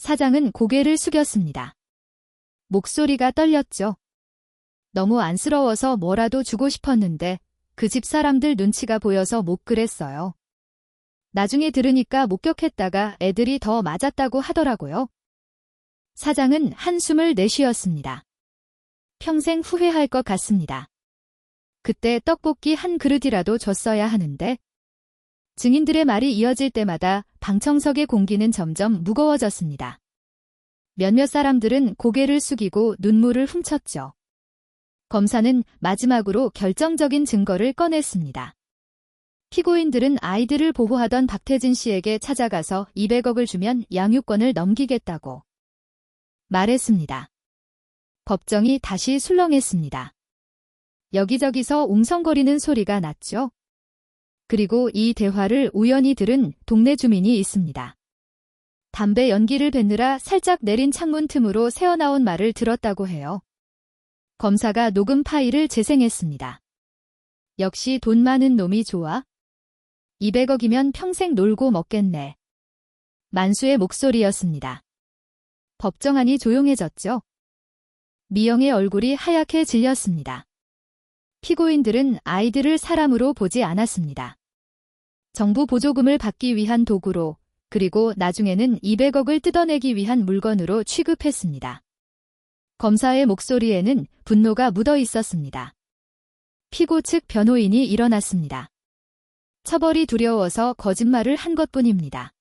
Speaker 1: 사장은 고개를 숙였습니다. 목소리가 떨렸죠. 너무 안쓰러워서 뭐라도 주고 싶었는데 그 집 사람들 눈치가 보여서 못 그랬어요. 나중에 들으니까 목격했다가 애들이 더 맞았다고 하더라고요. 사장은 한숨을 내쉬었습니다. 평생 후회할 것 같습니다. 그때 떡볶이 한 그릇이라도 줬어야 하는데. 증인들의 말이 이어질 때마다 방청석의 공기는 점점 무거워졌습니다. 몇몇 사람들은 고개를 숙이고 눈물을 훔쳤죠. 검사는 마지막으로 결정적인 증거를 꺼냈습니다. 피고인들은 아이들을 보호하던 박태진 씨에게 찾아가서 200억을 주면 양육권을 넘기겠다고 말했습니다. 법정이 다시 술렁했습니다. 여기저기서 웅성거리는 소리가 났죠. 그리고 이 대화를 우연히 들은 동네 주민이 있습니다. 담배 연기를 뱉느라 살짝 내린 창문 틈으로 새어나온 말을 들었다고 해요. 검사가 녹음 파일을 재생했습니다. 역시 돈 많은 놈이 좋아? 200억이면 평생 놀고 먹겠네. 만수의 목소리였습니다. 법정 안이 조용해졌죠. 미영의 얼굴이 하얗게 질렸습니다. 피고인들은 아이들을 사람으로 보지 않았습니다. 정부 보조금을 받기 위한 도구로, 그리고 나중에는 200억을 뜯어내기 위한 물건으로 취급했습니다. 검사의 목소리에는 분노가 묻어 있었습니다. 피고 측 변호인이 일어났습니다. 처벌이 두려워서 거짓말을 한 것뿐입니다.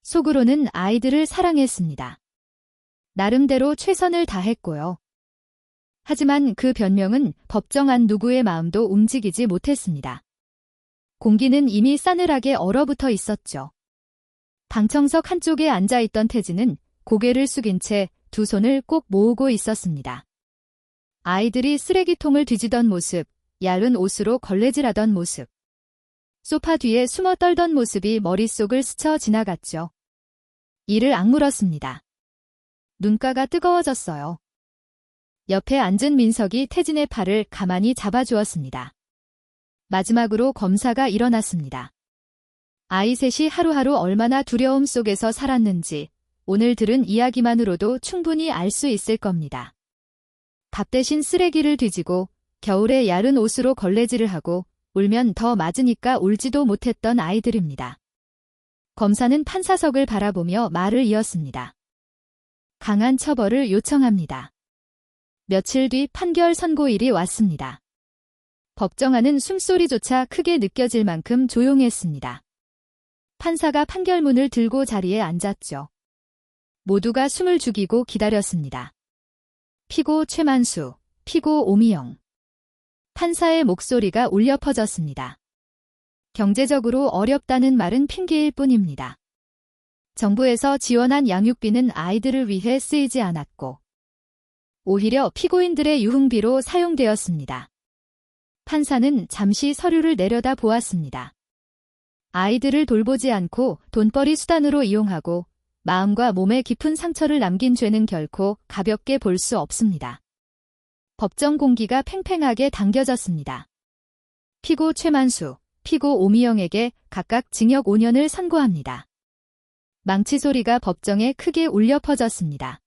Speaker 1: 속으로는 아이들을 사랑했습니다. 나름대로 최선을 다했고요. 하지만 그 변명은 법정 안 누구의 마음도 움직이지 못했습니다. 공기는 이미 싸늘하게 얼어붙어 있었죠. 방청석 한쪽에 앉아있던 태진은 고개를 숙인 채 두 손을 꼭 모으고 있었습니다. 아이들이 쓰레기통을 뒤지던 모습, 얇은 옷으로 걸레질하던 모습, 소파 뒤에 숨어 떨던 모습이 머릿속을 스쳐 지나갔죠. 이를 악물었습니다. 눈가가 뜨거워졌어요. 옆에 앉은 민석이 태진의 팔을 가만히 잡아주었습니다. 마지막으로 검사가 일어났습니다. 아이 셋이 하루하루 얼마나 두려움 속에서 살았는지 오늘 들은 이야기만으로도 충분히 알 수 있을 겁니다. 밥 대신 쓰레기를 뒤지고 겨울에 야른 옷으로 걸레질을 하고 울면 더 맞으니까 울지도 못했던 아이들입니다. 검사는 판사석을 바라보며 말을 이었습니다. 강한 처벌을 요청합니다. 며칠 뒤 판결 선고일이 왔습니다. 법정 안은 숨소리조차 크게 느껴질 만큼 조용했습니다. 판사가 판결문을 들고 자리에 앉았죠. 모두가 숨을 죽이고 기다렸습니다. 피고 최만수, 피고 오미영. 판사의 목소리가 울려 퍼졌습니다. 경제적으로 어렵다는 말은 핑계일 뿐입니다. 정부에서 지원한 양육비는 아이들을 위해 쓰이지 않았고 오히려 피고인들의 유흥비로 사용되었습니다. 판사는 잠시 서류를 내려다 보았습니다. 아이들을 돌보지 않고 돈벌이 수단으로 이용하고 마음과 몸에 깊은 상처를 남긴 죄는 결코 가볍게 볼 수 없습니다. 법정 공기가 팽팽하게 당겨졌습니다. 피고 최만수, 피고 오미영에게 각각 징역 5년을 선고합니다. 망치 소리가 법정에 크게 울려 퍼졌습니다.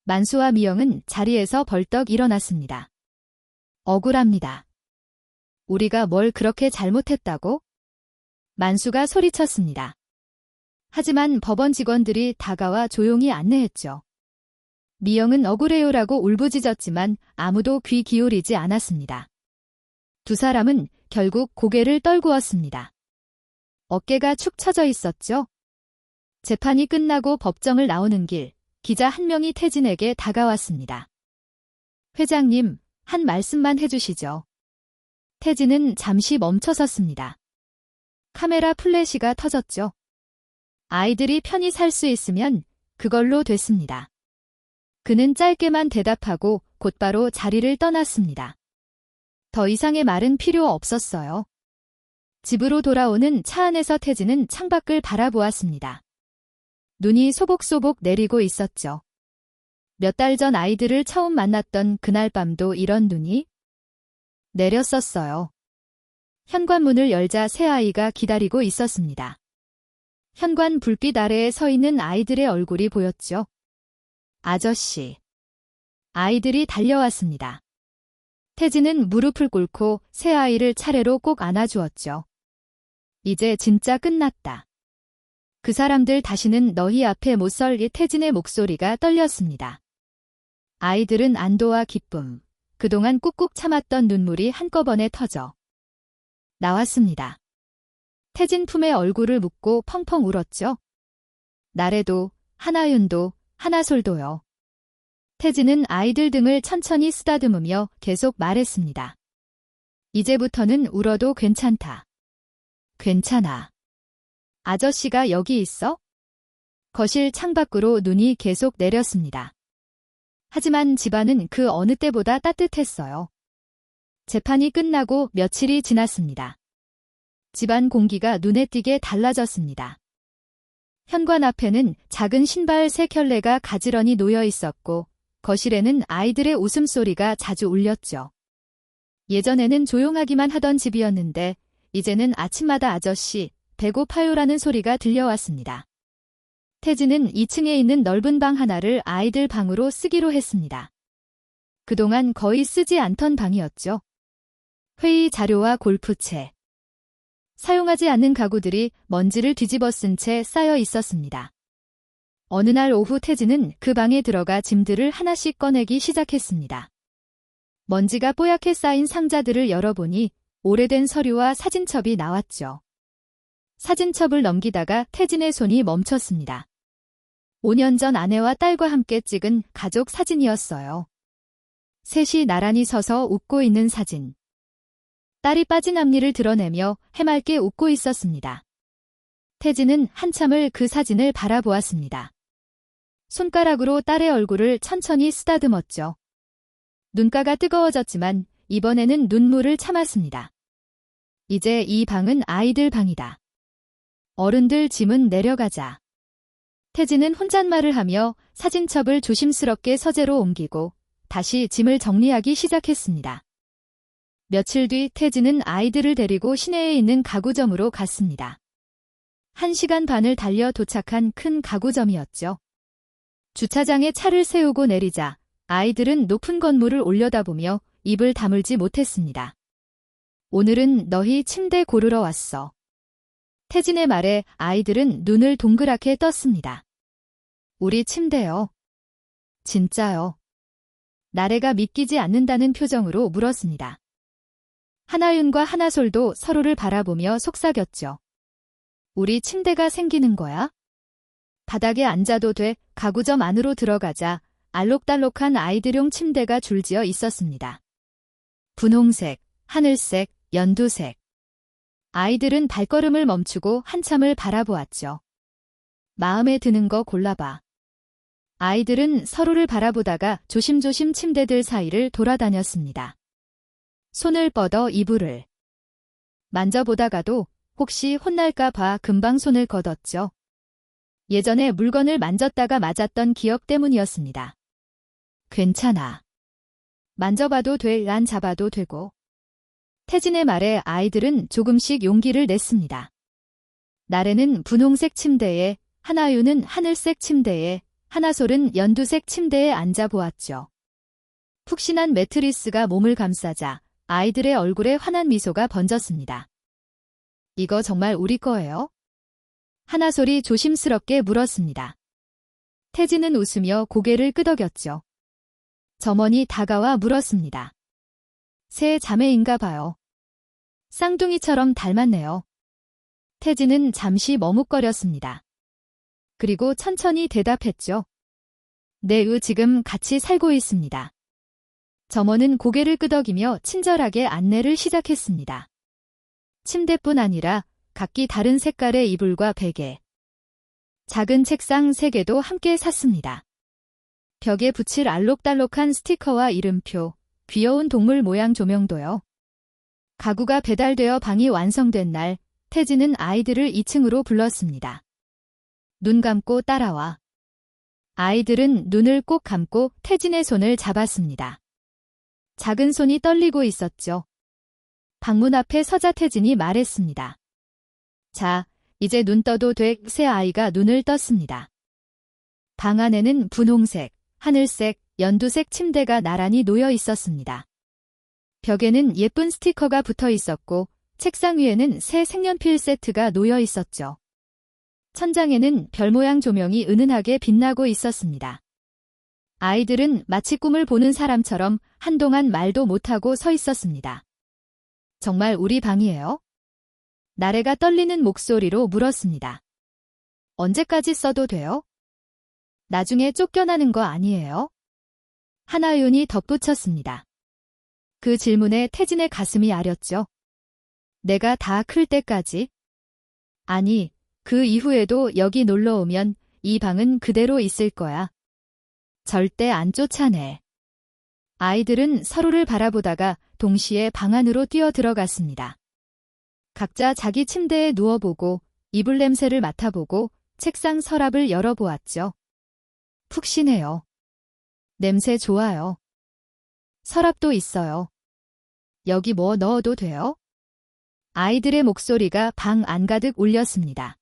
Speaker 1: 만수와 미영은 자리에서 벌떡 일어났습니다. 억울합니다. 우리가 뭘 그렇게 잘못했다고? 만수가 소리쳤습니다. 하지만 법원 직원들이 다가와 조용히 안내했죠. 미영은 억울해요라고 울부짖었지만 아무도 귀 기울이지 않았습니다. 두 사람은 결국 고개를 떨구었습니다. 어깨가 축 처져 있었죠. 재판이 끝나고 법정을 나오는 길, 기자 한 명이 태진에게 다가왔습니다. 회장님, 한 말씀만 해주시죠. 태진은 잠시 멈춰섰습니다. 카메라 플래시가 터졌죠. 아이들이 편히 살 수 있으면 그걸로 됐습니다. 그는 짧게만 대답하고 곧바로 자리를 떠났습니다. 더 이상의 말은 필요 없었어요. 집으로 돌아오는 차 안에서 태진은 창밖을 바라보았습니다. 눈이 소복소복 내리고 있었죠. 몇 달 전 아이들을 처음 만났던 그날 밤도 이런 눈이 내렸었어요. 현관문을 열자 새 아이가 기다리고 있었습니다. 현관 불빛 아래에 서 있는 아이들의 얼굴이 보였죠. 아저씨. 아이들이 달려왔습니다. 태진은 무릎을 꿇고 새 아이를 차례로 꼭 안아주었죠. 이제 진짜 끝났다. 그 사람들 다시는 너희 앞에 못 설. 태진의 목소리가 떨렸습니다. 아이들은 안도와 기쁨, 그동안 꾹꾹 참았던 눈물이 한꺼번에 터져 나왔습니다. 태진 품에 얼굴을 묻고 펑펑 울었죠. 나래도, 하나윤도, 하나솔도요. 태진은 아이들 등을 천천히 쓰다듬으며 계속 말했습니다. 이제부터는 울어도 괜찮다. 괜찮아. 아저씨가 여기 있어? 거실 창밖으로 눈이 계속 내렸습니다. 하지만 집안은 그 어느 때보다 따뜻했어요. 재판이 끝나고 며칠이 지났습니다. 집안 공기가 눈에 띄게 달라졌습니다. 현관 앞에는 작은 신발 3켤레가 가지런히 놓여 있었고 거실에는 아이들의 웃음소리가 자주 울렸죠. 예전에는 조용하기만 하던 집이었는데 이제는 아침마다 아저씨, 배고파요라는 소리가 들려왔습니다. 태진은 2층에 있는 넓은 방 하나를 아이들 방으로 쓰기로 했습니다. 그동안 거의 쓰지 않던 방이었죠. 회의 자료와 골프채. 사용하지 않는 가구들이 먼지를 뒤집어 쓴 채 쌓여 있었습니다. 어느 날 오후 태진은 그 방에 들어가 짐들을 하나씩 꺼내기 시작했습니다. 먼지가 뽀얗게 쌓인 상자들을 열어보니 오래된 서류와 사진첩이 나왔죠. 사진첩을 넘기다가 태진의 손이 멈췄습니다. 5년 전 아내와 딸과 함께 찍은 가족 사진이었어요. 셋이 나란히 서서 웃고 있는 사진. 딸이 빠진 앞니를 드러내며 해맑게 웃고 있었습니다. 태진은 한참을 그 사진을 바라보았습니다. 손가락으로 딸의 얼굴을 천천히 쓰다듬었죠. 눈가가 뜨거워졌지만 이번에는 눈물을 참았습니다. 이제 이 방은 아이들 방이다. 어른들 짐은 내려가자. 태진은 혼잣말을 하며 사진첩을 조심스럽게 서재로 옮기고 다시 짐을 정리하기 시작했습니다. 며칠 뒤 태진은 아이들을 데리고 시내에 있는 가구점으로 갔습니다. 1시간 반을 달려 도착한 큰 가구점이었죠. 주차장에 차를 세우고 내리자 아이들은 높은 건물을 올려다보며 입을 다물지 못했습니다. 오늘은 너희 침대 고르러 왔어. 태진의 말에 아이들은 눈을 동그랗게 떴습니다. 우리 침대요. 진짜요. 나래가 믿기지 않는다는 표정으로 물었습니다. 하나윤과 하나솔도 서로를 바라보며 속삭였죠. 우리 침대가 생기는 거야? 바닥에 앉아도 돼. 가구점 안으로 들어가자 알록달록한 아이들용 침대가 줄지어 있었습니다. 분홍색, 하늘색, 연두색. 아이들은 발걸음을 멈추고 한참을 바라보았죠. 마음에 드는 거 골라봐. 아이들은 서로를 바라보다가 조심조심 침대들 사이를 돌아다녔습니다. 손을 뻗어 이불을 만져보다가도 혹시 혼날까 봐 금방 손을 걷었죠. 예전에 물건을 만졌다가 맞았던 기억 때문이었습니다. 괜찮아. 만져봐도 돼. 난 잡아도 되고. 태진의 말에 아이들은 조금씩 용기를 냈습니다. 나래는 분홍색 침대에, 하나유는 하늘색 침대에, 하나솔은 연두색 침대에 앉아보았죠. 푹신한 매트리스가 몸을 감싸자 아이들의 얼굴에 환한 미소가 번졌습니다. 이거 정말 우리 거예요? 하나솔이 조심스럽게 물었습니다. 태진은 웃으며 고개를 끄덕였죠. 점원이 다가와 물었습니다. 새 자매인가 봐요. 쌍둥이처럼 닮았네요. 태진은 잠시 머뭇거렸습니다. 그리고 천천히 대답했죠. 네, 지금 같이 살고 있습니다. 점원은 고개를 끄덕이며 친절하게 안내를 시작했습니다. 침대뿐 아니라 각기 다른 색깔의 이불과 베개, 작은 책상 3개도 함께 샀습니다. 벽에 붙일 알록달록한 스티커와 이름표, 귀여운 동물 모양 조명도요. 가구가 배달되어 방이 완성된 날, 태진은 아이들을 2층으로 불렀습니다. 눈 감고 따라와. 아이들은 눈을 꼭 감고 태진의 손을 잡았습니다. 작은 손이 떨리고 있었죠. 방문 앞에 서자 태진이 말했습니다. 자, 이제 눈 떠도 돼. 새 아이가 눈을 떴습니다. 방 안에는 분홍색, 하늘색, 연두색 침대가 나란히 놓여 있었습니다. 벽에는 예쁜 스티커가 붙어 있었고 책상 위에는 새 색연필 세트가 놓여 있었죠. 천장에는 별 모양 조명이 은은하게 빛나고 있었습니다. 아이들은 마치 꿈을 보는 사람처럼 한동안 말도 못하고 서 있었습니다. 정말 우리 방이에요? 나래가 떨리는 목소리로 물었습니다. 언제까지 써도 돼요? 나중에 쫓겨나는 거 아니에요? 하나윤이 덧붙였습니다. 그 질문에 태진의 가슴이 아렸죠. 내가 다 클 때까지? 아니, 그 이후에도 여기 놀러 오면 이 방은 그대로 있을 거야. 절대 안 쫓아내. 아이들은 서로를 바라보다가 동시에 방 안으로 뛰어 들어갔습니다. 각자 자기 침대에 누워보고 이불 냄새를 맡아보고 책상 서랍을 열어보았죠. 푹신해요. 냄새 좋아요. 서랍도 있어요. 여기 뭐 넣어도 돼요? 아이들의 목소리가 방 안가득 울렸습니다.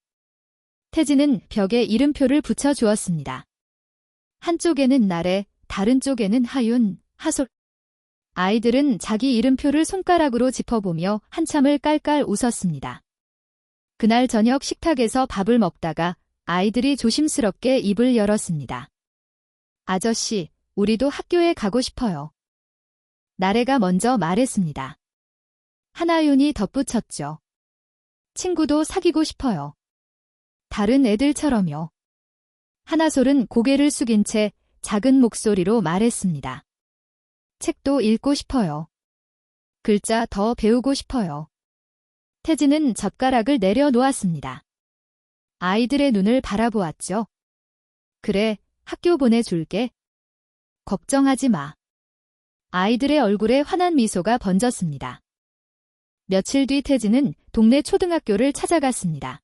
Speaker 1: 태진은 벽에 이름표를 붙여주었습니다. 한쪽에는 나래, 다른 쪽에는 하윤, 하솔. 아이들은 자기 이름표를 손가락으로 짚어보며 한참을 깔깔 웃었습니다. 그날 저녁 식탁에서 밥을 먹다가 아이들이 조심스럽게 입을 열었습니다. 아저씨, 우리도 학교에 가고 싶어요. 나래가 먼저 말했습니다. 하나윤이 덧붙였죠. 친구도 사귀고 싶어요. 다른 애들처럼요. 하나솔은 고개를 숙인 채 작은 목소리로 말했습니다. 책도 읽고 싶어요. 글자 더 배우고 싶어요. 태진은 젓가락을 내려놓았습니다. 아이들의 눈을 바라보았죠. 그래, 학교 보내줄게. 걱정하지 마. 아이들의 얼굴에 환한 미소가 번졌습니다. 며칠 뒤 태진은 동네 초등학교를 찾아갔습니다.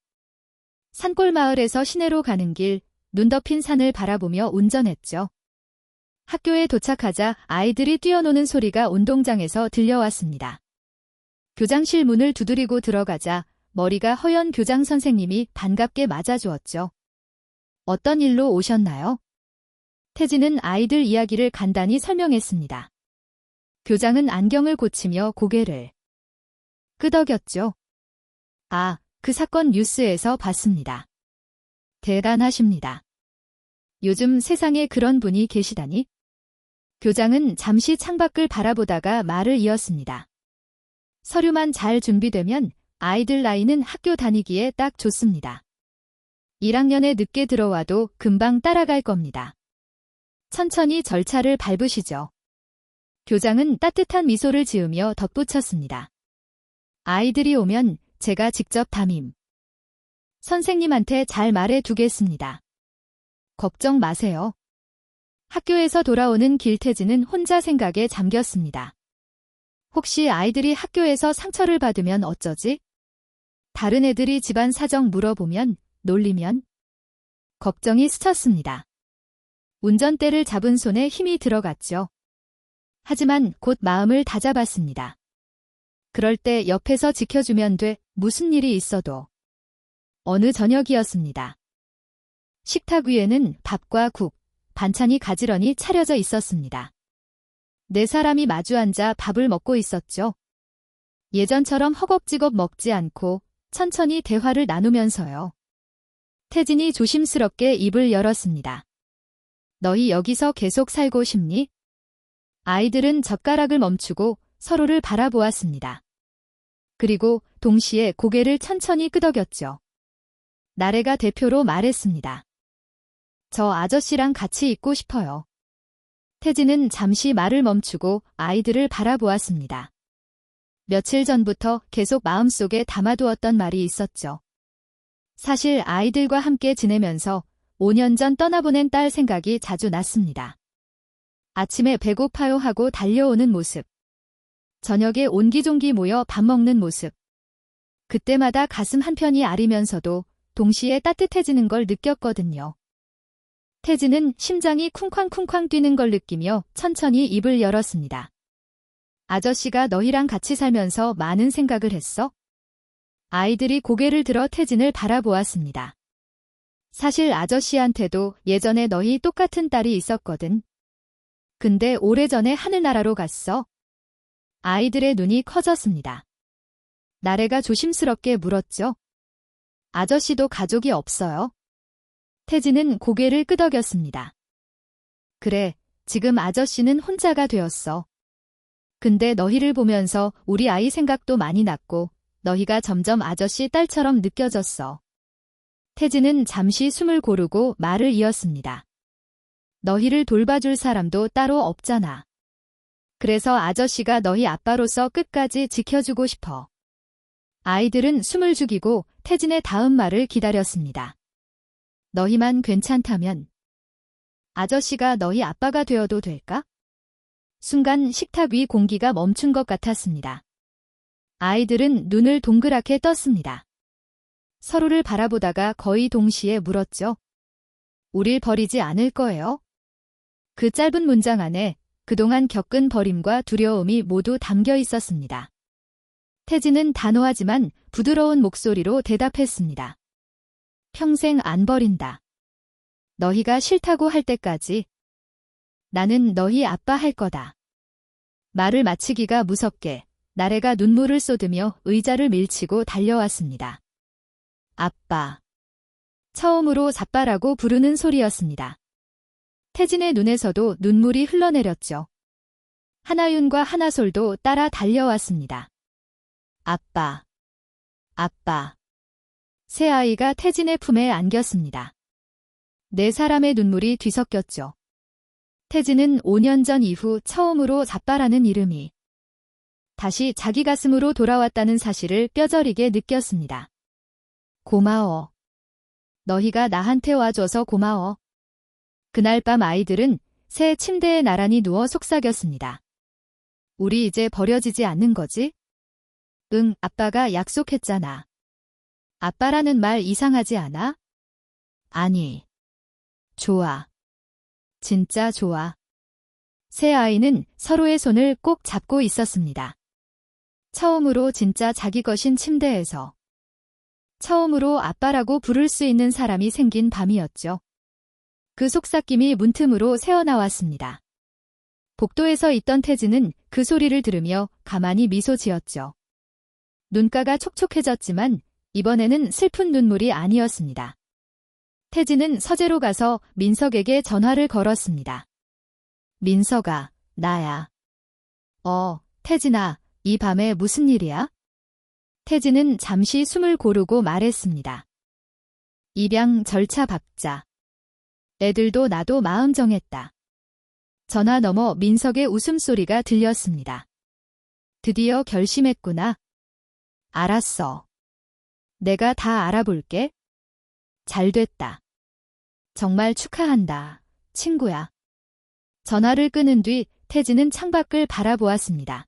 Speaker 1: 산골 마을에서 시내로 가는 길, 눈 덮인 산을 바라보며 운전했죠. 학교에 도착하자 아이들이 뛰어노는 소리가 운동장에서 들려왔습니다. 교장실 문을 두드리고 들어가자 머리가 허연 교장 선생님이 반갑게 맞아주었죠. 어떤 일로 오셨나요? 태진은 아이들 이야기를 간단히 설명했습니다. 교장은 안경을 고치며 고개를 끄덕였죠. 아, 그 사건 뉴스에서 봤습니다. 대단하십니다. 요즘 세상에 그런 분이 계시다니? 교장은 잠시 창밖을 바라보다가 말을 이었습니다. 서류만 잘 준비되면 아이들 나이는 학교 다니기에 딱 좋습니다. 1학년에 늦게 들어와도 금방 따라갈 겁니다. 천천히 절차를 밟으시죠. 교장은 따뜻한 미소를 지으며 덧붙였습니다. 아이들이 오면 제가 직접 담임. 선생님한테 잘 말해 두겠습니다. 걱정 마세요. 학교에서 돌아오는 길태진은 혼자 생각에 잠겼습니다. 혹시 아이들이 학교에서 상처를 받으면 어쩌지? 다른 애들이 집안 사정 물어보면, 놀리면? 걱정이 스쳤습니다. 운전대를 잡은 손에 힘이 들어갔죠. 하지만 곧 마음을 다잡았습니다. 그럴 때 옆에서 지켜주면 돼, 무슨 일이 있어도. 어느 저녁이었습니다. 식탁 위에는 밥과 국, 반찬이 가지런히 차려져 있었습니다. 네 사람이 마주 앉아 밥을 먹고 있었죠. 예전처럼 허겁지겁 먹지 않고 천천히 대화를 나누면서요. 태진이 조심스럽게 입을 열었습니다. 너희 여기서 계속 살고 싶니? 아이들은 젓가락을 멈추고 서로를 바라보았습니다. 그리고 동시에 고개를 천천히 끄덕였죠. 나래가 대표로 말했습니다. 저 아저씨랑 같이 있고 싶어요. 태진은 잠시 말을 멈추고 아이들을 바라보았습니다. 며칠 전부터 계속 마음속에 담아두었던 말이 있었죠. 사실 아이들과 함께 지내면서 5년 전 떠나보낸 딸 생각이 자주 났습니다. 아침에 배고파요 하고 달려오는 모습. 저녁에 옹기종기 모여 밥 먹는 모습. 그때마다 가슴 한편이 아리면서도 동시에 따뜻해지는 걸 느꼈거든요. 태진은 심장이 쿵쾅쿵쾅 뛰는 걸 느끼며 천천히 입을 열었습니다. 아저씨가 너희랑 같이 살면서 많은 생각을 했어? 아이들이 고개를 들어 태진을 바라보았습니다. 사실 아저씨한테도 예전에 너희 똑같은 딸이 있었거든. 근데 오래전에 하늘나라로 갔어. 아이들의 눈이 커졌습니다. 나래가 조심스럽게 물었죠. 아저씨도 가족이 없어요? 태진은 고개를 끄덕였습니다. 그래, 지금 아저씨는 혼자가 되었어. 근데 너희를 보면서 우리 아이 생각도 많이 났고 너희가 점점 아저씨 딸처럼 느껴졌어. 태진은 잠시 숨을 고르고 말을 이었습니다. 너희를 돌봐줄 사람도 따로 없잖아. 그래서 아저씨가 너희 아빠로서 끝까지 지켜주고 싶어. 아이들은 숨을 죽이고 태진의 다음 말을 기다렸습니다. 너희만 괜찮다면 아저씨가 너희 아빠가 되어도 될까? 순간 식탁 위 공기가 멈춘 것 같았습니다. 아이들은 눈을 동그랗게 떴습니다. 서로를 바라보다가 거의 동시에 물었죠. 우릴 버리지 않을 거예요? 그 짧은 문장 안에 그동안 겪은 버림과 두려움이 모두 담겨 있었습니다. 태진은 단호하지만 부드러운 목소리로 대답했습니다. 평생 안 버린다. 너희가 싫다고 할 때까지 나는 너희 아빠 할 거다. 말을 마치기가 무섭게 나래가 눈물을 쏟으며 의자를 밀치고 달려왔습니다. 아빠. 처음으로 아빠라고 부르는 소리였습니다. 태진의 눈에서도 눈물이 흘러내렸죠. 하나윤과 하나솔도 따라 달려왔습니다. 아빠. 아빠. 새 아이가 태진의 품에 안겼습니다. 네 사람의 눈물이 뒤섞였죠. 태진은 5년 전 이후 처음으로 아빠라는 이름이 다시 자기 가슴으로 돌아왔다는 사실을 뼈저리게 느꼈습니다. 고마워. 너희가 나한테 와줘서 고마워. 그날 밤 아이들은 새 침대에 나란히 누워 속삭였습니다. 우리 이제 버려지지 않는 거지? 응, 아빠가 약속했잖아. 아빠라는 말 이상하지 않아? 아니. 좋아. 진짜 좋아. 새 아이는 서로의 손을 꼭 잡고 있었습니다. 처음으로 진짜 자기 것인 침대에서. 처음으로 아빠라고 부를 수 있는 사람이 생긴 밤이었죠. 그 속삭임이 문틈으로 새어나왔습니다. 복도에서 있던 태진은 그 소리를 들으며 가만히 미소 지었죠. 눈가가 촉촉해졌지만 이번에는 슬픈 눈물이 아니었습니다. 태진은 서재로 가서 민석에게 전화를 걸었습니다. 민석아, 나야. 태진아, 이 밤에 무슨 일이야? 태진은 잠시 숨을 고르고 말했습니다. 입양 절차 밟자. 애들도 나도 마음 정했다. 전화 너머 민석의 웃음소리가 들렸습니다. 드디어 결심했구나. 알았어. 내가 다 알아볼게. 잘됐다. 정말 축하한다, 친구야. 전화를 끊은 뒤 태진은 창밖을 바라보았습니다.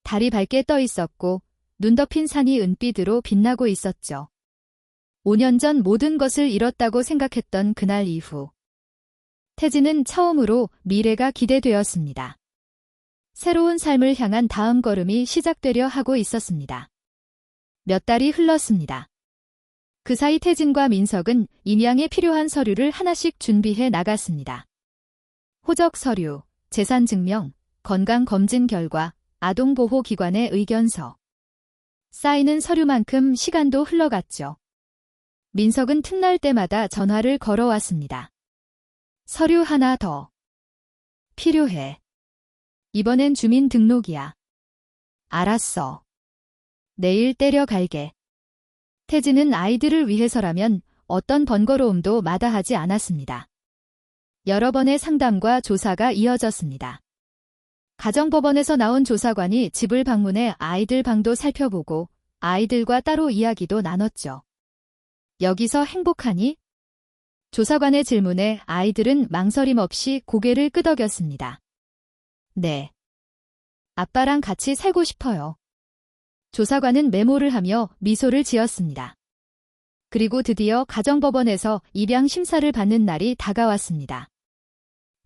Speaker 1: 달이 밝게 떠 있었고 눈 덮인 산이 은빛으로 빛나고 있었죠. 5년 전 모든 것을 잃었다고 생각했던 그날 이후 태진은 처음으로 미래가 기대되었습니다. 새로운 삶을 향한 다음 걸음이 시작되려 하고 있었습니다. 몇 달이 흘렀습니다. 그 사이 태진과 민석은 입양에 필요한 서류를 하나씩 준비해 나갔습니다. 호적 서류, 재산 증명, 건강검진 결과, 아동보호기관의 의견서. 쌓이는 서류만큼 시간도 흘러갔죠. 민석은 틈날 때마다 전화를 걸어왔습니다. 서류 하나 더. 필요해. 이번엔 주민등록이야. 알았어. 내일 때려갈게. 태진은 아이들을 위해서라면 어떤 번거로움도 마다하지 않았습니다. 여러 번의 상담과 조사가 이어졌습니다. 가정법원에서 나온 조사관이 집을 방문해 아이들 방도 살펴보고 아이들과 따로 이야기도 나눴죠. 여기서 행복하니? 조사관의 질문에 아이들은 망설임 없이 고개를 끄덕였습니다. 네. 아빠랑 같이 살고 싶어요. 조사관은 메모를 하며 미소를 지었습니다. 그리고 드디어 가정법원에서 입양 심사를 받는 날이 다가왔습니다.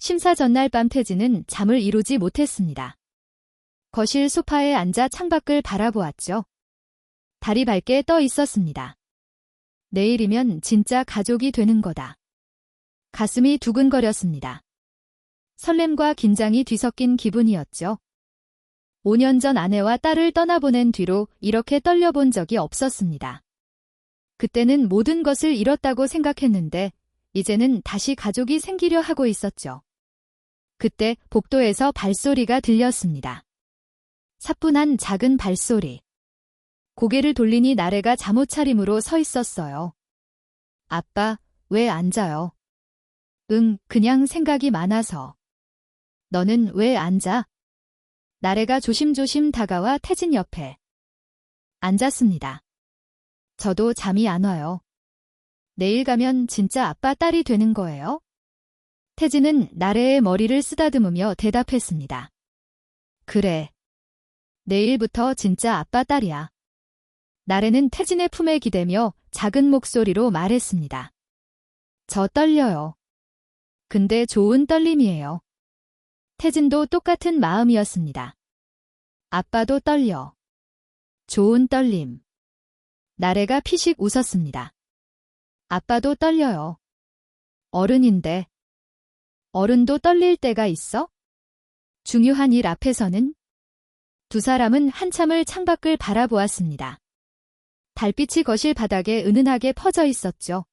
Speaker 1: 심사 전날 밤 태진은 잠을 이루지 못했습니다. 거실 소파에 앉아 창밖을 바라보았죠. 달이 밝게 떠 있었습니다. 내일이면 진짜 가족이 되는 거다. 가슴이 두근거렸습니다. 설렘과 긴장이 뒤섞인 기분이었죠. 5년 전 아내와 딸을 떠나보낸 뒤로 이렇게 떨려본 적이 없었습니다. 그때는 모든 것을 잃었다고 생각했는데 이제는 다시 가족이 생기려 하고 있었죠. 그때 복도에서 발소리가 들렸습니다. 사뿐한 작은 발소리. 고개를 돌리니 나래가 잠옷차림으로 서 있었어요. 아빠, 왜 앉아요? 응, 그냥 생각이 많아서. 너는 왜 앉아? 나래가 조심조심 다가와 태진 옆에 앉았습니다. 저도 잠이 안 와요. 내일 가면 진짜 아빠 딸이 되는 거예요? 태진은 나래의 머리를 쓰다듬으며 대답했습니다. 그래. 내일부터 진짜 아빠 딸이야. 나래는 태진의 품에 기대며 작은 목소리로 말했습니다. 저 떨려요. 근데 좋은 떨림이에요. 태진도 똑같은 마음이었습니다. 아빠도 떨려. 좋은 떨림. 나래가 피식 웃었습니다. 아빠도 떨려요. 어른인데. 어른도 떨릴 때가 있어? 중요한 일 앞에서는? 두 사람은 한참을 창밖을 바라보았습니다. 달빛이 거실 바닥에 은은하게 퍼져 있었죠.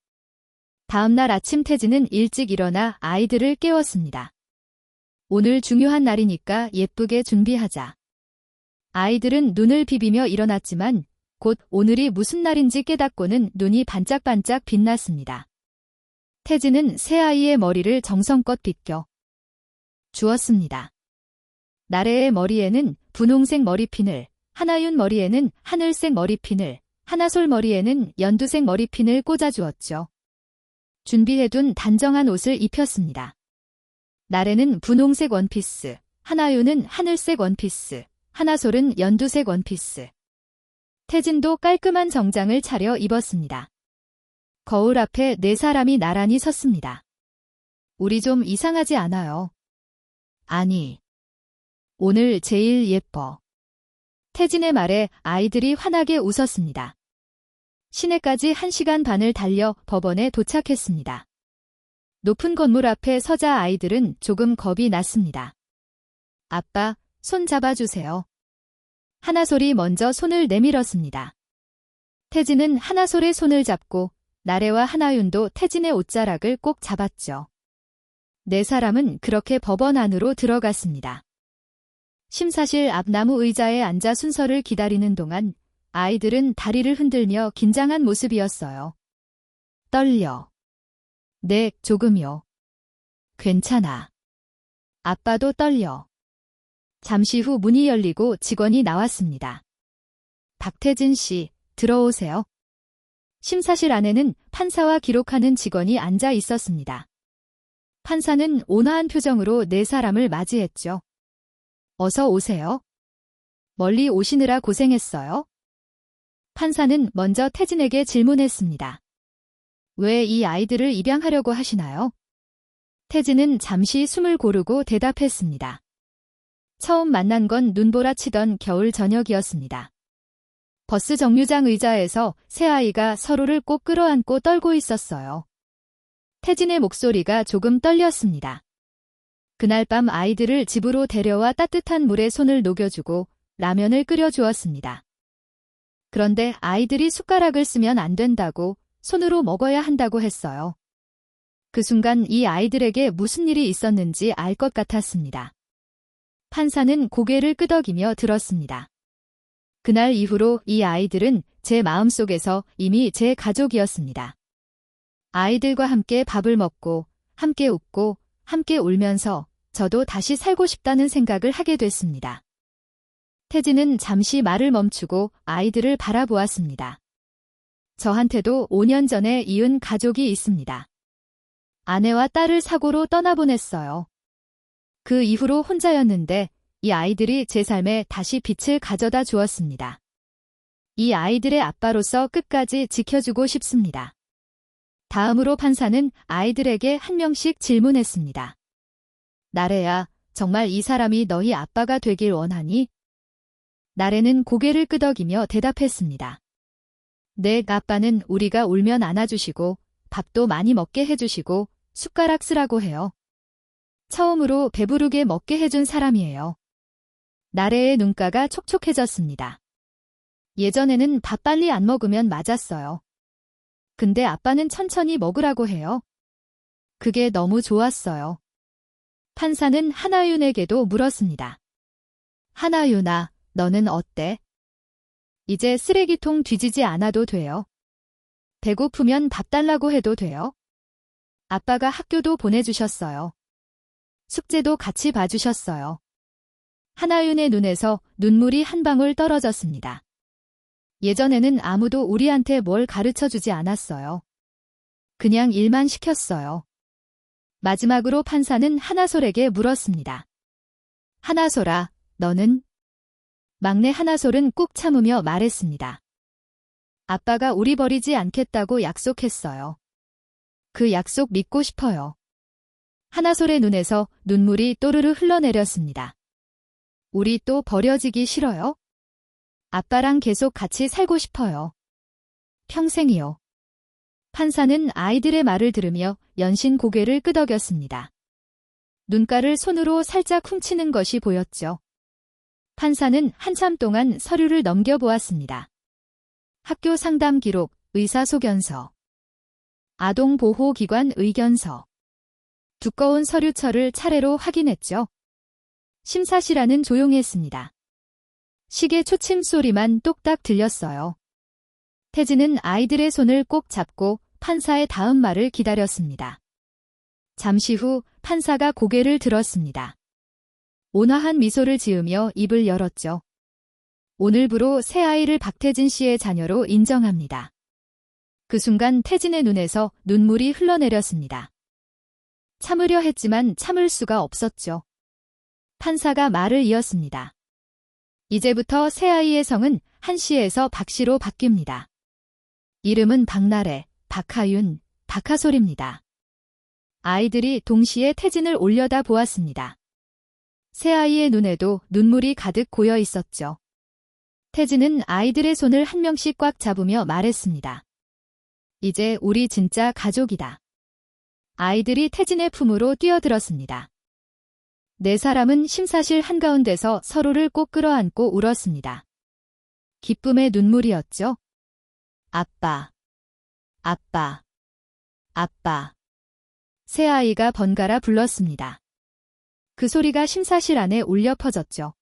Speaker 1: 다음 날 아침 태진은 일찍 일어나 아이들을 깨웠습니다. 오늘 중요한 날이니까 예쁘게 준비하자. 아이들은 눈을 비비며 일어났지만 곧 오늘이 무슨 날인지 깨닫고는 눈이 반짝반짝 빛났습니다. 태진은 새아이의 머리를 정성껏 빗겨 주었습니다. 나래의 머리에는 분홍색 머리핀을, 하나윤 머리에는 하늘색 머리핀을, 하나솔 머리에는 연두색 머리핀을 꽂아주었죠. 준비해둔 단정한 옷을 입혔습니다. 나래는 분홍색 원피스, 하나윤은 하늘색 원피스, 하나솔은 연두색 원피스. 태진도 깔끔한 정장을 차려 입었습니다. 거울 앞에 네 사람이 나란히 섰습니다. 우리 좀 이상하지 않아요? 아니. 오늘 제일 예뻐. 태진의 말에 아이들이 환하게 웃었습니다. 시내까지 1시간 반을 달려 법원에 도착했습니다. 높은 건물 앞에 서자 아이들은 조금 겁이 났습니다. 아빠, 손 잡아주세요. 하나솔이 먼저 손을 내밀었습니다. 태진은 하나솔의 손을 잡고 나래와 하나윤도 태진의 옷자락을 꼭 잡았죠. 네 사람은 그렇게 법원 안으로 들어갔습니다. 심사실 앞 나무 의자에 앉아 순서를 기다리는 동안 아이들은 다리를 흔들며 긴장한 모습이었어요. 떨려. 네, 조금요. 괜찮아. 아빠도 떨려. 잠시 후 문이 열리고 직원이 나왔습니다. 박태진 씨, 들어오세요. 심사실 안에는 판사와 기록하는 직원이 앉아 있었습니다. 판사는 온화한 표정으로 네 사람을 맞이했죠. 어서 오세요. 멀리 오시느라 고생했어요. 판사는 먼저 태진에게 질문했습니다. 왜 이 아이들을 입양하려고 하시나요? 태진은 잠시 숨을 고르고 대답했습니다. 처음 만난 건 눈보라 치던 겨울 저녁이었습니다. 버스 정류장 의자에서 세 아이가 서로를 꼭 끌어안고 떨고 있었어요. 태진의 목소리가 조금 떨렸습니다. 그날 밤 아이들을 집으로 데려와 따뜻한 물에 손을 녹여주고 라면을 끓여주었습니다. 그런데 아이들이 숟가락을 쓰면 안 된다고 손으로 먹어야 한다고 했어요. 그 순간 이 아이들에게 무슨 일이 있었는지 알 것 같았습니다. 판사는 고개를 끄덕이며 들었습니다. 그날 이후로 이 아이들은 제 마음속에서 이미 제 가족이었습니다. 아이들과 함께 밥을 먹고, 함께 웃고, 함께 울면서 저도 다시 살고 싶다는 생각을 하게 됐습니다. 태진은 잠시 말을 멈추고 아이들을 바라보았습니다. 저한테도 5년 전에 이은 가족이 있습니다. 아내와 딸을 사고로 떠나보냈어요. 그 이후로 혼자였는데 이 아이들이 제 삶에 다시 빛을 가져다 주었습니다. 이 아이들의 아빠로서 끝까지 지켜주고 싶습니다. 다음으로 판사는 아이들에게 한 명씩 질문했습니다. 나래야, 정말 이 사람이 너희 아빠가 되길 원하니? 나래는 고개를 끄덕이며 대답했습니다. 네, 아빠는 우리가 울면 안아주시고 밥도 많이 먹게 해주시고 숟가락 쓰라고 해요. 처음으로 배부르게 먹게 해준 사람이에요. 나래의 눈가가 촉촉해졌습니다. 예전에는 밥 빨리 안 먹으면 맞았어요. 근데 아빠는 천천히 먹으라고 해요. 그게 너무 좋았어요. 판사는 하나윤에게도 물었습니다. 하나윤아, 너는 어때? 이제 쓰레기통 뒤지지 않아도 돼요. 배고프면 밥 달라고 해도 돼요. 아빠가 학교도 보내주셨어요. 숙제도 같이 봐주셨어요. 하나윤의 눈에서 눈물이 한 방울 떨어졌습니다. 예전에는 아무도 우리한테 뭘 가르쳐주지 않았어요. 그냥 일만 시켰어요. 마지막으로 판사는 하나솔에게 물었습니다. 하나솔아, 너는? 막내 하나솔은 꾹 참으며 말했습니다. 아빠가 우리 버리지 않겠다고 약속했어요. 그 약속 믿고 싶어요. 하나솔의 눈에서 눈물이 또르르 흘러내렸습니다. 우리 또 버려지기 싫어요? 아빠랑 계속 같이 살고 싶어요. 평생이요. 판사는 아이들의 말을 들으며 연신 고개를 끄덕였습니다. 눈가를 손으로 살짝 훔치는 것이 보였죠. 판사는 한참 동안 서류를 넘겨보았습니다. 학교 상담 기록, 의사소견서, 아동보호기관 의견서. 두꺼운 서류철을 차례로 확인했죠. 심사실안은 조용했습니다. 시계 초침 소리만 똑딱 들렸어요. 태진은 아이들의 손을 꼭 잡고 판사의 다음 말을 기다렸습니다. 잠시 후 판사가 고개를 들었습니다. 온화한 미소를 지으며 입을 열었죠. 오늘부로 새아이를 박태진 씨의 자녀로 인정합니다. 그 순간 태진의 눈에서 눈물이 흘러내렸습니다. 참으려 했지만 참을 수가 없었죠. 판사가 말을 이었습니다. 이제부터 새아이의 성은 한씨에서 박씨로 바뀝니다. 이름은 박나래, 박하윤, 박하솔입니다. 아이들이 동시에 태진을 올려다 보았습니다. 새아이의 눈에도 눈물이 가득 고여 있었죠. 태진은 아이들의 손을 한 명씩 꽉 잡으며 말했습니다. 이제 우리 진짜 가족이다. 아이들이 태진의 품으로 뛰어들었습니다. 네 사람은 심사실 한가운데서 서로를 꼭 끌어안고 울었습니다. 기쁨의 눈물이었죠. 아빠, 아빠, 아빠. 새아이가 번갈아 불렀습니다. 그 소리가 심사실 안에 울려 퍼졌죠.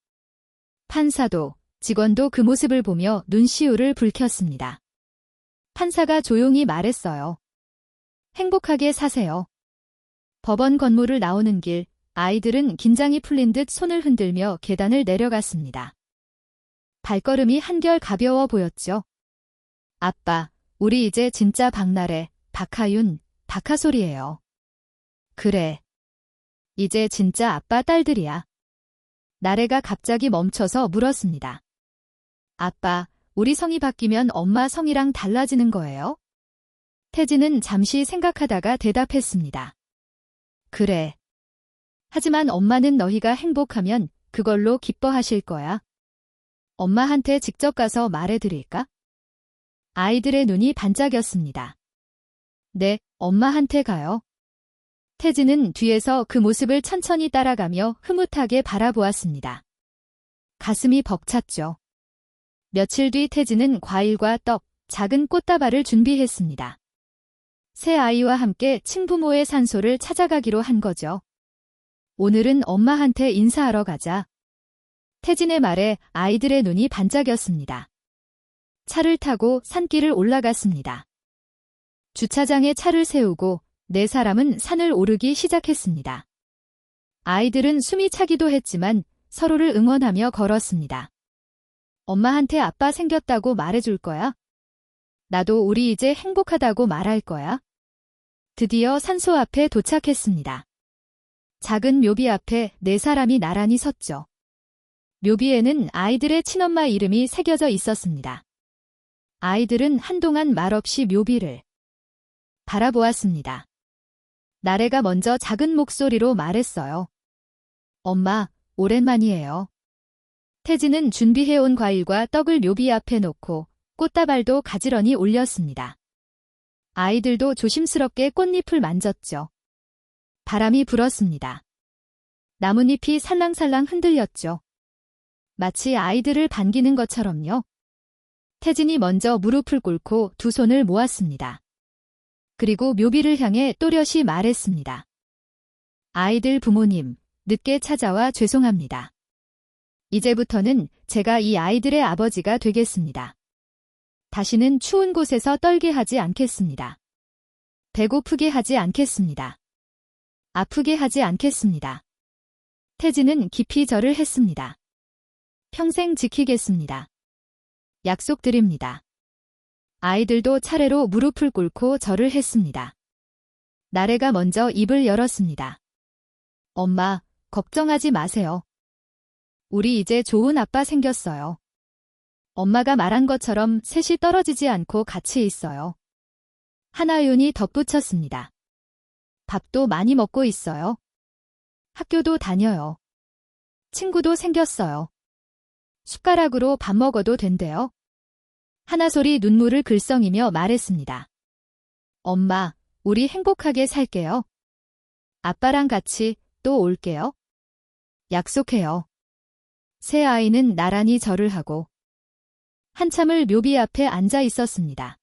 Speaker 1: 판사도, 직원도 그 모습을 보며 눈시울을 붉혔습니다. 판사가 조용히 말했어요. 행복하게 사세요. 법원 건물을 나오는 길, 아이들은 긴장이 풀린 듯 손을 흔들며 계단을 내려갔습니다. 발걸음이 한결 가벼워 보였죠. 아빠, 우리 이제 진짜 박나래, 박하윤, 박하솔이에요. 그래. 이제 진짜 아빠 딸들이야. 나래가 갑자기 멈춰서 물었습니다. 아빠, 우리 성이 바뀌면 엄마 성이랑 달라지는 거예요? 태진은 잠시 생각하다가 대답했습니다. 그래. 하지만 엄마는 너희가 행복하면 그걸로 기뻐하실 거야. 엄마한테 직접 가서 말해드릴까? 아이들의 눈이 반짝였습니다. 네, 엄마한테 가요. 태진은 뒤에서 그 모습을 천천히 따라가며 흐뭇하게 바라보았습니다. 가슴이 벅찼죠. 며칠 뒤 태진은 과일과 떡, 작은 꽃다발을 준비했습니다. 새 아이와 함께 친부모의 산소를 찾아가기로 한 거죠. 오늘은 엄마한테 인사하러 가자. 태진의 말에 아이들의 눈이 반짝였습니다. 차를 타고 산길을 올라갔습니다. 주차장에 차를 세우고 네 사람은 산을 오르기 시작했습니다. 아이들은 숨이 차기도 했지만 서로를 응원하며 걸었습니다. 엄마한테 아빠 생겼다고 말해줄 거야? 나도 우리 이제 행복하다고 말할 거야. 드디어 산소 앞에 도착했습니다. 작은 묘비 앞에 네 사람이 나란히 섰죠. 묘비에는 아이들의 친엄마 이름이 새겨져 있었습니다. 아이들은 한동안 말없이 묘비를 바라보았습니다. 나래가 먼저 작은 목소리로 말했어요. 엄마, 오랜만이에요. 태진은 준비해온 과일과 떡을 묘비 앞에 놓고 꽃다발도 가지런히 올렸습니다. 아이들도 조심스럽게 꽃잎을 만졌죠. 바람이 불었습니다. 나뭇잎이 살랑살랑 흔들렸죠. 마치 아이들을 반기는 것처럼요. 태진이 먼저 무릎을 꿇고 두 손을 모았습니다. 그리고 묘비를 향해 또렷이 말했습니다. 아이들 부모님, 늦게 찾아와 죄송합니다. 이제부터는 제가 이 아이들의 아버지가 되겠습니다. 다시는 추운 곳에서 떨게 하지 않겠습니다. 배고프게 하지 않겠습니다. 아프게 하지 않겠습니다. 태진은 깊이 절을 했습니다. 평생 지키겠습니다. 약속드립니다. 아이들도 차례로 무릎을 꿇고 절을 했습니다. 나래가 먼저 입을 열었습니다. 엄마, 걱정하지 마세요. 우리 이제 좋은 아빠 생겼어요. 엄마가 말한 것처럼 셋이 떨어지지 않고 같이 있어요. 하나윤이 덧붙였습니다. 밥도 많이 먹고 있어요. 학교도 다녀요. 친구도 생겼어요. 숟가락으로 밥 먹어도 된대요. 하나솔이 눈물을 글썽이며 말했습니다. 엄마, 우리 행복하게 살게요. 아빠랑 같이 또 올게요. 약속해요. 새 아이는 나란히 절을 하고 한참을 묘비 앞에 앉아 있었습니다.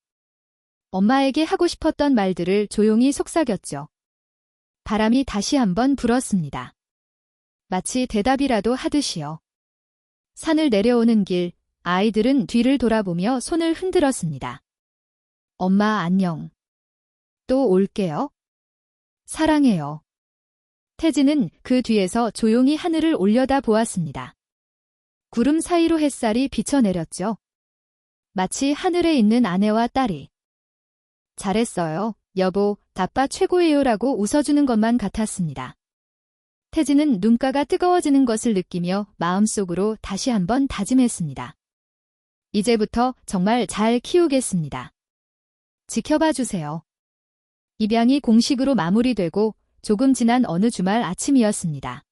Speaker 1: 엄마에게 하고 싶었던 말들을 조용히 속삭였죠. 바람이 다시 한번 불었습니다. 마치 대답이라도 하듯이요. 산을 내려오는 길, 아이들은 뒤를 돌아보며 손을 흔들었습니다. 엄마 안녕. 또 올게요. 사랑해요. 태진은 그 뒤에서 조용히 하늘을 올려다 보았습니다. 구름 사이로 햇살이 비쳐내렸죠. 마치 하늘에 있는 아내와 딸이 잘했어요, 여보, 아빠 최고예요라고 웃어주는 것만 같았습니다. 태진은 눈가가 뜨거워지는 것을 느끼며 마음속으로 다시 한번 다짐했습니다. 이제부터 정말 잘 키우겠습니다. 지켜봐 주세요. 입양이 공식으로 마무리되고 조금 지난 어느 주말 아침이었습니다.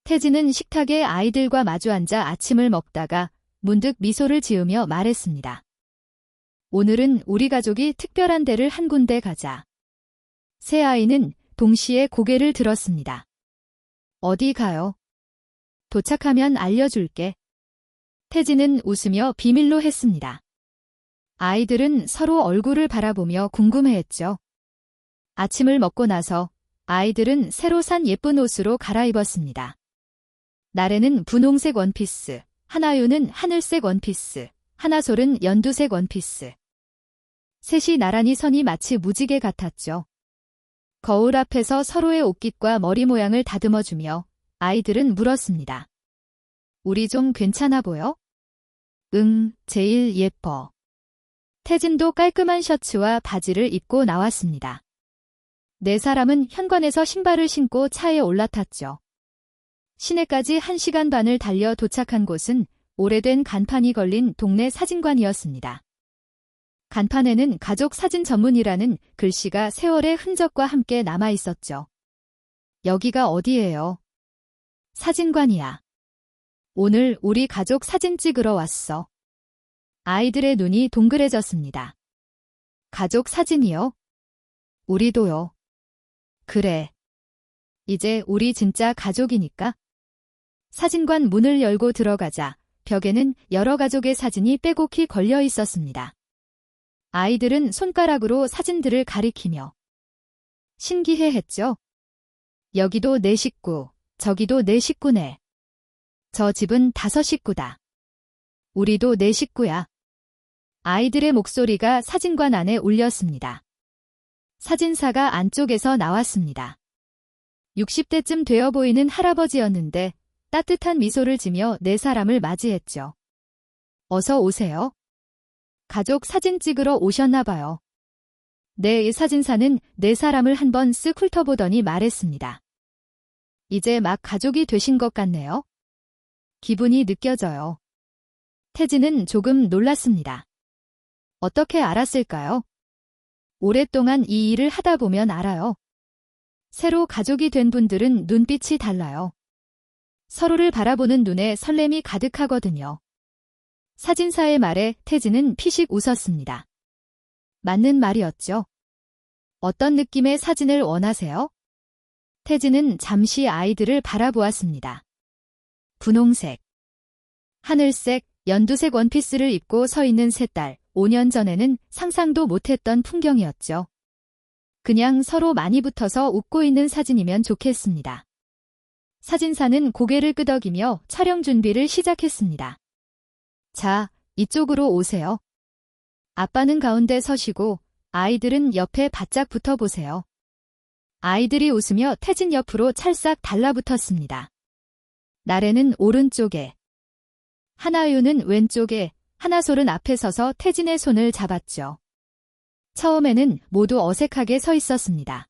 Speaker 1: 태진은 식탁에 아이들과 마주 앉아 아침을 먹다가 문득 미소를 지으며 말했습니다. 오늘은 우리 가족이 특별한 데를 한 군데 가자. 새 아이는 동시에 고개를 들었습니다. 어디 가요? 도착하면 알려줄게. 태진은 웃으며 비밀로 했습니다. 아이들은 서로 얼굴을 바라보며 궁금해했죠. 아침을 먹고 나서 아이들은 새로 산 예쁜 옷으로 갈아입었습니다. 나래는 분홍색 원피스, 하나유는 하늘색 원피스, 하나솔은 연두색 원피스. 셋이 나란히 선이 마치 무지개 같았죠. 거울 앞에서 서로의 옷깃과 머리 모양을 다듬어주며 아이들은 물었습니다. 우리 좀 괜찮아 보여? 응, 제일 예뻐. 태진도 깔끔한 셔츠와 바지를 입고 나왔습니다. 네 사람은 현관에서 신발을 신고 차에 올라탔죠. 시내까지 1시간 반을 달려 도착한 곳은 오래된 간판이 걸린 동네 사진관이었습니다. 간판에는 가족 사진 전문이라는 글씨가 세월의 흔적과 함께 남아 있었죠. 여기가 어디예요? 사진관이야. 오늘 우리 가족 사진 찍으러 왔어. 아이들의 눈이 동그래졌습니다. 가족 사진이요? 우리도요. 그래. 이제 우리 진짜 가족이니까. 사진관 문을 열고 들어가자 벽에는 여러 가족의 사진이 빼곡히 걸려 있었습니다. 아이들은 손가락으로 사진들을 가리키며 신기해했죠. 여기도 내 식구, 저기도 내 식구네. 저 집은 5 식구다. 우리도 내 식구야. 아이들의 목소리가 사진관 안에 울렸습니다. 사진사가 안쪽에서 나왔습니다. 60대쯤 되어 보이는 할아버지였는데 따뜻한 미소를 지며 네 사람을 맞이했죠. 어서 오세요. 가족 사진 찍으러 오셨나 봐요. 네, 사진사는 네 사람을 한번 쓱 훑어보더니 말했습니다. 이제 막 가족이 되신 것 같네요. 기분이 느껴져요. 태진은 조금 놀랐습니다. 어떻게 알았을까요? 오랫동안 이 일을 하다 보면 알아요. 새로 가족이 된 분들은 눈빛이 달라요. 서로를 바라보는 눈에 설렘이 가득하거든요. 사진사의 말에 태진은 피식 웃었습니다. 맞는 말이었죠. 어떤 느낌의 사진을 원하세요? 태진은 잠시 아이들을 바라보았습니다. 분홍색, 하늘색, 연두색 원피스를 입고 서 있는 세 딸, 5년 전에는 상상도 못했던 풍경이었죠. 그냥 서로 많이 붙어서 웃고 있는 사진이면 좋겠습니다. 사진사는 고개를 끄덕이며 촬영 준비를 시작했습니다. 자, 이쪽으로 오세요. 아빠는 가운데 서시고 아이들은 옆에 바짝 붙어보세요. 아이들이 웃으며 태진 옆으로 찰싹 달라붙었습니다. 나래는 오른쪽에, 하나유는 왼쪽에, 하나솔은 앞에 서서 태진의 손을 잡았죠. 처음에는 모두 어색하게 서 있었습니다.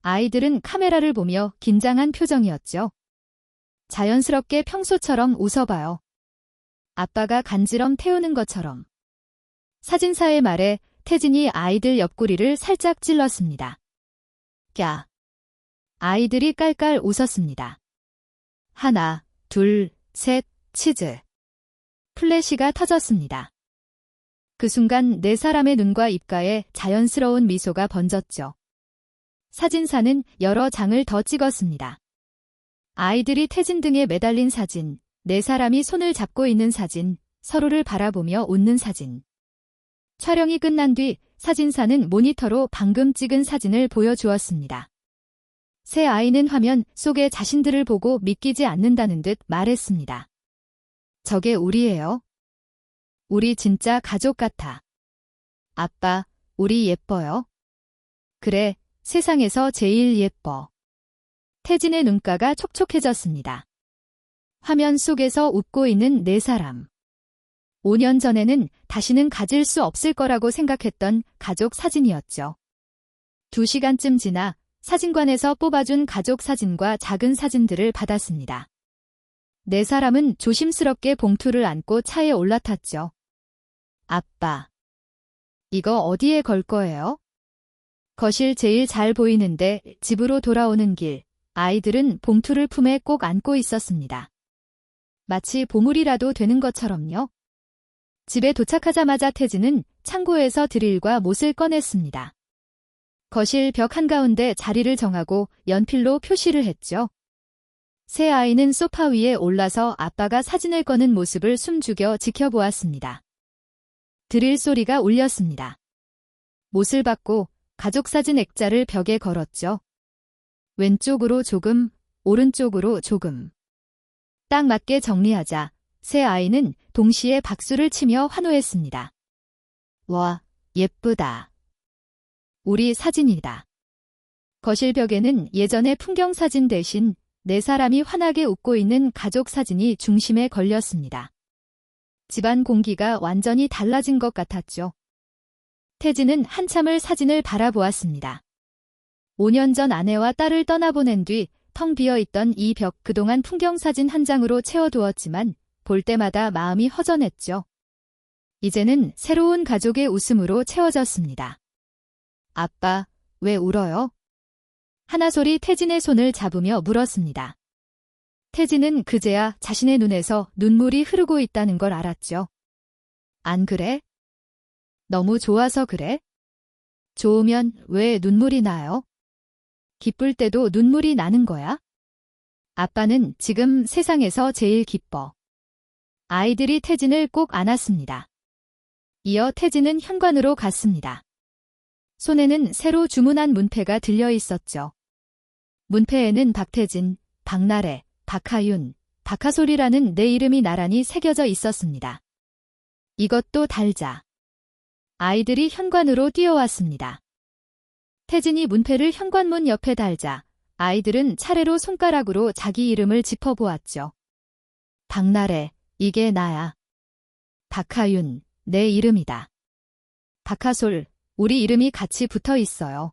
Speaker 1: 아이들은 카메라를 보며 긴장한 표정이었죠. 자연스럽게 평소처럼 웃어봐요. 아빠가 간지럼 태우는 것처럼. 사진사의 말에 태진이 아이들 옆구리를 살짝 찔렀습니다. 꺄. 아이들이 깔깔 웃었습니다. 하나, 둘, 셋, 치즈. 플래시가 터졌습니다. 그 순간 네 사람의 눈과 입가에 자연스러운 미소가 번졌죠. 사진사는 여러 장을 더 찍었습니다. 아이들이 태진 등에 매달린 사진, 네 사람이 손을 잡고 있는 사진, 서로를 바라보며 웃는 사진. 촬영이 끝난 뒤 사진사는 모니터로 방금 찍은 사진을 보여주었습니다. 세 아이는 화면 속에 자신들을 보고 믿기지 않는다는 듯 말했습니다. 저게 우리예요. 우리 진짜 가족 같아. 아빠, 우리 예뻐요. 그래, 세상에서 제일 예뻐. 태진의 눈가가 촉촉해졌습니다. 화면 속에서 웃고 있는 네 사람. 5년 전에는 다시는 가질 수 없을 거라고 생각했던 가족 사진이었죠. 2시간쯤 지나 사진관에서 뽑아준 가족 사진과 작은 사진들을 받았습니다. 네 사람은 조심스럽게 봉투를 안고 차에 올라탔죠. 아빠, 이거 어디에 걸 거예요? 거실 제일 잘 보이는데 집으로 돌아오는 길, 아이들은 봉투를 품에 꼭 안고 있었습니다. 마치 보물이라도 되는 것처럼요. 집에 도착하자마자 태진은 창고에서 드릴과 못을 꺼냈습니다. 거실 벽 한가운데 자리를 정하고 연필로 표시를 했죠. 세 아이는 소파 위에 올라서 아빠가 사진을 꺼는 모습을 숨죽여 지켜보았습니다. 드릴 소리가 울렸습니다. 못을 받고 가족사진 액자를 벽에 걸었죠. 왼쪽으로 조금, 오른쪽으로 조금. 딱 맞게 정리하자 세 아이는 동시에 박수를 치며 환호했습니다. 와, 예쁘다. 우리 사진이다. 거실 벽에는 예전의 풍경사진 대신 네 사람이 환하게 웃고 있는 가족 사진이 중심에 걸렸습니다. 집안 공기가 완전히 달라진 것 같았죠. 태진은 한참을 사진을 바라보았습니다. 5년 전 아내와 딸을 떠나보낸 뒤 텅 비어있던 이 벽 그동안 풍경사진 한 장으로 채워두었지만 볼 때마다 마음이 허전했죠. 이제는 새로운 가족의 웃음으로 채워졌습니다. 아빠, 왜 울어요? 하나솔이 태진의 손을 잡으며 물었습니다. 태진은 그제야 자신의 눈에서 눈물이 흐르고 있다는 걸 알았죠. 안 그래? 너무 좋아서 그래? 좋으면 왜 눈물이 나요? 기쁠 때도 눈물이 나는 거야? 아빠는 지금 세상에서 제일 기뻐. 아이들이 태진을 꼭 안았습니다. 이어 태진은 현관으로 갔습니다. 손에는 새로 주문한 문패가 들려 있었죠. 문패에는 박태진, 박나래, 박하윤, 박하솔이라는 내 이름이 나란히 새겨져 있었습니다. 이것도 달자. 아이들이 현관으로 뛰어왔습니다. 태진이 문패를 현관문 옆에 달자 아이들은 차례로 손가락으로 자기 이름을 짚어보았죠. 박나래, 이게 나야. 박하윤, 내 이름이다. 박하솔, 우리 이름이 같이 붙어 있어요.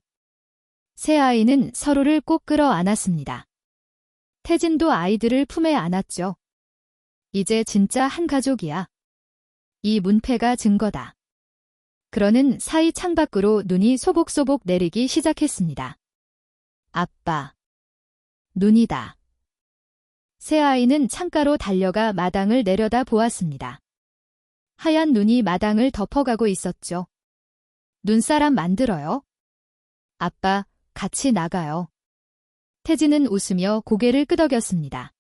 Speaker 1: 세 아이는 서로를 꼭 끌어 안았습니다. 태진도 아이들을 품에 안았죠. 이제 진짜 한 가족이야. 이 문패가 증거다. 그러는 사이 창밖으로 눈이 소복소복 내리기 시작했습니다. 아빠. 눈이다. 새 아이는 창가로 달려가 마당을 내려다 보았습니다. 하얀 눈이 마당을 덮어가고 있었죠. 눈사람 만들어요? 아빠, 같이 나가요. 태진은 웃으며 고개를 끄덕였습니다.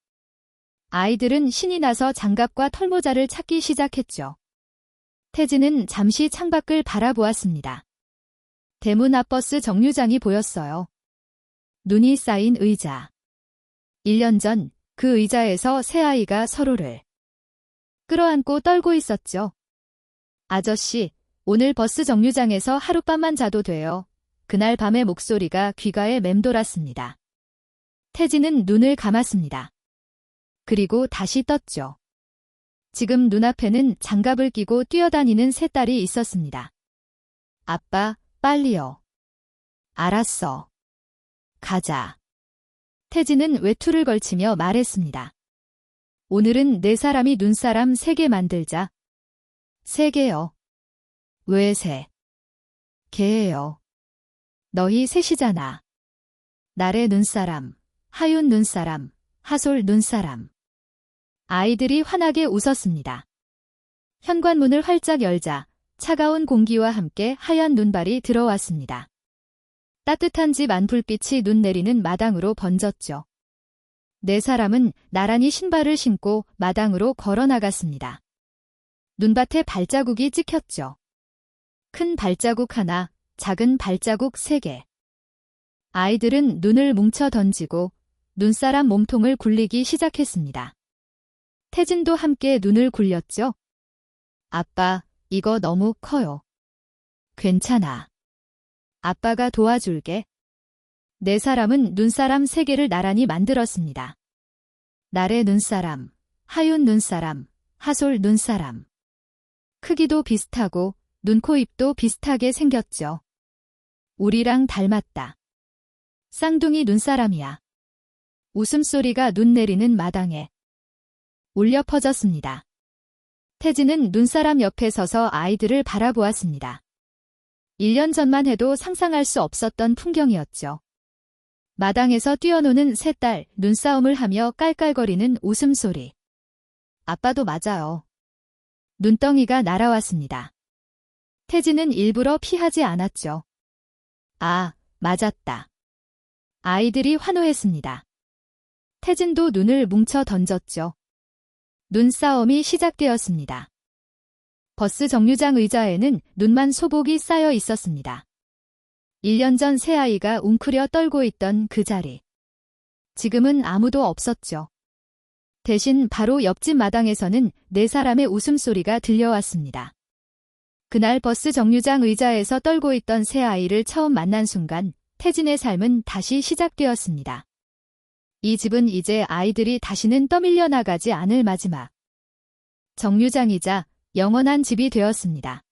Speaker 1: 아이들은 신이 나서 장갑과 털모자를 찾기 시작했죠. 태진은 잠시 창밖을 바라보았습니다. 대문 앞 버스 정류장이 보였어요. 눈이 쌓인 의자. 1년 전 그 의자에서 새 아이가 서로를 끌어안고 떨고 있었죠. 아저씨, 오늘 버스 정류장에서 하룻밤만 자도 돼요. 그날 밤의 목소리가 귀가에 맴돌았습니다. 태진은 눈을 감았습니다. 그리고 다시 떴죠. 지금 눈앞에는 장갑을 끼고 뛰어다니는 새 딸이 있었습니다. 아빠, 빨리요. 알았어. 가자. 태진은 외투를 걸치며 말했습니다. 오늘은 네 사람이 눈사람 3개 만들자. 3개요. 왜 3? 개예요. 너희 셋이잖아. 날의 눈사람, 하윤 눈사람, 하솔 눈사람. 아이들이 환하게 웃었습니다. 현관문을 활짝 열자 차가운 공기와 함께 하얀 눈발이 들어왔습니다. 따뜻한 집 안 불빛이 눈 내리는 마당으로 번졌죠. 네 사람은 나란히 신발을 신고 마당으로 걸어 나갔습니다. 눈밭에 발자국이 찍혔죠. 큰 발자국 하나, 작은 발자국 3개. 아이들은 눈을 뭉쳐 던지고 눈사람 몸통을 굴리기 시작했습니다. 태진도 함께 눈을 굴렸죠. 아빠, 이거 너무 커요. 괜찮아. 아빠가 도와줄게. 네 사람은 눈사람 3개를 나란히 만들었습니다. 날의 눈사람, 하윤 눈사람, 하솔 눈사람. 크기도 비슷하고 눈, 코, 입도 비슷하게 생겼죠. 우리랑 닮았다. 쌍둥이 눈사람이야. 웃음소리가 눈 내리는 마당에 울려 퍼졌습니다. 태진은 눈사람 옆에 서서 아이들을 바라보았습니다. 1년 전만 해도 상상할 수 없었던 풍경이었죠. 마당에서 뛰어노는 새 딸, 눈싸움을 하며 깔깔거리는 웃음소리. 아빠도 맞아요. 눈덩이가 날아왔습니다. 태진은 일부러 피하지 않았죠. 아, 맞았다. 아이들이 환호했습니다. 태진도 눈을 뭉쳐 던졌죠. 눈싸움이 시작되었습니다. 버스 정류장 의자에는 눈만 소복이 쌓여 있었습니다. 1년 전 새 아이가 웅크려 떨고 있던 그 자리. 지금은 아무도 없었죠. 대신 바로 옆집 마당에서는 네 사람의 웃음소리가 들려왔습니다. 그날 버스 정류장 의자에서 떨고 있던 새 아이를 처음 만난 순간 태진의 삶은 다시 시작되었습니다. 이 집은 이제 아이들이 다시는 떠밀려 나가지 않을 마지막 정류장이자 영원한 집이 되었습니다.